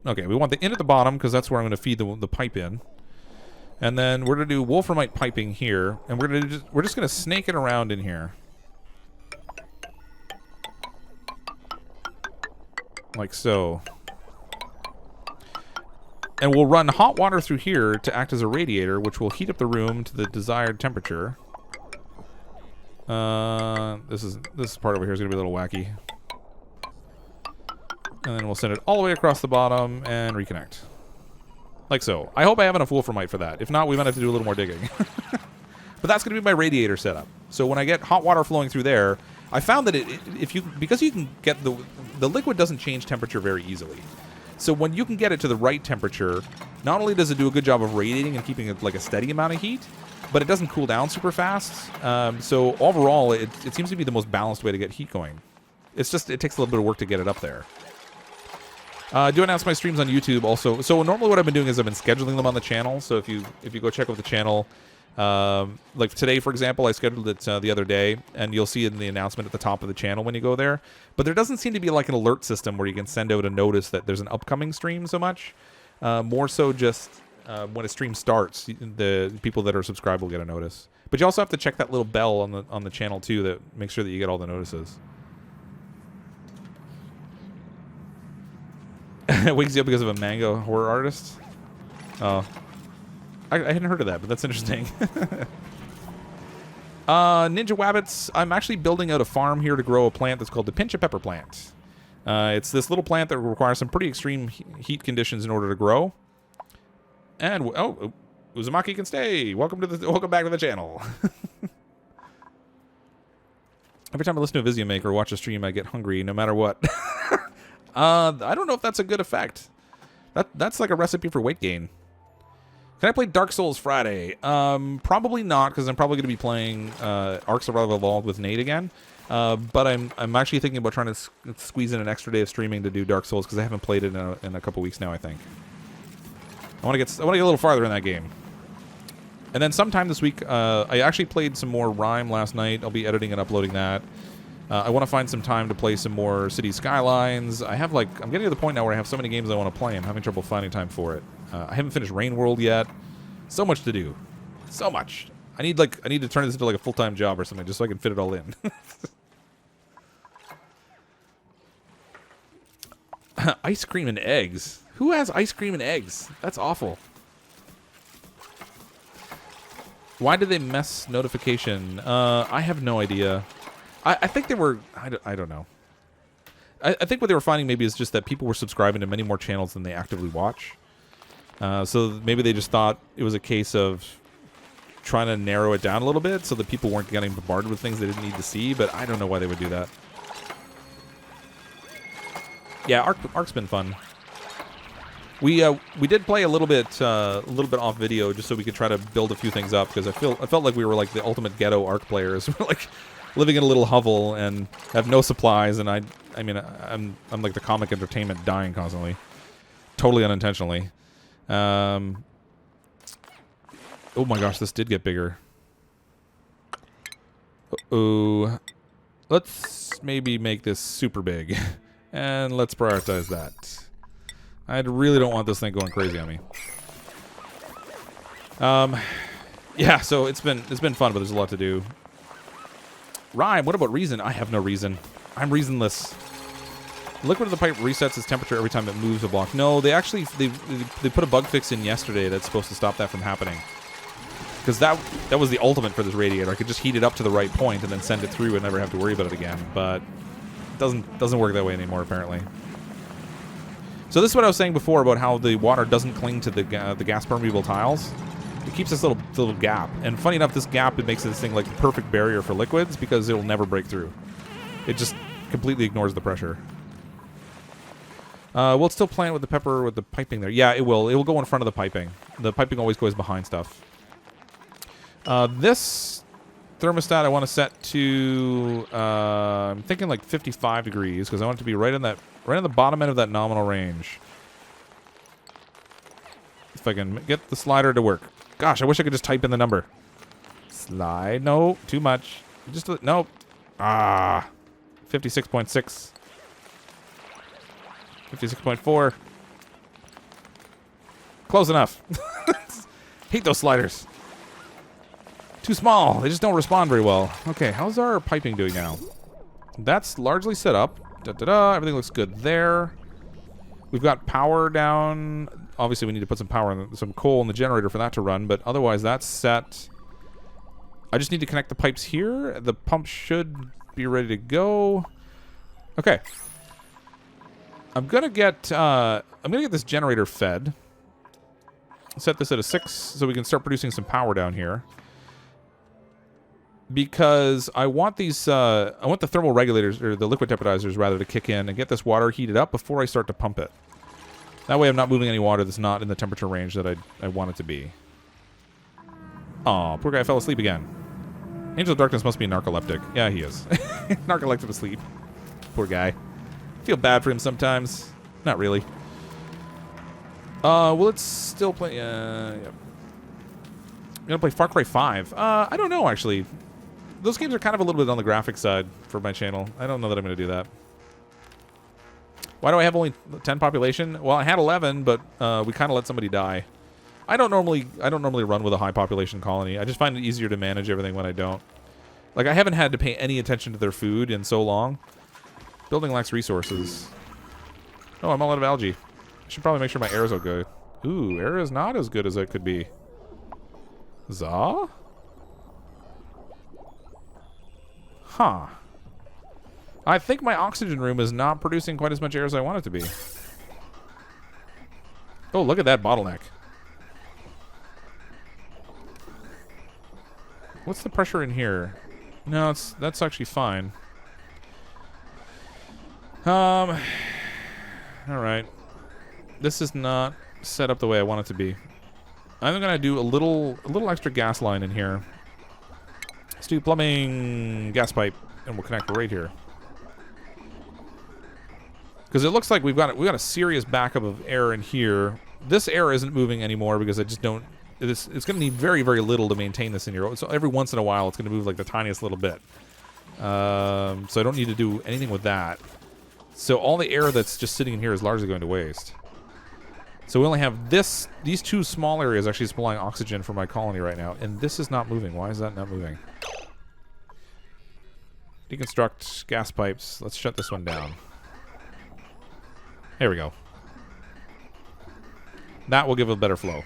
[SPEAKER 1] Okay, we want the in at the bottom because that's where I'm going to feed the pipe in. And then we're going to do wolframite piping here, and we're just going to snake it around in here. Like so. And we'll run hot water through here to act as a radiator, which will heat up the room to the desired temperature. This part over here is going to be a little wacky. And then we'll send it all the way across the bottom and reconnect. Like so. I hope I have enough wolframite for that. If not, we might have to do a little more digging. But that's going to be my radiator setup. So when I get hot water flowing through there, I found that because you can get the liquid doesn't change temperature very easily. So when you can get it to the right temperature, not only does it do a good job of radiating and keeping it like a steady amount of heat, but it doesn't cool down super fast. So overall, it seems to be the most balanced way to get heat going. It's just, it takes a little bit of work to get it up there. I do announce my streams on YouTube also. So normally what I've been doing is I've been scheduling them on the channel. So if you go check out the channel, like today, for example, I scheduled it the other day, and you'll see it in the announcement at the top of the channel when you go there. But there doesn't seem to be like an alert system where you can send out a notice that there's an upcoming stream so much. More so just when a stream starts, the people that are subscribed will get a notice. But you also have to check that little bell on the channel too that makes sure that you get all the notices. It wakes you up because of a manga horror artist? Oh. I hadn't heard of that, but that's interesting. Ninja Wabbits, I'm actually building out a farm here to grow a plant that's called the Pincha pepper plant. It's this little plant that requires some pretty extreme heat conditions in order to grow. And, oh, Uzumaki can stay. Welcome back to the channel. Every time I listen to a Visium Maker or watch a stream, I get hungry no matter what. I don't know if that's a good effect. That's like a recipe for weight gain. Can I play Dark Souls Friday? Probably not, because I'm probably going to be playing Ark Survival Evolved with Nate again. But I'm actually thinking about trying to squeeze in an extra day of streaming to do Dark Souls, because I haven't played it in a couple weeks now, I think. I want to get a little farther in that game. And then sometime this week, I actually played some more Rime last night. I'll be editing and uploading that. I want to find some time to play some more City Skylines. I'm getting to the point now where I have so many games I want to play. I'm having trouble finding time for it. I haven't finished Rain World yet. So much to do. So much. I need to turn this into like a full-time job or something just so I can fit it all in. Ice cream and eggs. Who has ice cream and eggs? That's awful. Why did they mess notification? I have no idea. I think they were... I don't know. I think what they were finding maybe is just that people were subscribing to many more channels than they actively watch. So maybe they just thought it was a case of trying to narrow it down a little bit so that people weren't getting bombarded with things they didn't need to see, but I don't know why they would do that. Yeah, Ark's been fun. We did play a little bit off video just so we could try to build a few things up, because I felt like we were like the ultimate ghetto Ark players. We're like living in a little hovel and have no supplies, and I mean I'm like the comic entertainment dying constantly, totally unintentionally. Oh my gosh, this did get bigger. Uh-oh. Let's maybe make this super big, and let's prioritize that. I really don't want this thing going crazy on me. Yeah, so it's been fun, but there's a lot to do. Rhyme, what about reason? I have no reason. I'm reasonless. Liquid of the pipe resets its temperature every time it moves a block. No, they actually they put a bug fix in yesterday that's supposed to stop that from happening. Because that was the ultimate for this radiator. I could just heat it up to the right point and then send it through and never have to worry about it again. But it doesn't work that way anymore, apparently. So this is what I was saying before about how the water doesn't cling to the gas permeable tiles. It keeps this little gap. And funny enough, this gap, it makes this thing like the perfect barrier for liquids because it'll never break through. It just completely ignores the pressure. Will it still plant with the piping there? Yeah, it will. It will go in front of the piping. The piping always goes behind stuff. This thermostat I want to set to, I'm thinking like 55 degrees because I want it to be right on the bottom end of that nominal range. If I can get the slider to work. Gosh, I wish I could just type in the number. Slide. No, too much. Just, nope. 56.6. 56.4. Close enough. Hate those sliders. Too small. They just don't respond very well. Okay, how's our piping doing now? That's largely set up. Everything looks good there. We've got power down. Obviously, we need to put some power in, some coal in the generator for that to run, but otherwise that's set. I just need to connect the pipes here. The pump should be ready to go. Okay. I'm gonna get this generator fed. Set this at a 6 so we can start producing some power down here. Because I want these, I want the thermal regulators, or the liquid temperature rather, to kick in and get this water heated up before I start to pump it. That way I'm not moving any water that's not in the temperature range that I want it to be. Aw, poor guy fell asleep again. Angel of Darkness must be narcoleptic. Yeah, he is. Narcoleptic asleep. Poor guy. Feel bad for him sometimes. Not really. Will it still play? Yeah. I'm gonna play Far Cry 5. I don't know, actually. Those games are kind of a little bit on the graphic side for my channel. I don't know that I'm gonna do that. Why do I have only 10 population? Well, I had 11, but we kind of let somebody die. I don't normally run with a high population colony. I just find it easier to manage everything when I don't. Like, I haven't had to pay any attention to their food in so long. Building lacks resources. Oh, I'm all out of algae. I should probably make sure my air's okay. Ooh, air is not as good as it could be. Za? Huh. I think my oxygen room is not producing quite as much air as I want it to be. Oh, look at that bottleneck. What's the pressure in here? No, that's actually fine. Alright. This is not set up the way I want it to be. I'm gonna do a little extra gas line in here. Let's do plumbing gas pipe, and we'll connect right here. Because it looks like we've got a serious backup of air in here. This air isn't moving anymore because I just don't. It's going to need very, very little to maintain this in here. So every once in a while, it's going to move like the tiniest little bit. So I don't need to do anything with that. So all the air that's just sitting in here is largely going to waste. So we only have these two small areas actually supplying oxygen for my colony right now, and this is not moving. Why is that not moving? Deconstruct gas pipes. Let's shut this one down. There we go. That will give a better flow.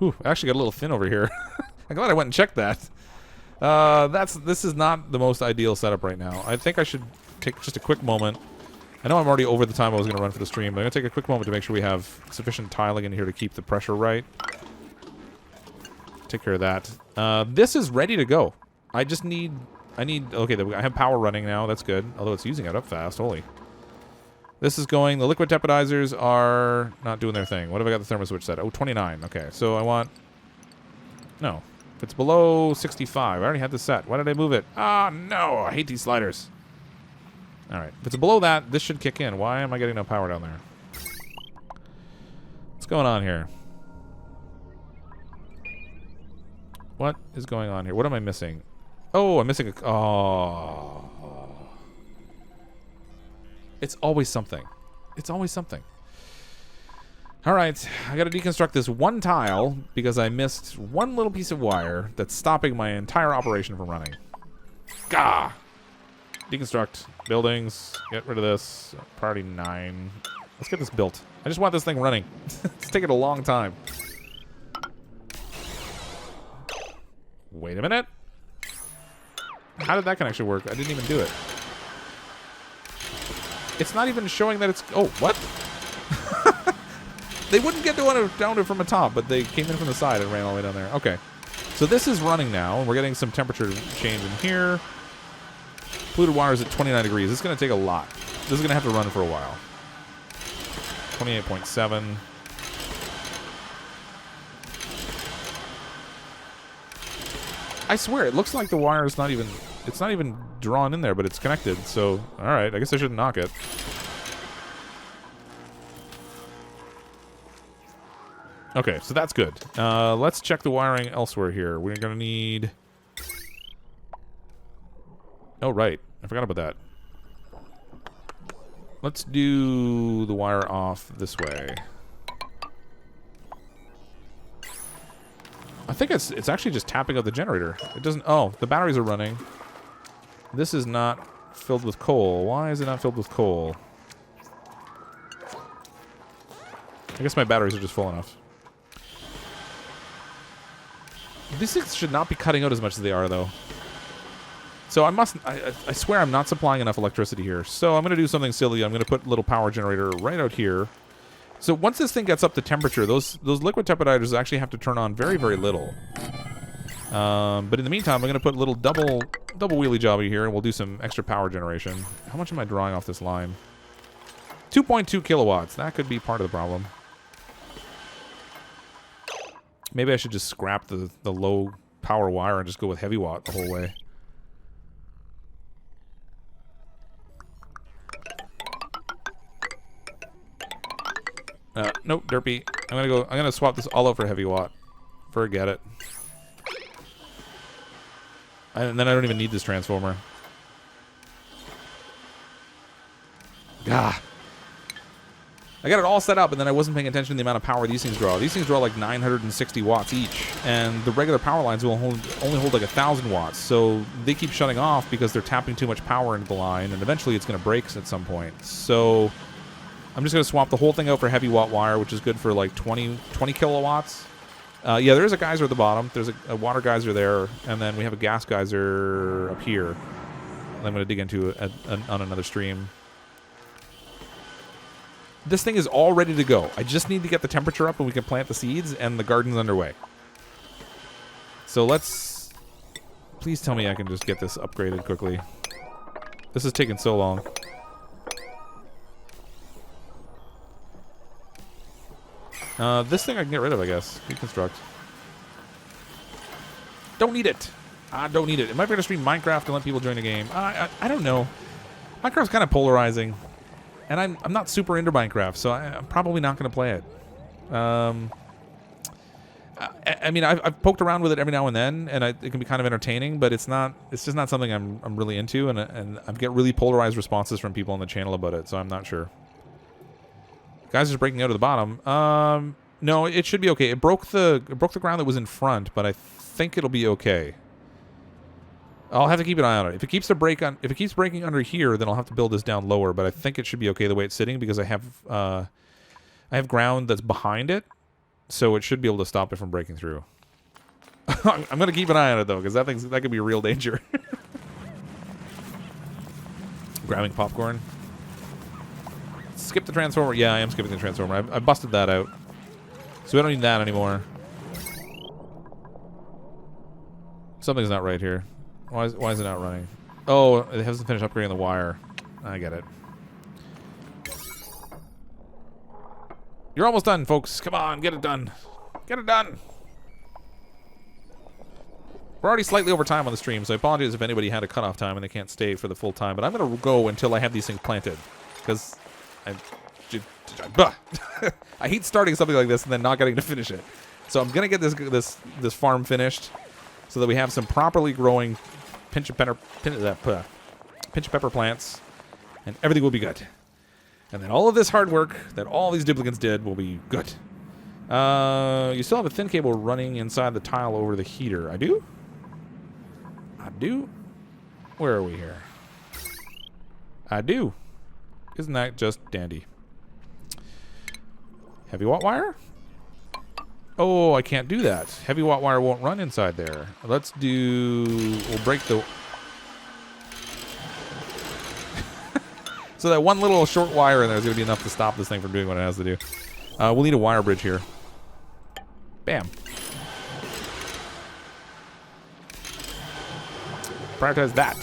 [SPEAKER 1] Ooh, I actually got a little thin over here. I'm glad I went and checked that. This is not the most ideal setup right now. I think I should take just a quick moment. I know I'm already over the time I was going to run for the stream, but I'm going to take a quick moment to make sure we have sufficient tiling in here to keep the pressure right. Take care of that. This is ready to go. I need, okay, I have power running now. That's good. Although it's using it up fast. Holy. This is going. The liquid tempedizers are not doing their thing. What have I got the thermo switch set? Oh, 29. Okay, so I want... No. If it's below 65. I already had this set. Why did I move it? Ah, no. I hate these sliders. All right. If it's below that, this should kick in. Why am I getting no power down there? What's going on here? What is going on here? What am I missing? Oh, I'm missing a... Oh... It's always something. It's always something. All right, I got to deconstruct this one tile because I missed one little piece of wire that's stopping my entire operation from running. Gah! Deconstruct buildings. Get rid of this. Priority 9. Let's get this built. I just want this thing running. It's taking a long time. Wait a minute. How did that connection work? I didn't even do it. It's not even showing that it's... Oh, what? They wouldn't get down to from the top, but they came in from the side and ran all the way down there. Okay. So this is running now, and we're getting some temperature change in here. Polluted water is at 29 degrees. This is going to take a lot. This is going to have to run for a while. 28.7. I swear, it looks like the wire is not even... It's not even drawn in there, but it's connected. So, alright, I guess I shouldn't knock it. Okay, so that's good. Let's check the wiring elsewhere here. We're going to need... Oh, right. I forgot about that. Let's do the wire off this way. I think it's actually just tapping out the generator. It doesn't... Oh, the batteries are running. This is not filled with coal. Why is it not filled with coal? I guess my batteries are just full enough. These things should not be cutting out as much as they are, though. So I swear I'm not supplying enough electricity here. So I'm going to do something silly. I'm going to put a little power generator right out here. So once this thing gets up to temperature, those liquid temperatizers actually have to turn on very, very little. But in the meantime, I'm going to put a little double wheelie jobby here, and we'll do some extra power generation. How much am I drawing off this line? 2.2 kilowatts. That could be part of the problem. Maybe I should just scrap the low power wire and just go with heavy watt the whole way. Nope, derpy. I'm gonna swap this all out for heavy watt. Forget it. And then I don't even need this transformer. Gah. I got it all set up, and then I wasn't paying attention to the amount of power these things draw. These things draw like 960 watts each, and the regular power lines will only hold like 1,000 watts. So they keep shutting off because they're tapping too much power into the line, and eventually it's going to break at some point. So I'm just going to swap the whole thing out for heavy watt wire, which is good for like 20 kilowatts. Yeah, there is a geyser at the bottom. There's a water geyser there, and then we have a gas geyser up here. I'm going to dig into on another stream. This thing is all ready to go. I just need to get the temperature up and we can plant the seeds, and the garden's underway. So let's... Please tell me I can just get this upgraded quickly. This is taking so long. This thing I can get rid of, I guess. Reconstruct. Don't need it. I don't need it. Am I going to stream Minecraft and let people join the game? I don't know. Minecraft's kind of polarizing. And I'm not super into Minecraft, so I'm probably not going to play it. I mean, I've poked around with it every now and then, and it can be kind of entertaining, but it's just not something I'm really into, and I get really polarized responses from people on the channel about it, so I'm not sure. Guys is breaking out of the bottom. No, it should be okay. It broke the ground that was in front, but I think it'll be okay. I'll have to keep an eye on it. If it keeps breaking under here, then I'll have to build this down lower. But I think it should be okay the way it's sitting because I have ground that's behind it, so it should be able to stop it from breaking through. I'm gonna keep an eye on it though, because that could be a real danger. Grabbing popcorn. Skip the transformer. Yeah, I am skipping the transformer. I busted that out, so we don't need that anymore. Something's not right here. Why is it not running? Oh, it hasn't finished upgrading the wire. I get it. You're almost done, folks. Come on, get it done. Get it done. We're already slightly over time on the stream, so I apologize if anybody had a cutoff time and they can't stay for the full time. But I'm going to go until I have these things planted, because I hate starting something like this and then not getting to finish it. So I'm going to get this farm finished so that we have some properly growing pinch pepper plants, and everything will be good. And then all of this hard work that all these duplicants did will be good. You still have a thin cable running inside the tile over the heater. I do? I do? Where are we here? I do. Isn't that just dandy? Heavy watt wire? Oh, I can't do that. Heavy watt wire won't run inside there. Let's do... We'll break the... So that one little short wire in there is going to be enough to stop this thing from doing what it has to do. We'll need a wire bridge here. Bam. Prioritize that.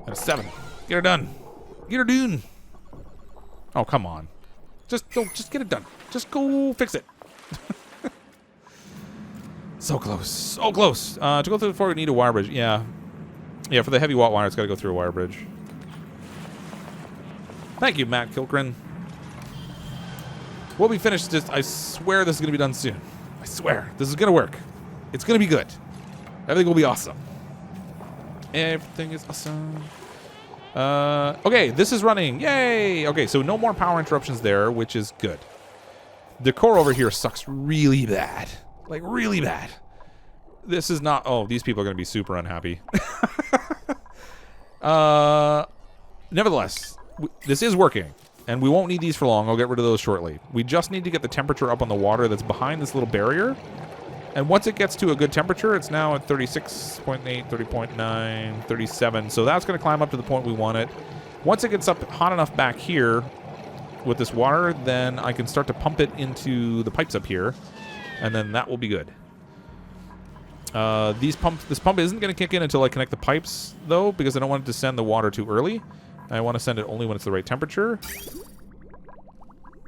[SPEAKER 1] And a 7. Get her done. Get her done. Oh, come on. Just get it done. Just go fix it. So close. So close. To go through the floor, we need a wire bridge. Yeah. Yeah, for the heavy watt wire, it's got to go through a wire bridge. Thank you, Matt Kilgren. We'll be finished. I swear this is going to be done soon. I swear. This is going to work. It's going to be good. Everything will be awesome. Everything is awesome. Okay, this is running. Yay! Okay, so no more power interruptions there, which is good. The core over here sucks really bad. Like, really bad. This is not... Oh, these people are going to be super unhappy. Nevertheless, this is working. And we won't need these for long. I'll get rid of those shortly. We just need to get the temperature up on the water that's behind this little barrier. And once it gets to a good temperature, it's now at 36.8, 30.9, 37. So that's going to climb up to the point we want it. Once it gets up hot enough back here with this water, then I can start to pump it into the pipes up here. And then that will be good. This pump isn't going to kick in until I connect the pipes, though, because I don't want it to send the water too early. I want to send it only when it's the right temperature.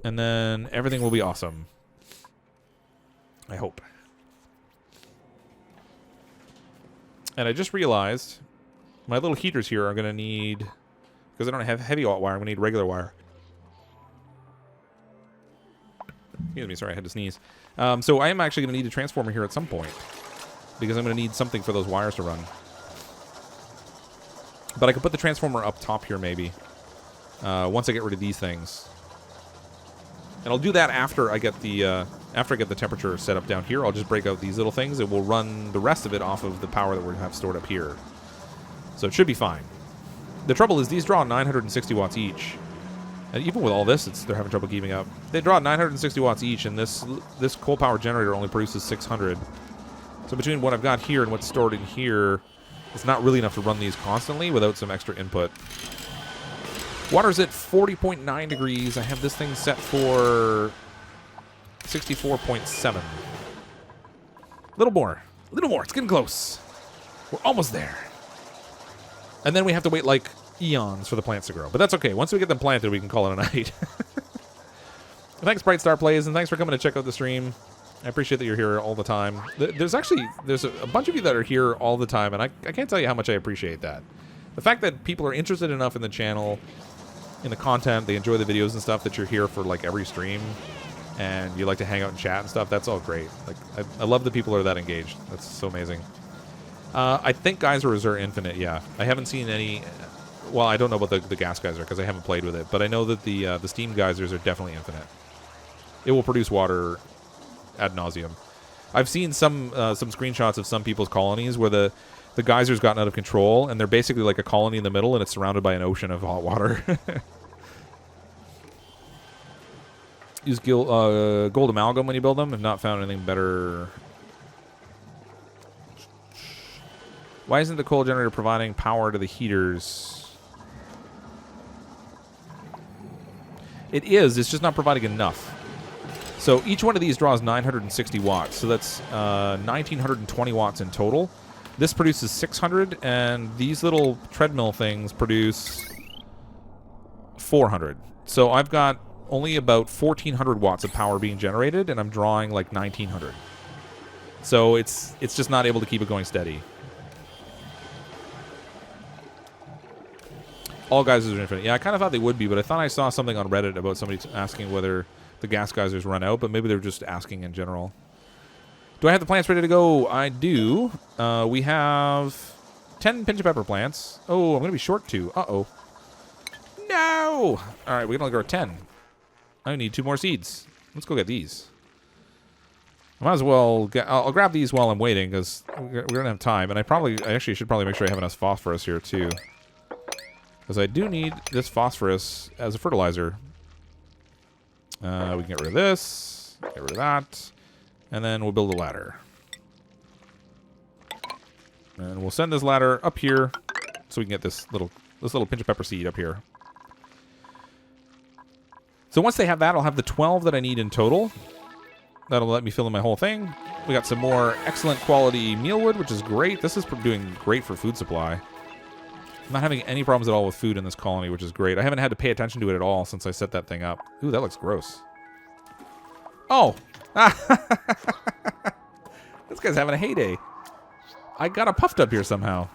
[SPEAKER 1] And then everything will be awesome. I hope. And I just realized my little heaters here are going to need... Because I don't have heavy wire, I'm going to need regular wire. Excuse me, sorry, I had to sneeze. So I am actually going to need a transformer here at some point. Because I'm going to need something for those wires to run. But I could put the transformer up top here, maybe. Once I get rid of these things. And I'll do that after I get the temperature set up down here. I'll just break out these little things. It will run the rest of it off of the power that we have stored up here. So it should be fine. The trouble is these draw 960 watts each. And even with all this, they're having trouble keeping up. They draw 960 watts each, and this coal power generator only produces 600. So between what I've got here and what's stored in here, it's not really enough to run these constantly without some extra input. Water's at 40.9 degrees. I have this thing set for 64.7. Little more. Little more. It's getting close. We're almost there. And then we have to wait like eons for the plants to grow. But that's okay. Once we get them planted, we can call it a night. Thanks, Bright Star Plays, and thanks for coming to check out the stream. I appreciate that you're here all the time. There's a bunch of you that are here all the time, and I can't tell you how much I appreciate that. The fact that people are interested enough in the channel, in the content, they enjoy the videos and stuff, that you're here for like every stream, and you like to hang out and chat and stuff, that's all great. Like I love the people that are that engaged. That's so amazing. I think geysers are infinite, yeah. I haven't seen any... Well, I don't know about the gas geyser because I haven't played with it, but I know that the steam geysers are definitely infinite. It will produce water ad nauseum. I've seen some screenshots of some people's colonies where the geyser's gotten out of control, and they're basically like a colony in the middle, and it's surrounded by an ocean of hot water. Use gold amalgam when you build them. Have not found anything better. Why isn't the coal generator providing power to the heaters? It is. It's just not providing enough. So each one of these draws 960 watts. So that's 1,920 watts in total. This produces 600, and these little treadmill things produce 400. So I've got only about 1,400 watts of power being generated, and I'm drawing like 1,900. So it's just not able to keep it going steady. All geysers are infinite. Yeah, I kind of thought they would be, but I thought I saw something on Reddit about somebody asking whether the gas geysers run out, but maybe they're just asking in general. Do I have the plants ready to go? I do. We have 10 Pincha pepper plants. Oh, I'm going to be short 2. Uh-oh. No! All right, we can only grow 10. I need 2 more seeds. Let's go get these. I might as well I'll grab these while I'm waiting, because we're going to have time. And I actually should probably make sure I have enough phosphorus here, too. Because I do need this phosphorus as a fertilizer. We can get rid of this, get rid of that, and then we'll build a ladder. And we'll send this ladder up here so we can get this little Pincha pepper seed up here. So once they have that, I'll have the 12 that I need in total. That'll let me fill in my whole thing. We got some more excellent quality mealwood, which is great. This is doing great for food supply. I'm not having any problems at all with food in this colony, which is great. I haven't had to pay attention to it at all since I set that thing up. Ooh, that looks gross. Oh! That's This guy's having a heyday. I got a puffed up here somehow.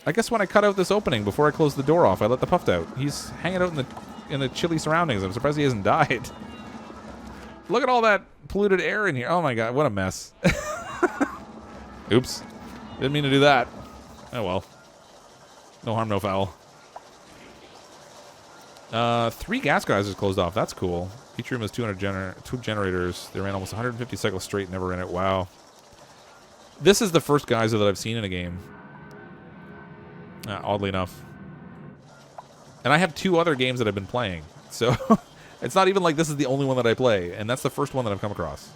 [SPEAKER 1] I guess when I cut out this opening before I closed the door off, I let the puffed out. He's hanging out in the chilly surroundings. I'm surprised he hasn't died. Look at all that polluted air in here. Oh my god, what a mess. Oops. Didn't mean to do that. Oh well. No harm, no foul. 3 gas geysers closed off. That's cool. Each room has 2 generators. They ran almost 150 cycles straight, never ran it. Wow. This is the first geyser that I've seen in a game. Oddly enough. And I have 2 other games that I've been playing. So it's not even like this is the only one that I play. And that's the first one that I've come across.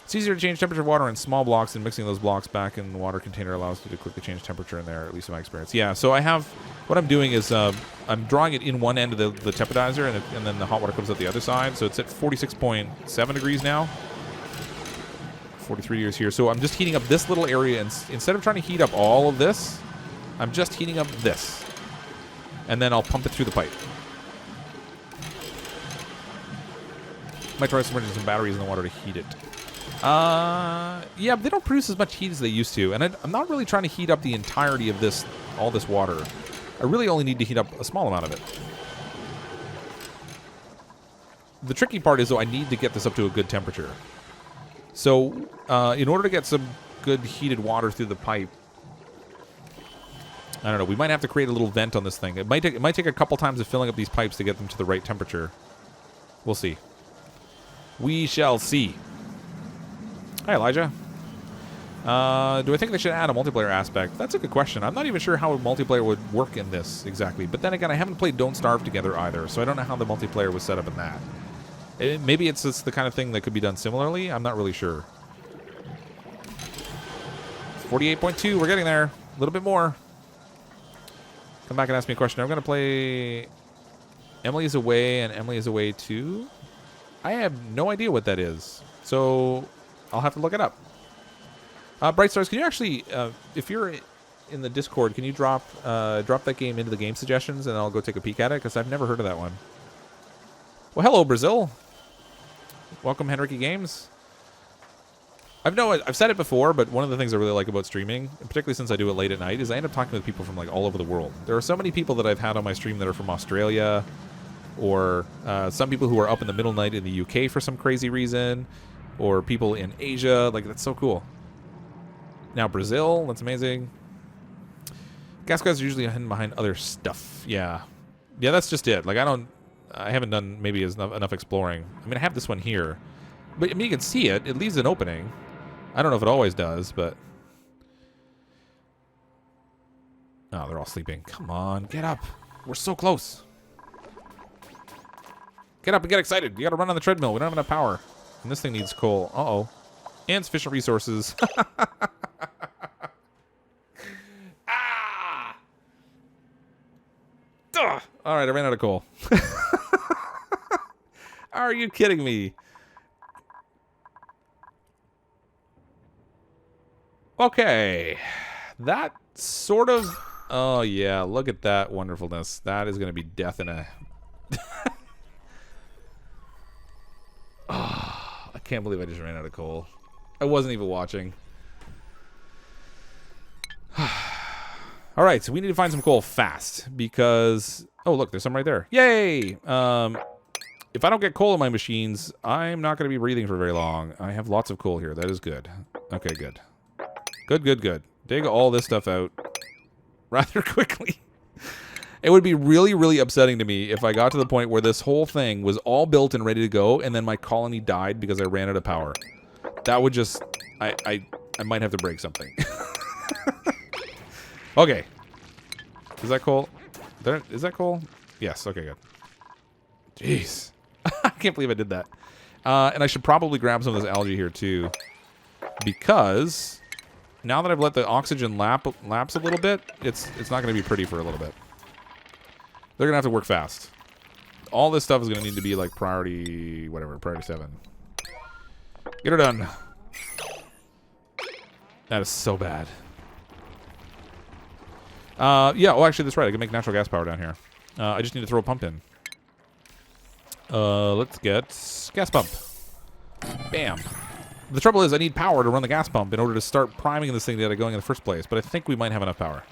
[SPEAKER 1] It's easier to change temperature of water in small blocks, and mixing those blocks back in the water container allows you to quickly change temperature in there, at least in my experience. Yeah, so I have... What I'm doing is I'm drawing it in one end of the temporizer, and then the hot water comes out the other side. So it's at 46.7 degrees now. 43 degrees here. So I'm just heating up this little area. And instead of trying to heat up all of this, I'm just heating up this. And then I'll pump it through the pipe. Might try submerging some batteries in the water to heat it. Yeah, they don't produce as much heat as they used to. And I'm not really trying to heat up the entirety of this, all this water. I really only need to heat up a small amount of it. The tricky part is, though, I need to get this up to a good temperature. So, in order to get some good heated water through the pipe, I don't know, we might have to create a little vent on this thing. It might take a couple times of filling up these pipes to get them to the right temperature. We'll see. We shall see. Hi, Elijah. Do I think they should add a multiplayer aspect? That's a good question. I'm not even sure how a multiplayer would work in this exactly. But then again, I haven't played Don't Starve together either, so I don't know how the multiplayer was set up in that. Maybe it's just the kind of thing that could be done similarly. I'm not really sure. 48.2. We're getting there. A little bit more. Come back and ask me a question. I'm going to play Emily is Away and Emily is Away 2. I have no idea what that is. So I'll have to look it up. Bright Stars, can you actually, if you're in the Discord, can you drop that game into the game suggestions, and I'll go take a peek at it, because I've never heard of that one. Well, hello, Brazil. Welcome, Henrique Games. I've said it before, but one of the things I really like about streaming, and particularly since I do it late at night, is I end up talking with people from like all over the world. There are so many people that I've had on my stream that are from Australia, or some people who are up in the middle night in the UK for some crazy reason, or people in Asia. Like, that's so cool. Now Brazil, that's amazing. Gas guys are usually hidden behind other stuff. Yeah, that's just it. Like, I haven't done maybe enough exploring. I mean, I have this one here, but I mean, you can see it. It leaves an opening. I don't know if it always does, but oh, they're all sleeping. Come on, get up. We're so close. Get up and get excited. You got to run on the treadmill. We don't have enough power, and this thing needs coal. Uh-oh, and sufficient resources. All right, I ran out of coal. Are you kidding me? Okay. That sort of... Oh, yeah. Look at that wonderfulness. That is going to be death in a... Oh, I can't believe I just ran out of coal. I wasn't even watching. All right, so we need to find some coal fast because... Oh, look, there's some right there. Yay! If I don't get coal in my machines, I'm not going to be breathing for very long. I have lots of coal here. That is good. Okay, good. Good. Dig all this stuff out rather quickly. It would be really, really upsetting to me if I got to the point where this whole thing was all built and ready to go, and then my colony died because I ran out of power. That would just... I might have to break something. Okay. Is that coal? Is that coal? Yes. Okay, good. Jeez. I can't believe I did that. And I should probably grab some of this algae here, too. Because now that I've let the oxygen lapse a little bit, it's not going to be pretty for a little bit. They're going to have to work fast. All this stuff is going to need to be like priority... Whatever, priority 7. Get her done. That is so bad. Yeah, oh, actually, that's right. I can make natural gas power down here. I just need to throw a pump in. Let's get gas pump. Bam. The trouble is I need power to run the gas pump in order to start priming this thing to get it going in the first place. But I think we might have enough power.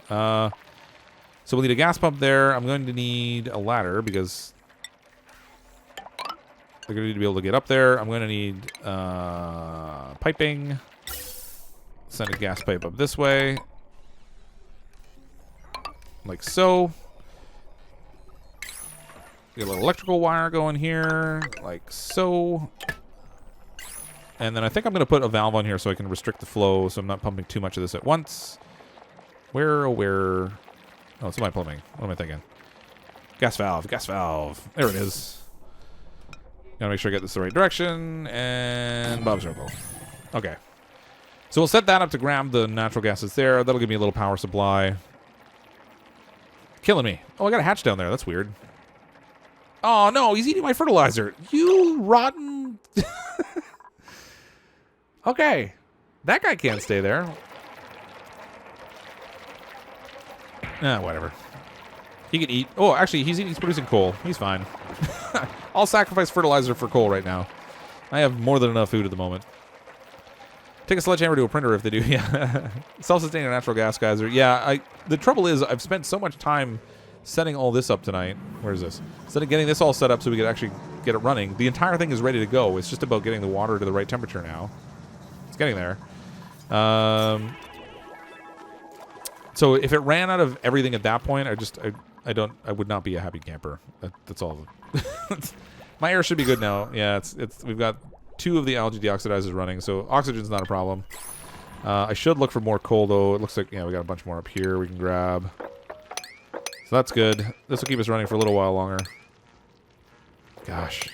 [SPEAKER 1] So we'll need a gas pump there. I'm going to need a ladder because they're going to need to be able to get up there. I'm going to need piping. Send a gas pipe up this way. Like so. Get a little electrical wire going here. Like so. And then I think I'm going to put a valve on here so I can restrict the flow so I'm not pumping too much of this at once. Where? Oh, it's my plumbing. What am I thinking? Gas valve. There it is. Gotta make sure I get this the right direction. And Bob circle. Okay. So we'll set that up to grab the natural gas that's there. That'll give me a little power supply. Killing me. Oh, I got a hatch down there. That's weird. Oh, no. He's eating my fertilizer. You rotten... Okay. That guy can't stay there. Whatever. He can eat. Oh, actually, he's producing coal. He's fine. I'll sacrifice fertilizer for coal right now. I have more than enough food at the moment. Take a sledgehammer to a printer if they do. Yeah. Self-sustaining natural gas geyser. Yeah, the trouble is I've spent so much time setting all this up tonight. Where is this? Instead of getting this all set up so we could actually get it running, the entire thing is ready to go. It's just about getting the water to the right temperature now. It's getting there. So if it ran out of everything at that point, I would not be a happy camper. That's all. My air should be good now. Yeah, we've got 2 of the algae deoxidizers running, so oxygen's not a problem. I should look for more coal though. It looks like, yeah, we got a bunch more up here we can grab. So that's good. This will keep us running for a little while longer. Gosh.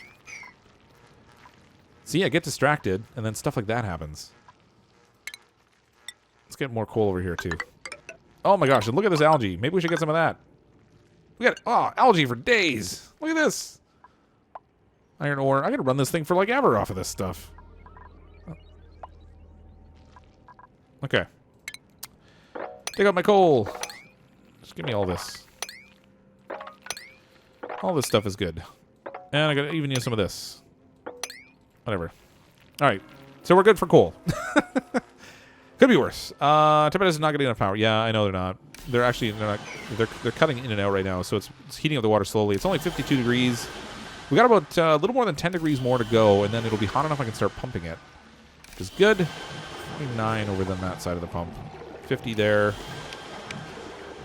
[SPEAKER 1] See, I get distracted, and then stuff like that happens. Let's get more coal over here too. Oh my gosh, and look at this algae. Maybe we should get some of that. We got algae for days. Look at this. Iron ore. I gotta run this thing for like ever off of this stuff. Okay. Take out my coal. Just give me all this. All this stuff is good. And I gotta even use some of this. Whatever. Alright. So we're good for coal. Could be worse. Tibet is not getting enough power. Yeah, I know they're not. They're cutting in and out right now, so it's heating up the water slowly. It's only 52 degrees. We got about a little more than 10 degrees more to go, and then it'll be hot enough I can start pumping it. Which is good. 29 over than that side of the pump. 50 there.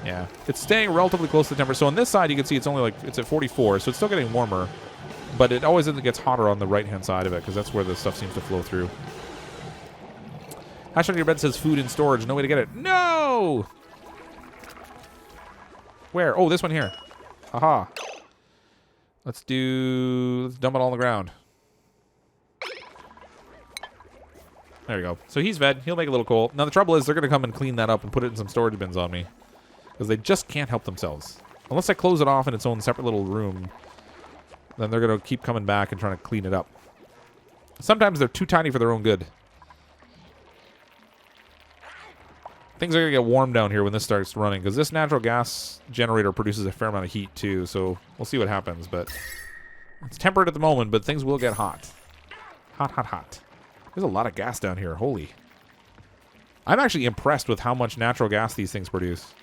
[SPEAKER 1] Yeah. It's staying relatively close to the temperature. So on this side, you can see it's only it's at 44, so it's still getting warmer. But it always gets hotter on the right-hand side of it, because that's where the stuff seems to flow through. Hash on your bed says food in storage. No way to get it. No! Where? Oh, this one here. Aha. Let's dump it all on the ground. There we go. So he's fed. He'll make a little coal. Now the trouble is they're going to come and clean that up and put it in some storage bins on me. Because they just can't help themselves. Unless I close it off in its own separate little room, then they're going to keep coming back and trying to clean it up. Sometimes they're too tiny for their own good. Things are going to get warm down here when this starts running, because this natural gas generator produces a fair amount of heat too, so we'll see what happens. But it's tempered at the moment, but things will get hot. Hot, hot, hot. There's a lot of gas down here. Holy. I'm actually impressed with how much natural gas these things produce.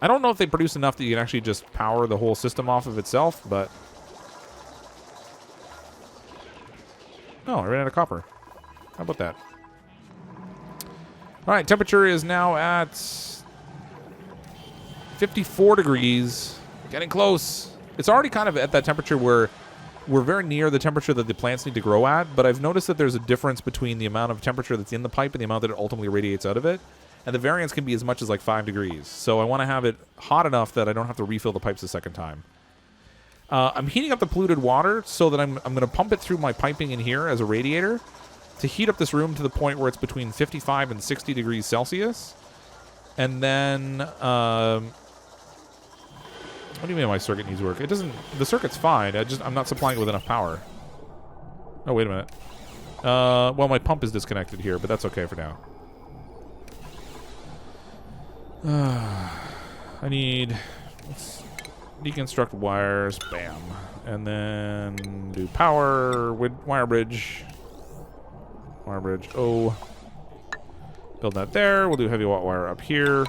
[SPEAKER 1] I don't know if they produce enough that you can actually just power the whole system off of itself, but... Oh, I ran out of copper. How about that? All right, temperature is now at 54 degrees. Getting close. It's already kind of at that temperature where we're very near the temperature that the plants need to grow at, but I've noticed that there's a difference between the amount of temperature that's in the pipe and the amount that it ultimately radiates out of it. And the variance can be as much as like 5 degrees. So I want to have it hot enough that I don't have to refill the pipes a second time. I'm heating up the polluted water so that I'm going to pump it through my piping in here as a radiator to heat up this room to the point where it's between 55 and 60 degrees Celsius. And then, what do you mean my circuit needs work? It doesn't, the circuit's fine. I'm not supplying it with enough power. Oh, wait a minute. Well, my pump is disconnected here, but that's okay for now. I need, let's deconstruct wires, bam. And then do power with wire bridge. Wire bridge. Oh. Build that there. We'll do heavy wire up here.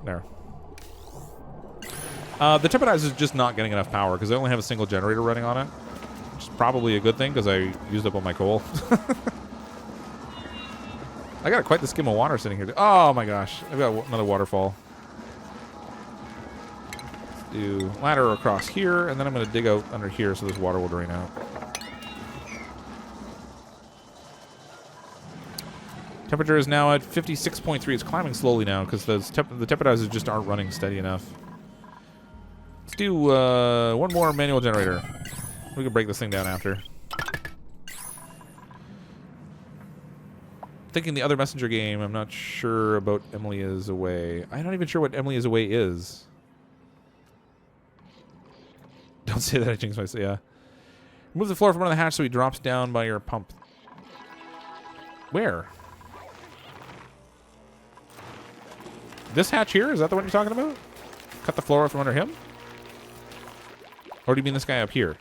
[SPEAKER 1] There. The Tempedizer is just not getting enough power because I only have a single generator running on it. Which is probably a good thing because I used up all my coal. I got quite the skim of water sitting here. Oh my gosh. I've got another waterfall. Let's do ladder across here, and then I'm going to dig out under here so this water will drain out. Temperature is now at 56.3. It's climbing slowly now because the Tempedizers just aren't running steady enough. Let's do one more manual generator. We can break this thing down after. Thinking the other messenger game. I'm not sure about Emily is Away. I'm not even sure what Emily is Away is. Don't say that, I jinx myself. Yeah. Move the floor from under the hatch so he drops down by your pump. Where? This hatch here? Is that the one you're talking about? Cut the floor from under him? Or do you mean this guy up here?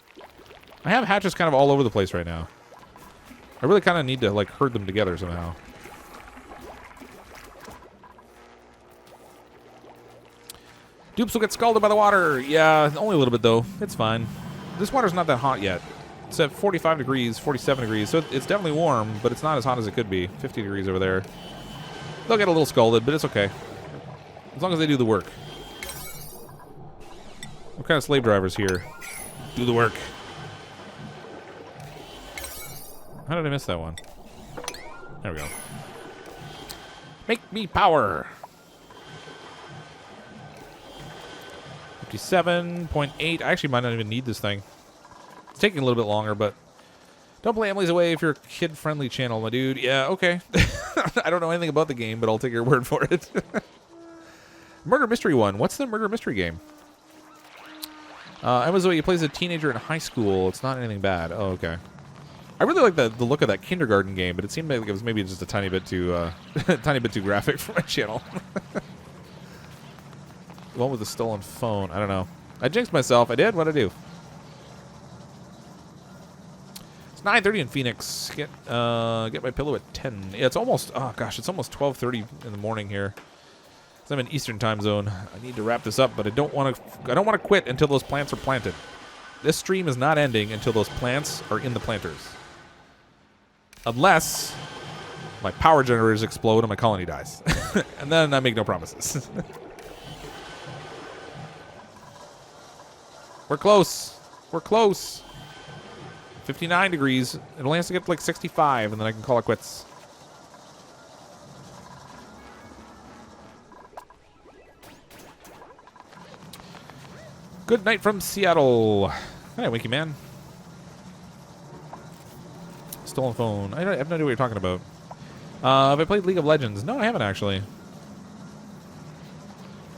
[SPEAKER 1] I have hatches kind of all over the place right now. I really kind of need to, like, herd them together somehow. Dupes will get scalded by the water. Yeah, only a little bit, though. It's fine. This water's not that hot yet. It's at 45 degrees, 47 degrees, so it's definitely warm, but it's not as hot as it could be. 50 degrees over there. They'll get a little scalded, but it's okay. As long as they do the work. What kind of slave drivers here? Do the work. How did I miss that one? There we go. Make me power. 57.8. I actually might not even need this thing. It's taking a little bit longer, but don't play Emily's Away if you're a kid-friendly channel, my dude. Yeah, okay. I don't know anything about the game, but I'll take your word for it. Murder Mystery one. What's the Murder Mystery game? Emily's Away, he plays a teenager in high school. It's not anything bad. Oh, okay. I really like the look of that kindergarten game, but it seemed like it was maybe just a tiny bit too graphic for my channel. The one with the stolen phone. I don't know. I jinxed myself. I did. What'd I do? It's 9:30 in Phoenix. Get my pillow at 10. Yeah, it's almost. Oh gosh, it's almost 12:30 in the morning here. So I'm in Eastern time zone. I need to wrap this up, but I don't want to quit until those plants are planted. This stream is not ending until those plants are in the planters. Unless my power generators explode and my colony dies. And then I make no promises. We're close. We're close. 59 degrees. It only has to get to like 65, and then I can call it quits. Good night from Seattle. Hi, Winky Man. Stolen phone. I have no idea what you're talking about. Have I played League of Legends? No, I haven't actually.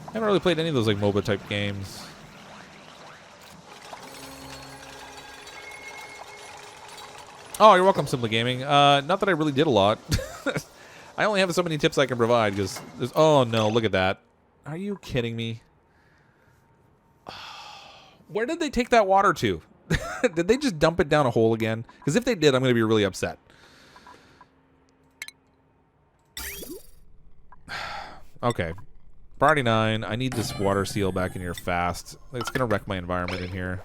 [SPEAKER 1] I haven't really played any of those like MOBA type games. Oh, you're welcome, Simply Gaming. Not that I really did a lot. I only have so many tips I can provide because there's. Oh no, look at that. Are you kidding me? Where did they take that water to? Did they just dump it down a hole again? Because if they did, I'm going to be really upset. Okay. Priority 9. I need this water seal back in here fast. It's going to wreck my environment in here.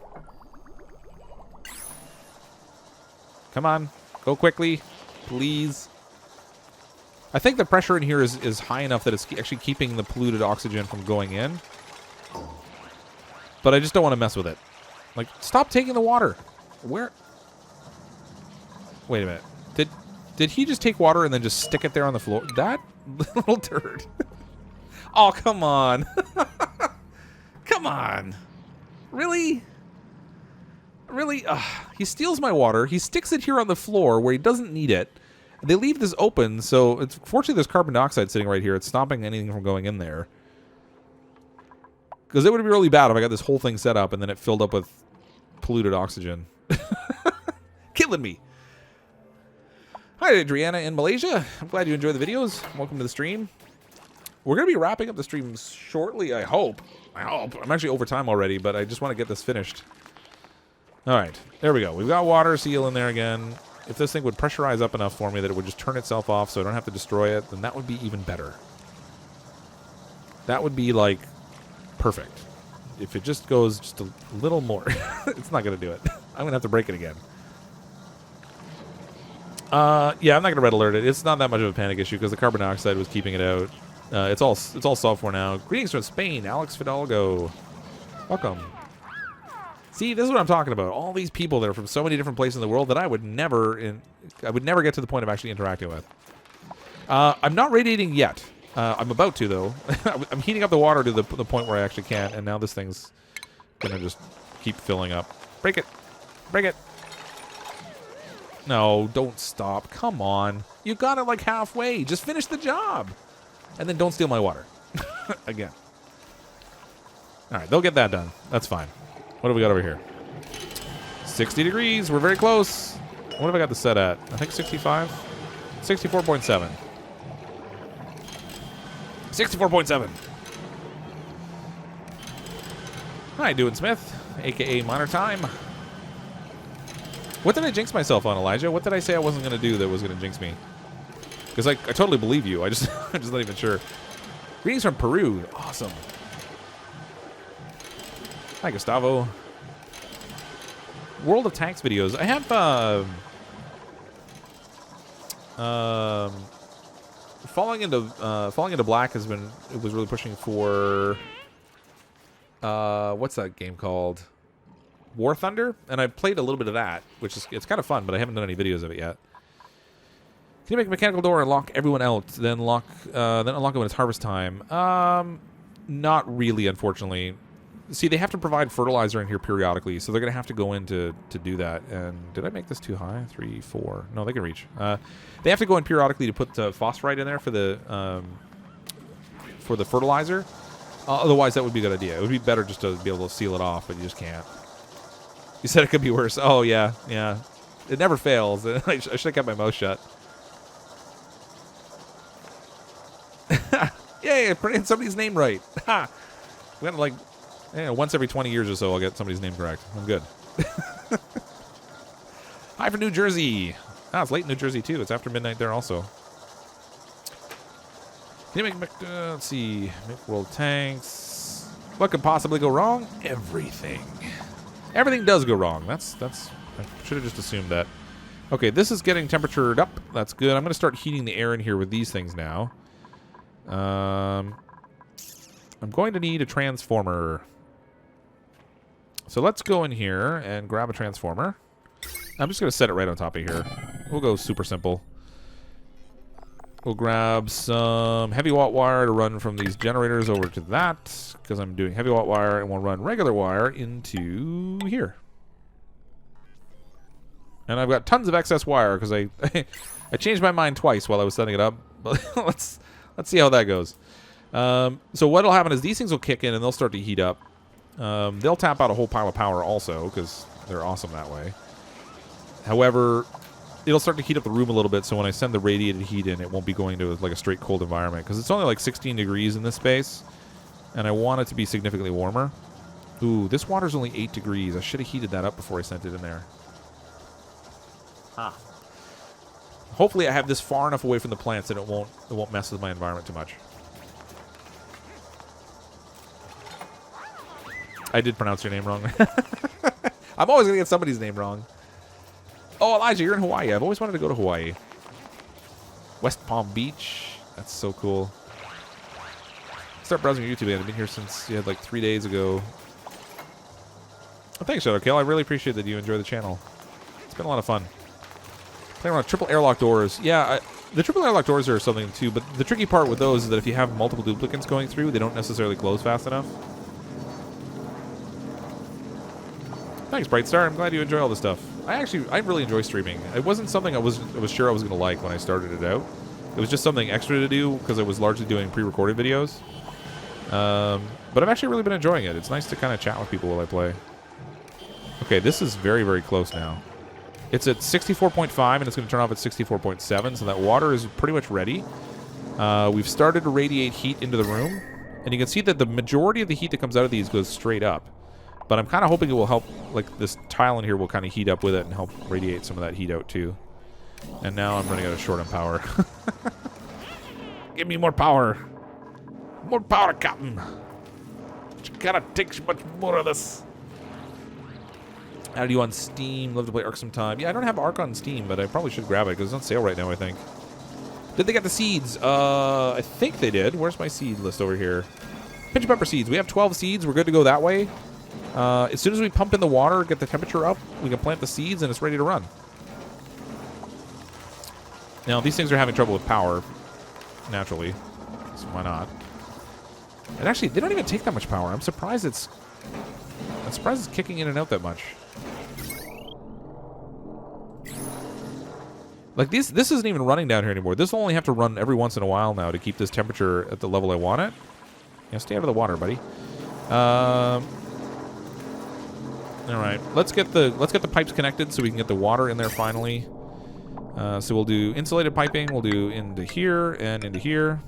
[SPEAKER 1] Come on. Go quickly. Please. I think the pressure in here is high enough that it's actually keeping the polluted oxygen from going in. But I just don't want to mess with it. Like, stop taking the water. Where? Wait a minute. Did he just take water and then just stick it there on the floor? That little turd. Oh, come on. Come on. Really? Really? He steals my water. He sticks it here on the floor where he doesn't need it. They leave this open, so it's fortunately there's carbon dioxide sitting right here. It's stopping anything from going in there. Because it would be really bad if I got this whole thing set up and then it filled up with polluted oxygen. Killing me. Hi, Adriana in Malaysia. I'm glad you enjoy the videos. Welcome to the stream. We're going to be wrapping up the stream shortly, I hope. I'm actually over time already, but I just want to get this finished. All right. There we go. We've got water seal in there again. if this thing would pressurize up enough for me that it would just turn itself off so I don't have to destroy it, then that would be even better. That would be, like, perfect. If it just goes just a little more. It's not going to do it. I'm going to have to break it again. Yeah, I'm not going to red alert it. It's not that much of a panic issue because the carbon dioxide was keeping it out. It's all solved for now. Greetings from Spain, Alex Fidalgo. Welcome. See, this is what I'm talking about. All these people that are from so many different places in the world that I would never get to the point of actually interacting with. I'm not radiating yet. I'm about to, though. I'm heating up the water to the point where I actually can, and now this thing's gonna just keep filling up. Break it. Break it. No, don't stop. Come on. You got it like halfway. Just finish the job. And then don't steal my water. Again. All right, they'll get that done. That's fine. What have we got over here? 60 degrees. We're very close. What have I got this set at? I think 65? 64.7. 64.7. How you doing, Smith? A.K.A. Minor Time. What did I jinx myself on, Elijah? What did I say I wasn't going to do that was going to jinx me? Because I totally believe you. I'm just not even sure. Greetings from Peru. Awesome. Hi, Gustavo. World of Tanks videos. I have Falling into Black was really pushing for what's that game called? War Thunder, and I played a little bit of that, which is it's kind of fun, but I haven't done any videos of it yet. Can you make a mechanical door and lock everyone out, then unlock it when it's harvest time? Not really, unfortunately. See, they have to provide fertilizer in here periodically, so they're going to have to go in to do that. And did I make this too high? 3, 4. No, they can reach. They have to go in periodically to put phosphorite in there for the fertilizer. Otherwise, that would be a good idea. It would be better just to be able to seal it off, but you just can't. You said it could be worse. Oh, yeah, yeah. It never fails. I should have kept my mouth shut. Yay, pronounced somebody's name right. Ha! We got like... once every 20 years or so, I'll get somebody's name correct. I'm good. Hi from New Jersey. It's late in New Jersey, too. It's after midnight there also. Can you make, let's see. Make world tanks. What could possibly go wrong? Everything. Everything does go wrong. I should have just assumed that. Okay, this is getting temperatured up. That's good. I'm going to start heating the air in here with these things now. I'm going to need a transformer. So let's go in here and grab a transformer. I'm just going to set it right on top of here. We'll go super simple. We'll grab some heavy watt wire to run from these generators over to that, because I'm doing heavy watt wire, and we'll run regular wire into here. And I've got tons of excess wire because I changed my mind twice while I was setting it up. But let's see how that goes. So what'll happen is these things will kick in and they'll start to heat up. They'll tap out a whole pile of power also because they're awesome that way. However, it'll start to heat up the room a little bit, so when I send the radiated heat in, it won't be going to like a straight cold environment because it's only like 16 degrees in this space, and I want it to be significantly warmer. Ooh, this water's only 8 degrees. I should have heated that up before I sent it in there. Ah. Hopefully I have this far enough away from the plants that it won't mess with my environment too much. I did pronounce your name wrong. I'm always going to get somebody's name wrong. Oh, Elijah, you're in Hawaii. I've always wanted to go to Hawaii. West Palm Beach. That's so cool. Start browsing your YouTube again. I've been here since you had like 3 days ago. Well, thanks, Shadowkill. I really appreciate that you enjoy the channel. It's been a lot of fun. Playing around triple airlock doors. Yeah, the triple airlock doors are something too, but the tricky part with those is that if you have multiple duplicates going through, they don't necessarily close fast enough. Thanks, Brightstar. I'm glad you enjoy all this stuff. I really enjoy streaming. It wasn't something I was sure I was going to like when I started it out. It was just something extra to do because I was largely doing pre-recorded videos. But I've actually really been enjoying it. It's nice to kind of chat with people while I play. Okay, this is very, very close now. It's at 64.5, and it's going to turn off at 64.7, so that water is pretty much ready. We've started to radiate heat into the room, and you can see that the majority of the heat that comes out of these goes straight up. But I'm kind of hoping it will help, like this tile in here will kind of heat up with it and help radiate some of that heat out too. And now I'm running out of short on power. Give me more power. More power, Captain. You gotta take much more of this. Added you on Steam. Love to play Ark sometime. Yeah, I don't have Ark on Steam, but I probably should grab it because it's on sale right now, I think. Did they get the seeds? I think they did. Where's my seed list over here? Pinch pepper seeds. We have 12 seeds. We're good to go that way. As soon as we pump in the water, get the temperature up, we can plant the seeds, and it's ready to run. Now, these things are having trouble with power, naturally. So why not? And actually, they don't even take that much power. I'm surprised it's kicking in and out that much. Like this isn't even running down here anymore. This will only have to run every once in a while now to keep this temperature at the level I want it. Yeah, stay out of the water, buddy. All right, let's get the pipes connected so we can get the water in there finally. So we'll do insulated piping. We'll do into here and into here.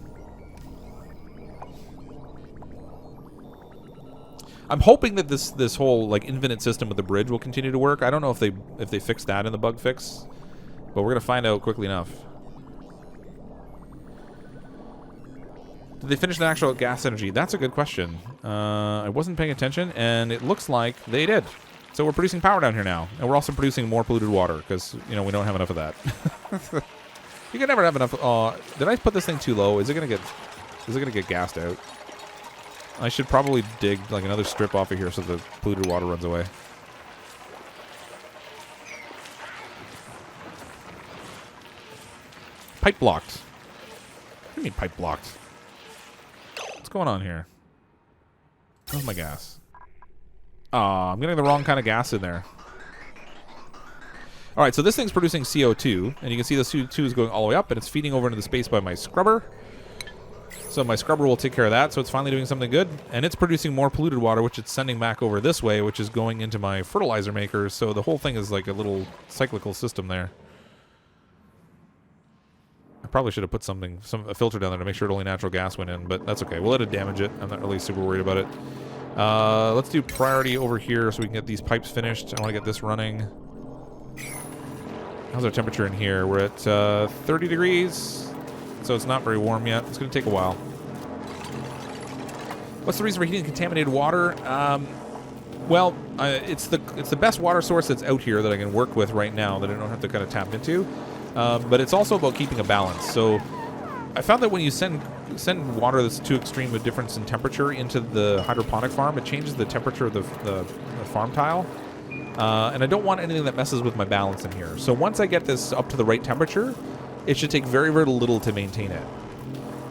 [SPEAKER 1] I'm hoping that this whole like infinite system with the bridge will continue to work. I don't know if they fixed that in the bug fix, but we're gonna find out quickly enough. Did they finish the actual gas energy? That's a good question. I wasn't paying attention, and it looks like they did. So we're producing power down here now, and we're also producing more polluted water because we don't have enough of that. You can never have enough. Did I put this thing too low? Is it gonna get gassed out? I should probably dig like another strip off of here so the polluted water runs away. Pipe blocked. What do you mean pipe blocked? What's going on here? Where's my gas? Aw, I'm getting the wrong kind of gas in there. Alright, so this thing's producing CO2, and you can see the CO2 is going all the way up, and it's feeding over into the space by my scrubber. So my scrubber will take care of that, so it's finally doing something good. And it's producing more polluted water, which it's sending back over this way, which is going into my fertilizer maker. So the whole thing is like a little cyclical system there. I probably should have put a filter down there to make sure only natural gas went in, but that's okay. We'll let it damage it. I'm not really super worried about it. Let's do priority over here so we can get these pipes finished. I want to get this running. How's our temperature in here? We're at 30 degrees. So it's not very warm yet. It's going to take a while. What's the reason for heating contaminated water? Well, it's the best water source that's out here that I can work with right now that I don't have to kind of tap into. But it's also about keeping a balance. So I found that when you send water that's too extreme a difference in temperature into the hydroponic farm, it changes the temperature of the farm tile. And I don't want anything that messes with my balance in here. So once I get this up to the right temperature, it should take very, very little to maintain it.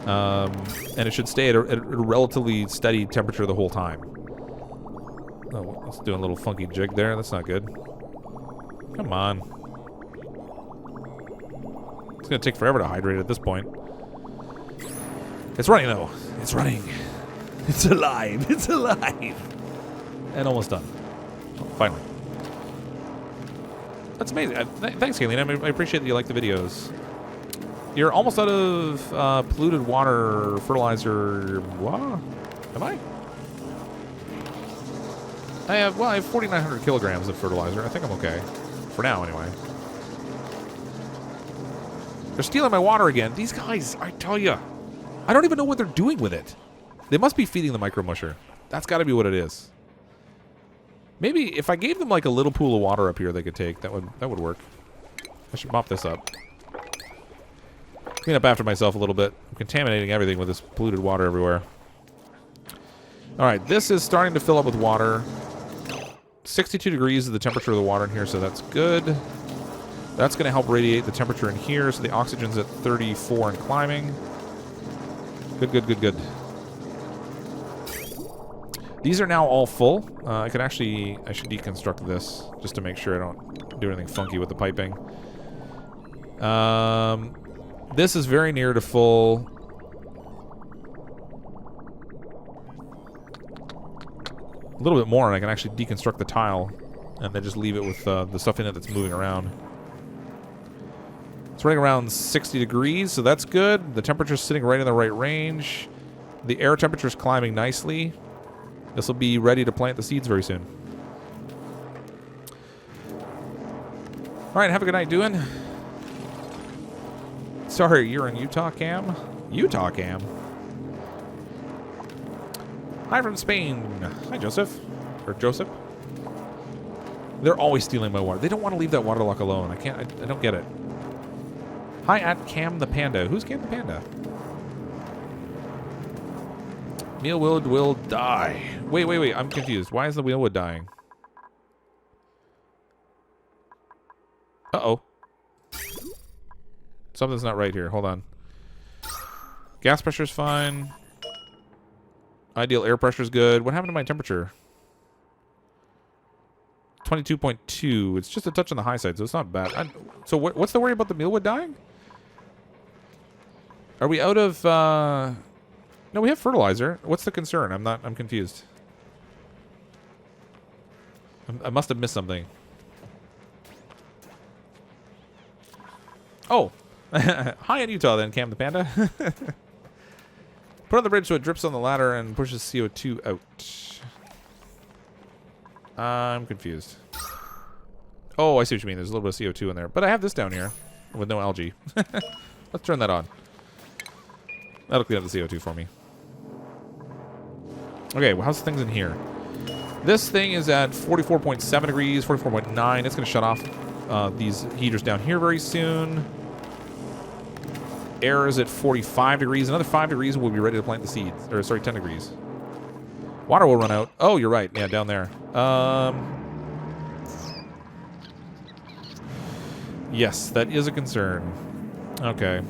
[SPEAKER 1] And it should stay at a relatively steady temperature the whole time. Oh, let's do a little funky jig there. That's not good. Come on. It's going to take forever to hydrate at this point. It's running, though. It's running. It's alive. It's alive. And almost done. Oh, finally. That's amazing. Thanks, Kayleen. I appreciate that you like the videos. You're almost out of polluted water fertilizer. What? Am I? I have 4,900 kilograms of fertilizer. I think I'm okay. For now, anyway. They're stealing my water again. These guys, I tell you. I don't even know what they're doing with it. They must be feeding the micro musher. That's got to be what it is. Maybe if I gave them like a little pool of water up here they could take, that would work. I should mop this up. Clean up after myself a little bit. I'm contaminating everything with this polluted water everywhere. Alright, this is starting to fill up with water. 62 degrees is the temperature of the water in here, so that's good. That's going to help radiate the temperature in here, so the oxygen's at 34 and climbing. Good, good, good, good. These are now all full. I should deconstruct this just to make sure I don't do anything funky with the piping. This is very near to full. A little bit more and I can actually deconstruct the tile and then just leave it with the stuff in it that's moving around. It's running around 60 degrees, so that's good. The temperature's sitting right in the right range. The air temperature's climbing nicely. This will be ready to plant the seeds very soon. All right, have a good night, doing. Sorry, you're in Utah, Cam? Utah, Cam? Hi from Spain. Hi, Joseph. Or Joseph. They're always stealing my water. They don't want to leave that water lock alone. I don't get it. Hi at Cam the Panda. Who's Cam the Panda? Mealwood will die. Wait. I'm confused. Why is the mealwood dying? Uh-oh. Something's not right here. Hold on. Gas pressure's fine. Ideal air pressure's good. What happened to my temperature? 22.2. It's just a touch on the high side, so it's not bad. So what's the worry about the mealwood dying? Are we out of... No, we have fertilizer. What's the concern? I'm confused. I must have missed something. Oh. Hi in Utah then, Cam the Panda. Put on the bridge so it drips on the ladder and pushes CO2 out. I'm confused. Oh, I see what you mean. There's a little bit of CO2 in there. But I have this down here with no algae. Let's turn that on. That'll clean up the CO2 for me. Okay, well, how's things in here? This thing is at 44.7 degrees, 44.9. It's going to shut off these heaters down here very soon. Air is at 45 degrees. Another 5 degrees and we'll be ready to plant the seeds. Or, sorry, 10 degrees. Water will run out. Oh, you're right. Yeah, down there. Yes, that is a concern. Okay.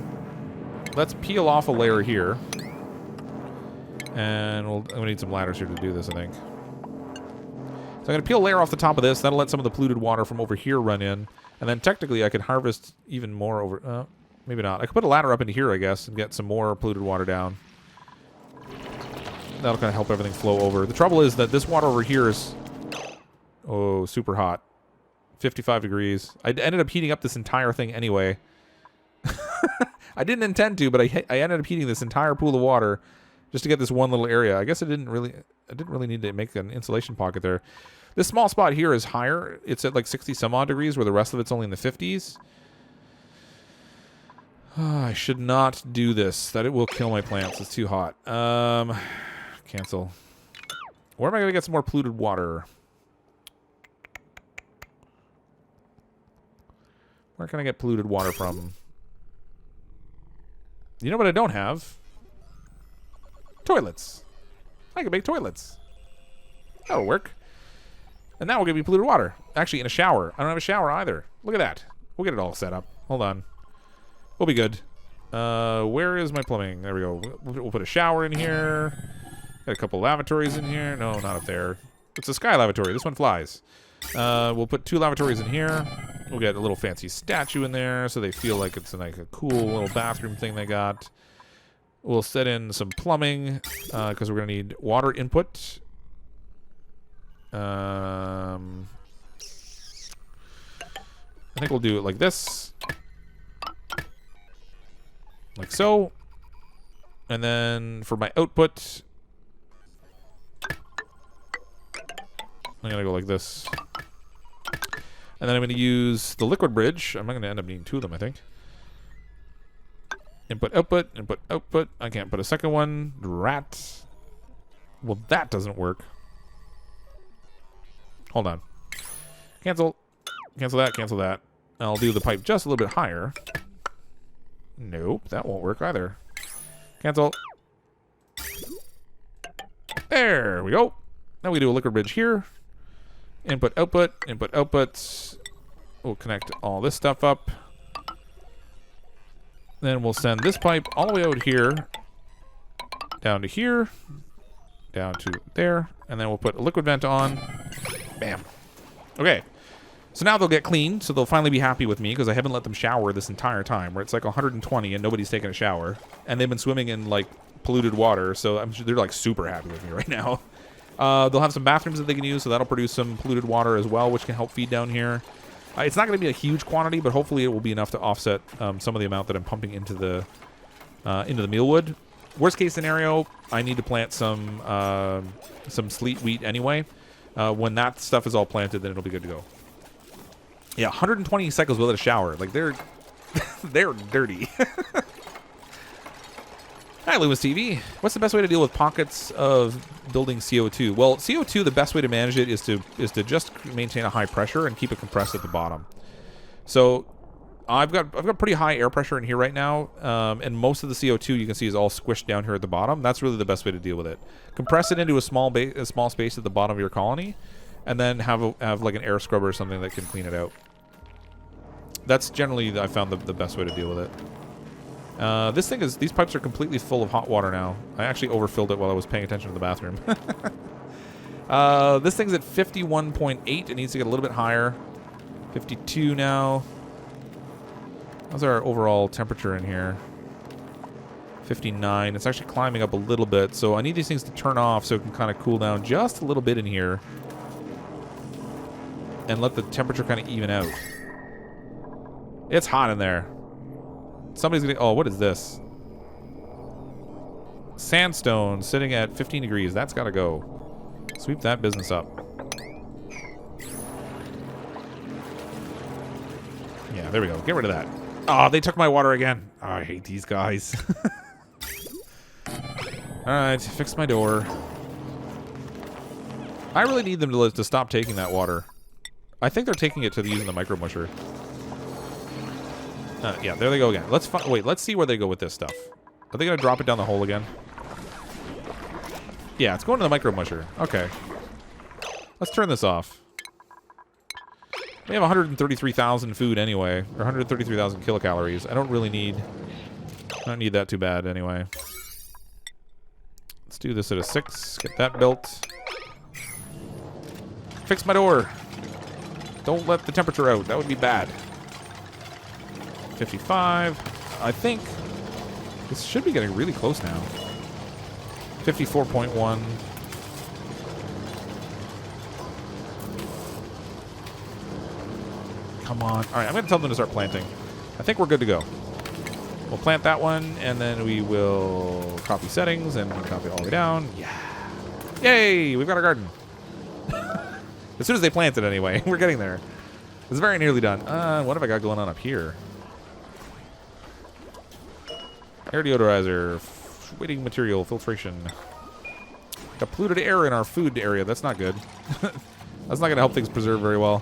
[SPEAKER 1] Let's peel off a layer here. And we'll need some ladders here to do this, I think. So I'm going to peel a layer off the top of this. That'll let some of the polluted water from over here run in. And then technically I could harvest even more over... maybe not. I could put a ladder up into here, I guess, and get some more polluted water down. That'll kind of help everything flow over. The trouble is that this water over here is... Oh, super hot. 55 degrees. I ended up heating up this entire thing anyway. I didn't intend to, but I ended up heating this entire pool of water just to get this one little area. I guess I didn't really need to make an insulation pocket there. This small spot here is higher. It's at like 60 some odd degrees, where the rest of it's only in the 50s. Oh, I should not do this. That it will kill my plants. It's too hot. Cancel. Where am I going to get some more polluted water? Where can I get polluted water from? You know what I don't have? Toilets. I can make toilets. That'll work. And that will give me polluted water. Actually, in a shower. I don't have a shower either. Look at that. We'll get it all set up. Hold on. We'll be good. Where is my plumbing? There we go. We'll put a shower in here. Got a couple lavatories in here. No, not up there. It's a sky lavatory. This one flies. We'll put 2 lavatories in here. We'll get a little fancy statue in there so they feel like it's like a cool little bathroom thing they got. We'll set in some plumbing because we're going to need water input. I think we'll do it like this. Like so. And then for my output, I'm going to go like this. And then I'm going to use the liquid bridge. I'm going to end up needing 2 of them, I think. Input, output, input, output. I can't put a second one. Rat. Well, that doesn't work. Hold on. Cancel. Cancel that, cancel that. I'll do the pipe just a little bit higher. Nope, that won't work either. Cancel. There we go. Now we do a liquid bridge here. Input, output, input, outputs. We'll connect all this stuff up. Then we'll send this pipe all the way out here, down to here, down to there, and then we'll put a liquid vent on. Bam. Okay. So now they'll get clean, so they'll finally be happy with me because I haven't let them shower this entire time, where it's like 120 and nobody's taken a shower. And they've been swimming in, like, polluted water, so I'm sure they're, like, super happy with me right now. They'll have some bathrooms that they can use, so that'll produce some polluted water as well, which can help feed down here. It's not going to be a huge quantity, but hopefully it will be enough to offset some of the amount that I'm pumping into the mealwood. Worst case scenario, I need to plant some sleet wheat anyway. When that stuff is all planted, then it'll be good to go. Yeah, 120 cycles without a shower. Like they're They're dirty. Hi, Loomis TV. What's the best way to deal with pockets of building CO2? Well, CO2, the best way to manage it is to just maintain a high pressure and keep it compressed at the bottom. So I've got pretty high air pressure in here right now, and most of the CO2 you can see is all squished down here at the bottom. That's really the best way to deal with it. Compress it into a small space at the bottom of your colony, and then have like an air scrubber or something that can clean it out. That's generally, I found, the best way to deal with it. These pipes are completely full of hot water now. I actually overfilled it while I was paying attention to the bathroom. This thing's at 51.8. It needs to get a little bit higher. 52 now. How's our overall temperature in here? 59. It's actually climbing up a little bit, so I need these things to turn off so it can kind of cool down just a little bit in here. And let the temperature kind of even out. It's hot in there. Somebody's gonna... Oh, what is this? Sandstone sitting at 15 degrees. That's gotta go. Sweep that business up. Yeah, there we go. Get rid of that. Oh, they took my water again. Oh, I hate these guys. Alright, fix my door. I really need them to stop taking that water. I think they're taking it to using the micro musher. Yeah, there they go again. Wait, let's see where they go with this stuff. Are they going to drop it down the hole again? Yeah, it's going to the micro musher. Okay. Let's turn this off. We have 133,000 food anyway, or 133,000 kilocalories. I don't need that too bad anyway. Let's do this at a 6. Get that built. Fix my door. Don't let the temperature out. That would be bad. 55. I think this should be getting really close now. 54.1. Come on. All right, I'm going to tell them to start planting. I think we're good to go. We'll plant that one, and then we will copy settings and copy it all the way down. Yeah. Yay! We've got our garden. As soon as they plant it anyway. We're getting there. It's very nearly done. What have I got going on up here? Air deodorizer, waiting material, filtration. Got polluted air in our food area. That's not good. That's not going to help things preserve very well.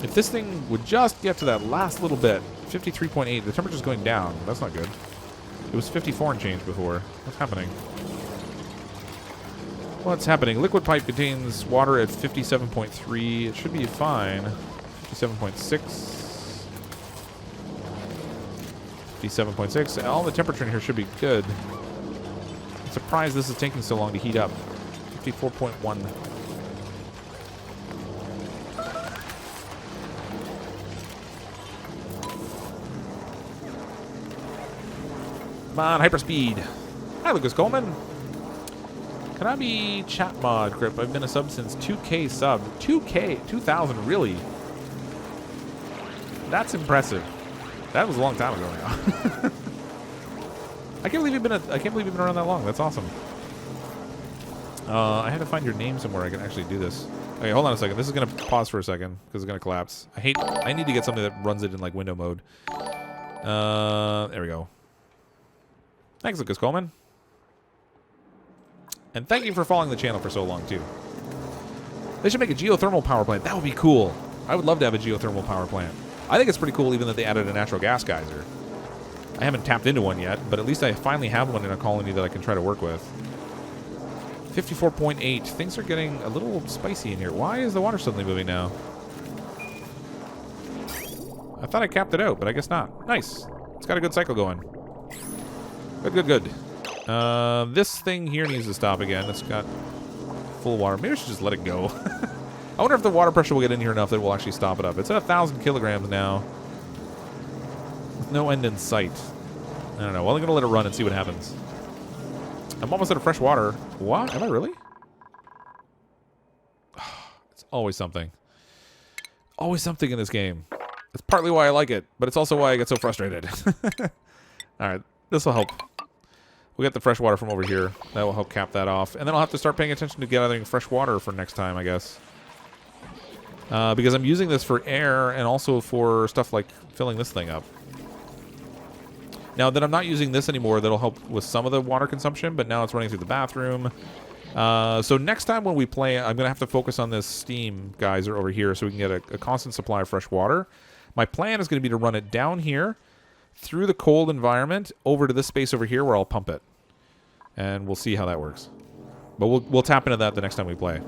[SPEAKER 1] If this thing would just get to that last little bit, 53.8, the temperature's going down. That's not good. It was 54 and change before. What's happening? What's happening? Liquid pipe contains water at 57.3. It should be fine. 57.6. 57.6. All the temperature in here should be good. I'm surprised this is taking so long to heat up. 54.1. Come on, hyperspeed. Hi, Lucas Coleman. Can I be chat mod, Crip? I've been a sub since 2K sub. 2K? 2,000, really? That's impressive. That was a long time ago now. I can't believe you've been around that long. That's awesome. I had to find your name somewhere I can actually do this. Okay, hold on a second. This is gonna pause for a second because it's gonna collapse. I need to get something that runs it in like window mode. There we go. Thanks, Lucas Coleman. And thank you for following the channel for so long too. They should make a geothermal power plant. That would be cool. I would love to have a geothermal power plant. I think it's pretty cool even that they added a natural gas geyser. I haven't tapped into one yet, but at least I finally have one in a colony that I can try to work with. 54.8. Things are getting a little spicy in here. Why is the water suddenly moving now? I thought I capped it out, but I guess not. Nice. It's got a good cycle going. Good, good, good. This thing here needs to stop again. It's got full water. Maybe I should just let it go. I wonder if the water pressure will get in here enough that it will actually stop it up. It's at 1,000 kilograms now. With no end in sight. I don't know. Well, I'm going to let it run and see what happens. I'm almost out of fresh water. What? Am I really? It's always something. Always something in this game. It's partly why I like it, but it's also why I get so frustrated. Alright, this will help. We'll get the fresh water from over here. That will help cap that off. And then I'll have to start paying attention to gathering fresh water for next time, I guess. because I'm using this for air and also for stuff like filling this thing up. Now that I'm not using this anymore, that'll help with some of the water consumption, but now it's running through the bathroom. So next time when we play, I'm going to have to focus on this steam geyser over here so we can get a constant supply of fresh water. My plan is going to be to run it down here, through the cold environment, over to this space over here where I'll pump it. And we'll see how that works. But we'll tap into that the next time we play.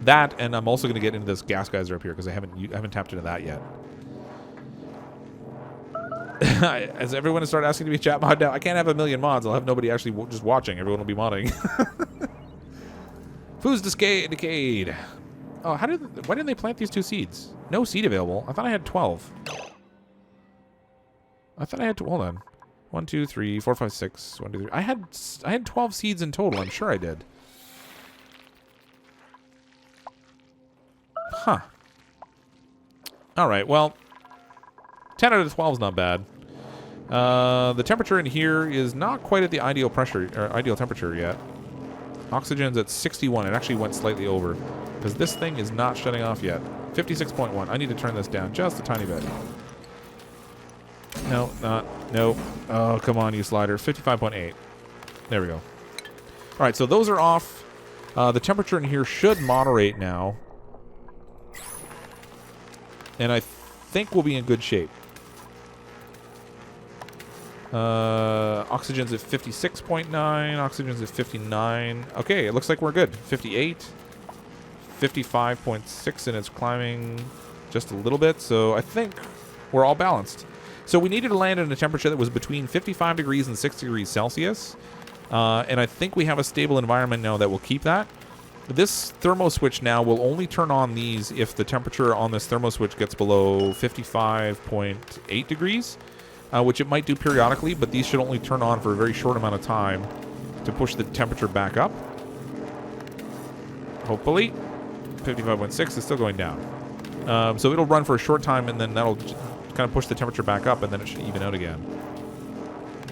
[SPEAKER 1] That, and I'm also going to get into this gas geyser up here because I haven't tapped into that yet. As everyone has started asking to be chat mod now, I can't have a million mods. I'll have nobody actually just watching. Everyone will be modding. Food's decayed. Oh, why didn't they plant these 2 seeds? No seed available. I thought I had 12. I thought I had hold on. 1, 2, 3, 4, 5, 6. 1, 2, 3. I had 12 seeds in total. I'm sure I did. Huh. All right. Well, 10 out of 12 is not bad. The temperature in here is not quite at the ideal pressure or ideal temperature yet. Oxygen's at 61. It actually went slightly over because this thing is not shutting off yet. 56.1. I need to turn this down just a tiny bit. No, not. No. Oh, come on, you slider. 55.8. There we go. All right, so those are off. The temperature in here should moderate now. And I think we'll be in good shape. Oxygen's at 56.9. Oxygen's at 59. Okay, it looks like we're good. 58. 55.6, and it's climbing just a little bit. So I think we're all balanced. So we needed to land in a temperature that was between 55 degrees and 6 degrees Celsius. And I think we have a stable environment now that will keep that. This thermo switch now will only turn on these if the temperature on this thermo switch gets below 55.8 degrees. Which it might do periodically, but these should only turn on for a very short amount of time to push the temperature back up. Hopefully. 55.6 is still going down. So it'll run for a short time, and then that'll kind of push the temperature back up, and then it should even out again.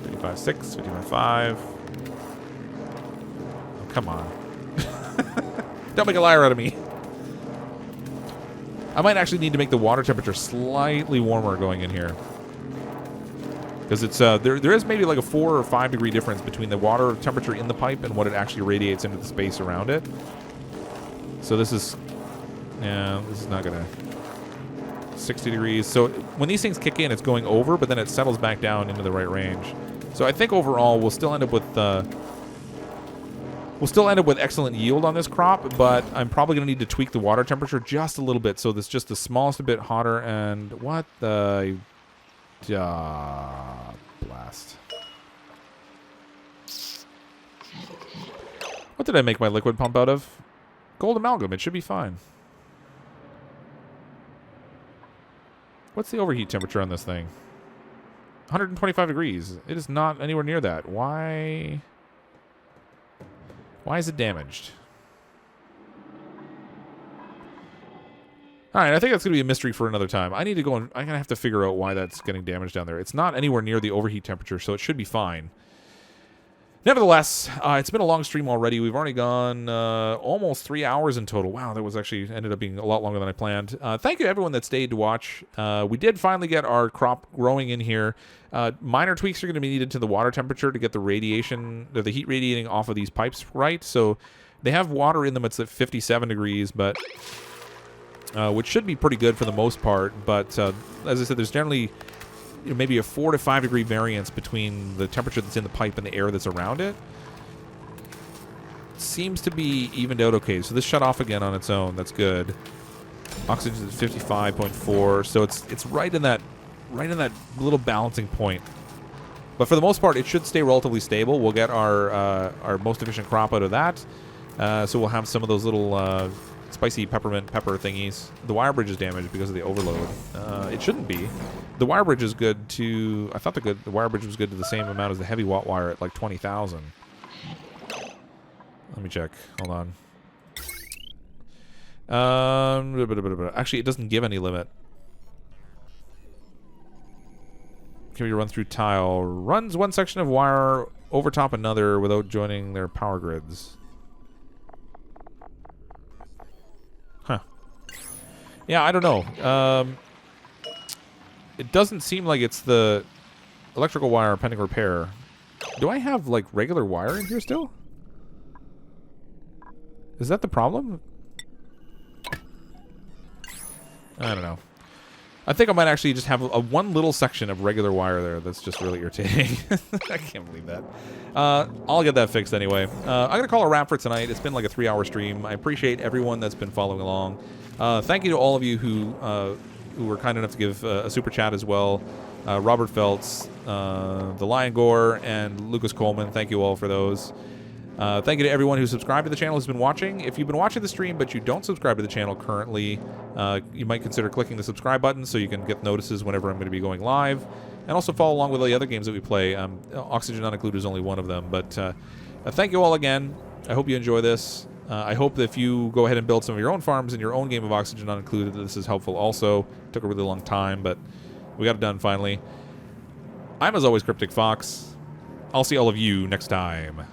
[SPEAKER 1] 55.6, 55.5. Oh, come on. Don't make a liar out of me. I might actually need to make the water temperature slightly warmer going in here. Because it's there is maybe like a 4 or 5 degree difference between the water temperature in the pipe and what it actually radiates into the space around it. So this is not gonna 60 degrees. So when these things kick in, it's going over, but then it settles back down into the right range. So I think overall we'll still end up with excellent yield on this crop, but I'm probably gonna need to tweak the water temperature just a little bit, so this just the smallest bit hotter. And what the. Blast. What did I make my liquid pump out of? Gold amalgam. It should be fine. What's the overheat temperature on this thing? 125 degrees. It is not anywhere near that. Why is it damaged? All right, I think that's going to be a mystery for another time. I need to go and I'm going to have to figure out why that's getting damaged down there. It's not anywhere near the overheat temperature, so it should be fine. Nevertheless, it's been a long stream already. We've already gone almost 3 hours in total. Wow, that was actually ended up being a lot longer than I planned. Thank you to everyone that stayed to watch. We did finally get our crop growing in here. Minor tweaks are going to be needed to the water temperature to get the radiation, the heat radiating off of these pipes right. So they have water in them. It's at 57 degrees, but which should be pretty good for the most part. But as I said, there's generally maybe a 4 to 5 degree variance between the temperature that's in the pipe and the air that's around it. Seems to be evened out okay. So this shut off again on its own. That's good. Oxygen is 55.4. So it's right in that little balancing point. But for the most part, it should stay relatively stable. We'll get our most efficient crop out of that. So we'll have some of those little spicy peppermint pepper thingies. The wire bridge is damaged because of the overload. It shouldn't be. The wire bridge is good to... I thought the wire bridge was good to the same amount as the heavy watt wire at like 20,000. Let me check. Hold on. Actually, it doesn't give any limit. Can we run through tile? Runs one section of wire over top another without joining their power grids. Huh. Yeah, I don't know. It doesn't seem like it's the electrical wire pending repair. Do I have, like, regular wire in here still? Is that the problem? I don't know. I think I might actually just have a one little section of regular wire there that's just really irritating. I can't believe that. I'll get that fixed anyway. I'm going to call a wrap for tonight. It's been like a 3-hour stream. I appreciate everyone that's been following along. Thank you to all of you who were kind enough to give a super chat as well. Robert Feltz, the Lion Gore, and Lucas Coleman. Thank you all for those. Thank you to everyone who subscribed to the channel, who's been watching. If you've been watching the stream but you don't subscribe to the channel currently, you might consider clicking the subscribe button so you can get notices whenever I'm going to be going live. And also follow along with all the other games that we play. Oxygen Not Included is only one of them. But thank you all again. I hope you enjoy this. I hope that if you go ahead and build some of your own farms in your own game of Oxygen Not Included, that this is helpful also. It took a really long time, but we got it done finally. I'm, as always, CrypticFox. I'll see all of you next time.